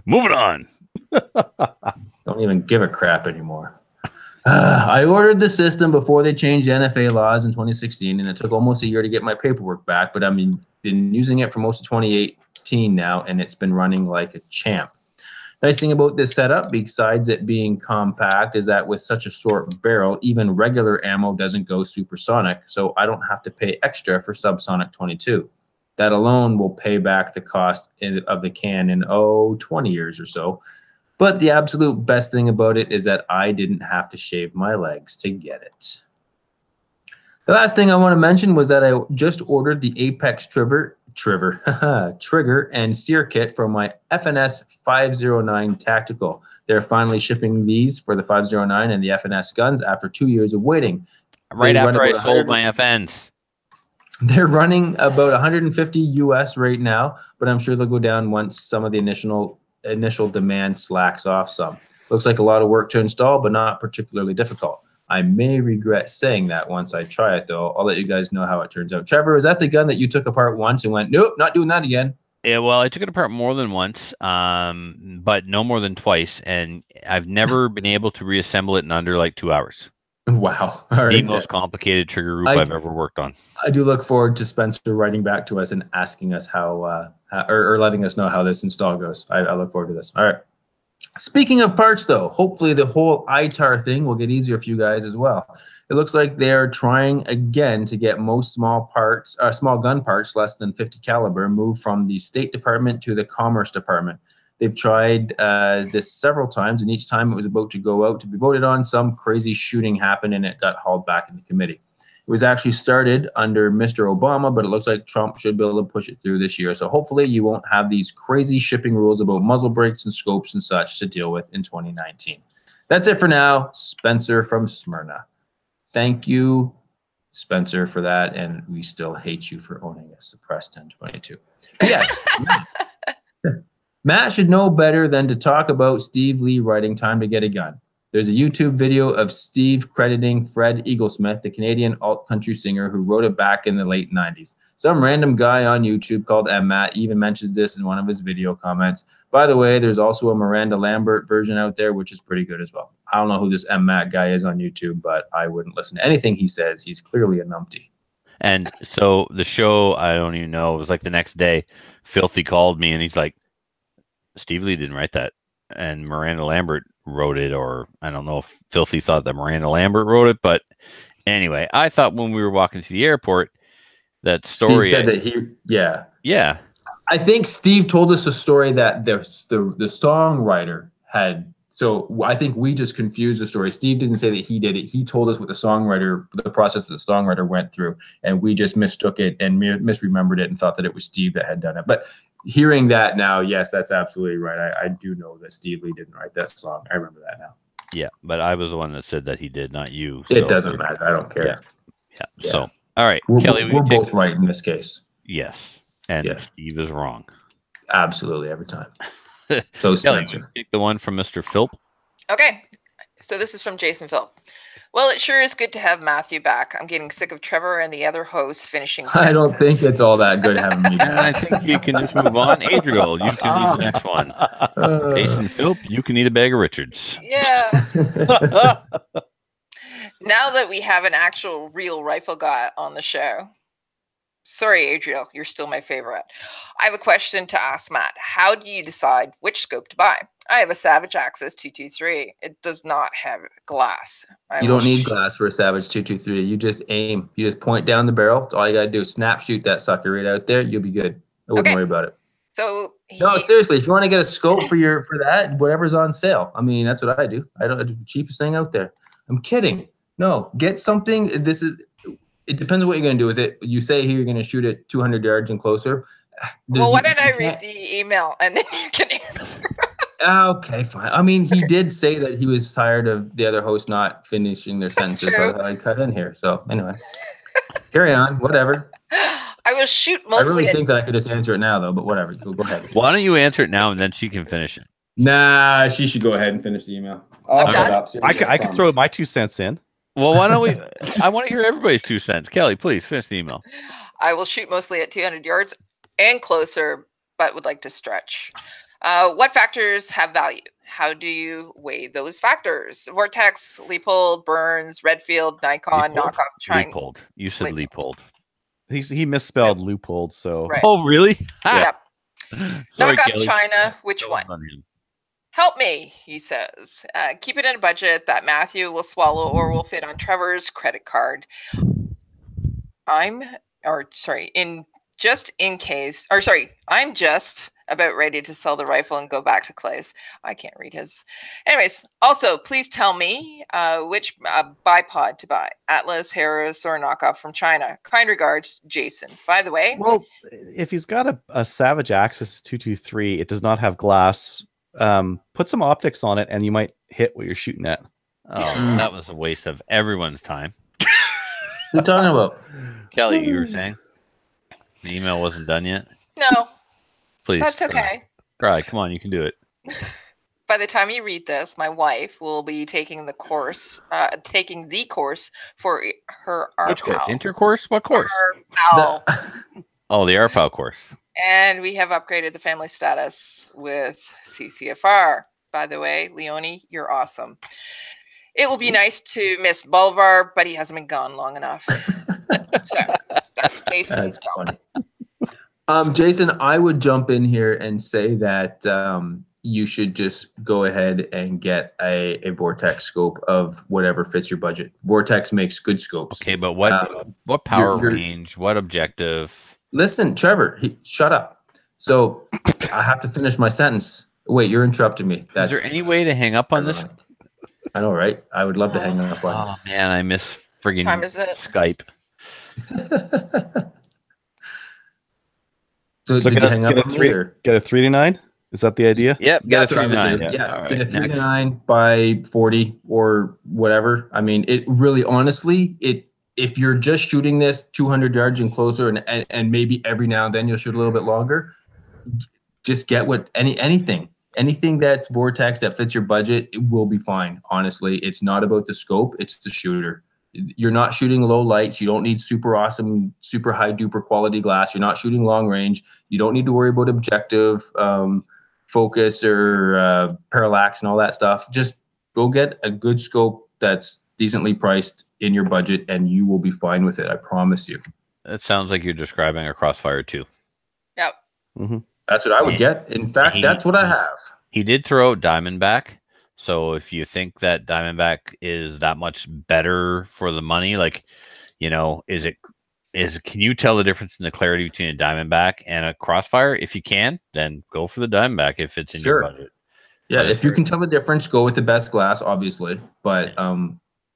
Moving on. Don't even give a crap anymore. I ordered the system before they changed NFA laws in 2016, and it took almost a year to get my paperwork back, but I've been using it for most of 2018 now, and it's been running like a champ. Nice thing about this setup, besides it being compact, is that with such a short barrel, even regular ammo doesn't go supersonic, so I don't have to pay extra for subsonic 22. That alone will pay back the cost of the can in 20 years or so. But the absolute best thing about it is that I didn't have to shave my legs to get it. The last thing I want to mention was that I just ordered the Apex trigger and sear kit for my FNS 509 Tactical. They're finally shipping these for the 509 and the FNS guns after 2 years of waiting. Right after I sold my FNs. They're running about 150 US right now, but I'm sure they'll go down once some of the initial demand slacks off some. Looks like a lot of work to install, but not particularly difficult. I may regret saying that once I try it, though. I'll let you guys know how it turns out. Trevor, is that the gun that you took apart once and went, nope, not doing that again? Yeah, well, I took it apart more than once, but no more than twice, and I've never been able to reassemble it in under like 2 hours. Wow. All right. The most complicated trigger group I've ever worked on. I do look forward to Spencer writing back to us and asking us how or letting us know how this install goes. I look forward to this. All right. Speaking of parts, though, hopefully the whole ITAR thing will get easier for you guys as well. It looks like they're trying again to get most small gun parts less than 50 caliber moved from the State Department to the Commerce Department. They've tried this several times, and each time it was about to go out to be voted on, some crazy shooting happened and it got hauled back in the committee. It was actually started under Mr. Obama, but it looks like Trump should be able to push it through this year. So hopefully you won't have these crazy shipping rules about muzzle brakes and scopes and such to deal with in 2019. That's it for now. Spencer from Smyrna. Thank you, Spencer, for that, and we still hate you for owning a suppressed 1022. Yes. Matt should know better than to talk about Steve Lee writing Time to Get a Gun. There's a YouTube video of Steve crediting Fred Eaglesmith, the Canadian alt-country singer who wrote it back in the late 90s. Some random guy on YouTube called Matt even mentions this in one of his video comments. By the way, there's also a Miranda Lambert version out there, which is pretty good as well. I don't know who this Matt guy is on YouTube, but I wouldn't listen to anything he says. He's clearly a numpty. And so the show, I don't even know, it was like the next day, Filthy called me and he's like, Steve Lee didn't write that. And Miranda Lambert wrote it, or I don't know if Filthy thought that Miranda Lambert wrote it, but anyway, I thought when we were walking to the airport, that story. Steve said that yeah. I think Steve told us a story that the songwriter had. So I think we just confused the story. Steve didn't say that he did it. He told us what the process that the songwriter went through, and we just mistook it and misremembered it and thought that it was Steve that had done it. But hearing that now, yes, that's absolutely right. I do know that Steve Lee didn't write that song. I remember that now. Yeah, but I was the one that said that he did, not you. It doesn't matter. I don't care. Yeah. So, all right. Kelly, we're both right in this case. Yes. And Steve is wrong. Absolutely, every time. So, Kelly, take the one from Mr. Philp. Okay. So this is from Jason Philp. Well, it sure is good to have Matthew back. I'm getting sick of Trevor and the other hosts finishing sentences. I don't think it's all that good having me back. I think you can just move on. Adriel, you can lead the next one. Jason Philp, you can eat a bag of Richards. Yeah. Now that we have an actual real rifle guy on the show. Sorry, Adriel, you're still my favorite. I have a question to ask Matt. How do you decide which scope to buy? I have a Savage Access 223. It does not have glass. You don't need glass for a Savage 223. You just aim. You just point down the barrel. All you got to do is snap shoot that sucker right out there. You'll be good. I wouldn't worry about it. So no, seriously, if you want to get a scope for that, whatever's on sale. I mean, that's what I do. I do the cheapest thing out there. I'm kidding. No, get something. It depends on what you're going to do with it. You say here you're going to shoot it 200 yards and closer. Why don't I read the email and then you can answer? Okay, fine. I mean, he did say that he was tired of the other hosts not finishing their sentences, so I cut in here. So anyway, carry on. Whatever. I will shoot mostly. I really think that I could just answer it now, though. But whatever. Go ahead. Why don't you answer it now and then she can finish it? Nah, she should go ahead and finish the email. I'll shut up. I can throw my 2 cents in. Well, why don't we? I want to hear everybody's 2 cents. Kelly, please finish the email. I will shoot mostly at 200 yards and closer, but would like to stretch. What factors have value? How do you weigh those factors? Vortex, Leupold, Burns, Redfield, Nikon, Leupold? knockoff, China. Leupold. You said Leupold. He misspelled Leupold, so. Right. Oh, really? Yep. Sorry, Knockoff Kelly. China, which one? Help me, he says. Keep it in a budget that Matthew will swallow or will fit on Trevor's credit card. I'm just about ready to sell the rifle and go back to Clay's. I can't read his. Anyways, also, please tell me which bipod to buy. Atlas, Harris, or knockoff from China. Kind regards, Jason. By the way. Well, if he's got a Savage Axis 223, it does not have glass. Put some optics on it and you might hit what you're shooting at. Oh, that was a waste of everyone's time. What are you talking about? Kelly, you were saying the email wasn't done yet? No. Please. That's okay. Cry. Come on, you can do it. By the time you read this, my wife will be taking the course for her RPAL. Which course? Intercourse? What course? RPAL. Oh, the RPAL course. And we have upgraded the family status with CCFR. By the way, Leonie, you're awesome. It will be nice to miss Bulvar, but he hasn't been gone long enough. So that's Jason's funny. Jason, I would jump in here and say that you should just go ahead and get a Vortex scope of whatever fits your budget. Vortex makes good scopes. Okay, but what power range? What objective? Listen, Trevor, shut up. So I have to finish my sentence. Wait, you're interrupting me. Is there any way to hang up on this? I know, right? I would love to hang up on. Oh man, I miss friggin' Skype. So did you hang up on me, or? Get a 3-9? Is that the idea? Yep, get a 3-9. Yeah, get a 3-9 by 40 or whatever. I mean, it really, honestly, if you're just shooting this 200 yards and closer, and maybe every now and then you'll shoot a little bit longer, just get anything that's Vortex that fits your budget. It will be fine. Honestly, it's not about the scope; it's the shooter. You're not shooting low lights. You don't need super awesome, super high duper quality glass. You're not shooting long range. You don't need to worry about objective focus or parallax and all that stuff. Just go get a good scope that's decently priced in your budget, and you will be fine with it. I promise you. It sounds like you're describing a Crossfire 2. Yep. Mm-hmm. That's what I would get. In fact, that's what I have. He did throw out Diamondback. So if you think that Diamondback is that much better for the money, like, you know, can you tell the difference in the clarity between a Diamondback and a Crossfire? If you can, then go for the Diamondback if it's in your budget. Yeah, if you can tell the difference, go with the best glass, obviously. But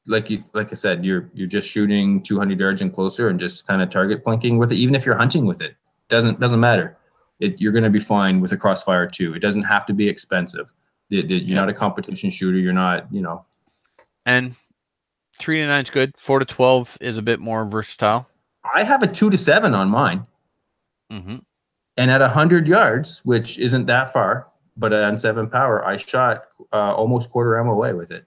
like I said, you're just shooting 200 yards and closer and just kind of target plinking with it. Even if you're hunting with it, doesn't matter. You're going to be fine with a Crossfire 2. It doesn't have to be expensive. You're not a competition shooter. You're not, you know. And 3-9 is good. 4-12 is a bit more versatile. I have a 2-7 on mine. Mm-hmm. And at 100 yards, which isn't that far, but on 7 power, I shot almost quarter MOA with it.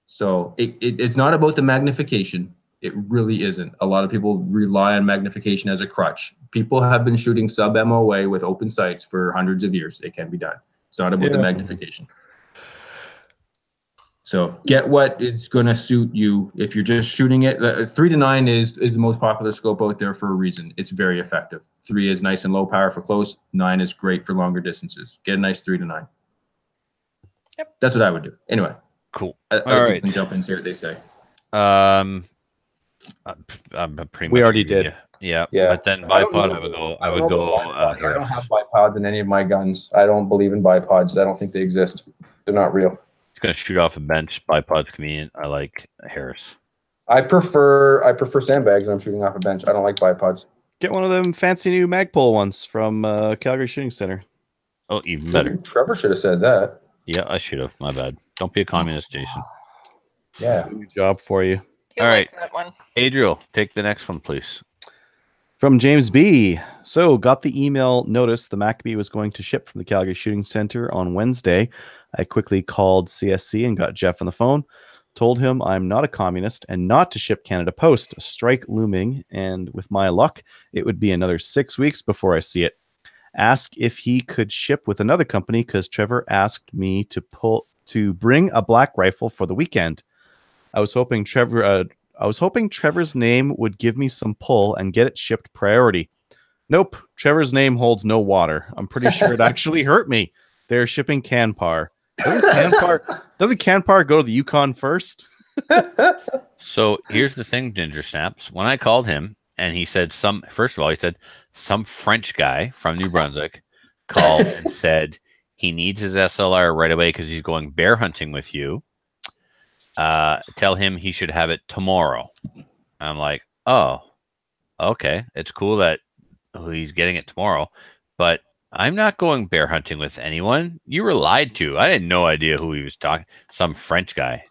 So it's not about the magnification. It really isn't. A lot of people rely on magnification as a crutch. People have been shooting sub MOA with open sights for hundreds of years. It can be done. It's not about the magnification. So get what is going to suit you. If you're just shooting it, 3-9 is the most popular scope out there for a reason. It's very effective. 3 is nice and low power for close. 9 is great for longer distances. Get a nice 3-9. Yep. That's what I would do. Anyway. Cool. All right. Can jump in and see what they say. Pretty much. We already did. Yeah. But then bipod, I would go. I don't have bipods in any of my guns. I don't believe in bipods. I don't think they exist. They're not real. It's gonna shoot off a bench. Bipod's convenient. I like Harris. I prefer sandbags. I'm shooting off a bench. I don't like bipods. Get one of them fancy new Magpul ones from Calgary Shooting Center. Oh, even better. Trevor should have said that. Yeah, I should have. My bad. Don't be a communist, Jason. Yeah. Good job for you. All right. That one. Adriel, take the next one, please. From James B. So, got the email notice the Maccabee was going to ship from the Calgary Shooting Center on Wednesday. I quickly called CSC and got Jeff on the phone. Told him I'm not a communist and not to ship Canada Post. A strike looming, and with my luck, it would be another 6 weeks before I see it. Ask if he could ship with another company because Trevor asked me to bring a black rifle for the weekend. I was hoping Trevor's name would give me some pull and get it shipped priority. Nope, Trevor's name holds no water. I'm pretty sure it actually hurt me. They're shipping Canpar. Doesn't Canpar go to the Yukon first? So here's the thing, Ginger Snaps. When I called him and he said some French guy from New Brunswick called and said he needs his SLR right away because he's going bear hunting with you. Tell him he should have it tomorrow. I'm like, oh, okay. It's cool that he's getting it tomorrow, but I'm not going bear hunting with anyone. You were lied to. I had no idea who he was talking. Some French guy.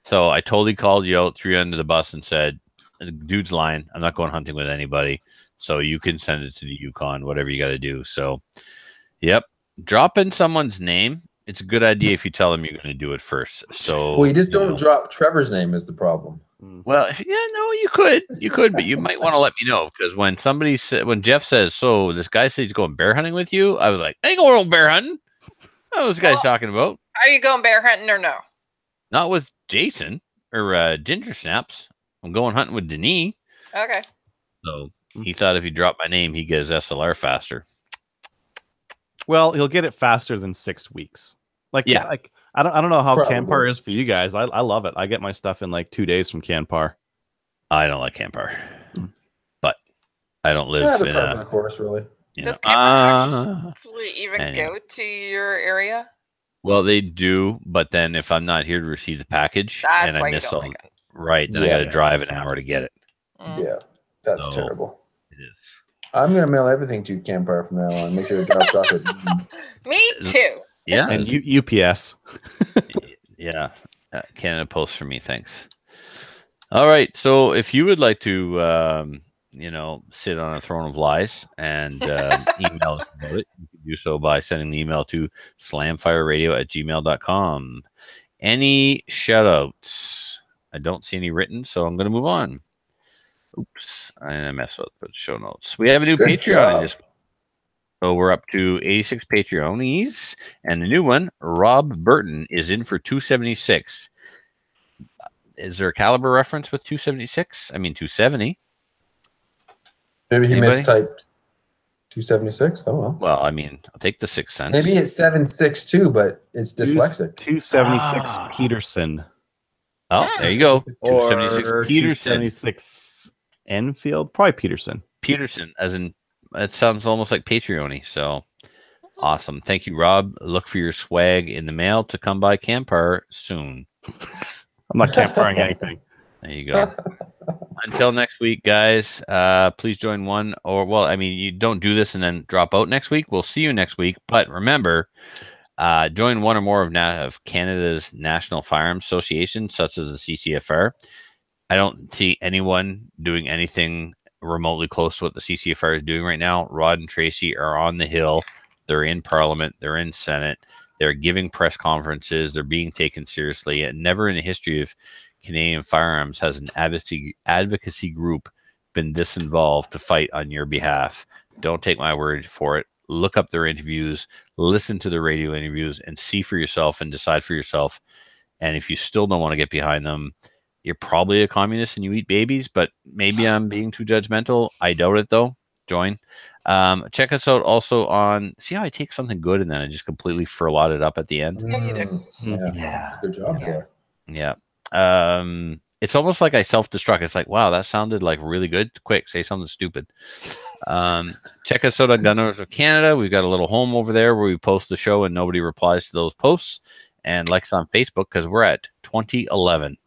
So I totally called you out, threw you under the bus, and said, "Dude's lying. I'm not going hunting with anybody. So you can send it to the Yukon, whatever you got to do." So, yep, drop in someone's name. It's a good idea if you tell them you're going to do it first. So, well, you just don't drop Trevor's name is the problem. Well, yeah, no, you could, but you might want to let me know because when when Jeff says, "So this guy says he's going bear hunting with you," I was like, "I ain't going bear hunting." What was this guy's talking about? Are you going bear hunting or no? Not with Jason or Ginger Snaps. I'm going hunting with Denis. Okay. So he thought if he dropped my name, he'd get his SLR faster. Well, he'll get it faster than 6 weeks. I don't know how Probably. Canpar is for you guys. I love it. I get my stuff in like 2 days from Canpar. I don't like Canpar, but I don't live in a course, really. Does Canpar actually even go to your area? Well, they do, but then if I'm not here to receive the package That's and why I miss you don't like it. Right, then I got to drive an hour to get it. Yeah, that's terrible. It is. I'm gonna mail everything to Canpar from now on. Make sure it drops off. Me too. Yeah, and UPS. Yeah, Canada Post for me, thanks. All right, so if you would like to, sit on a throne of lies and email us about it, you can do so by sending the email to slamfireradio@gmail.com. Any shout-outs? I don't see any written, so I'm going to move on. Oops, I messed up the show notes. We have a new Patreon. So we're up to 86 Patreonies, and the new one, Rob Burton, is in for 276. Is there a caliber reference with 276? I mean 270. Maybe he mistyped 276. Oh well. Well, I mean, I'll take the 6 cents. Maybe it's 762, but it's dyslexic. 276 Peterson. Oh, there you go. Or 276 Peterson. 276 Enfield, probably Peterson. Peterson, as in, it sounds almost like Patreon-y, so awesome. Thank you, Rob. Look for your swag in the mail to come by Canpar soon. I'm not Canparing anything. There you go. Until next week, guys, please join you don't do this and then drop out next week. We'll see you next week. But remember, join one or more of Canada's National Firearms Associations, such as the CCFR. I don't see anyone doing anything remotely close to what the CCFR is doing right now. Rod and Tracy are on the Hill. They're in Parliament. They're in Senate. They're giving press conferences. They're being taken seriously. And never in the history of Canadian firearms has an advocacy group been this involved to fight on your behalf. Don't take my word for it. Look up their interviews, listen to the radio interviews, and see for yourself and decide for yourself. And if you still don't want to get behind them, you're probably a communist and you eat babies, but maybe I'm being too judgmental. I doubt it, though. Join. Check us out also on... See how I take something good and then I just completely furloughed it up at the end? Yeah, you do. Yeah. Good job there. Yeah. It's almost like I self-destruct. It's like, wow, that sounded like really good. Quick, say something stupid. Check us out on Gun Owners of Canada. We've got a little home over there where we post the show and nobody replies to those posts. And like us on Facebook because we're at 2011.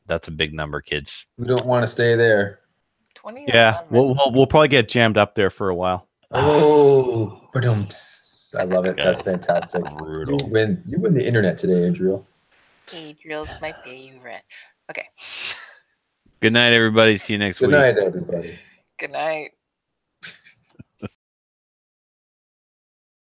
That's a big number, kids. We don't want to stay there. 20. Yeah, we'll probably get jammed up there for a while. Oh, I love it. That's fantastic. Brutal. You win the internet today, Adriel. Adriel's my favorite. Okay. Good night, everybody. See you next week. Good night, everybody. Good night.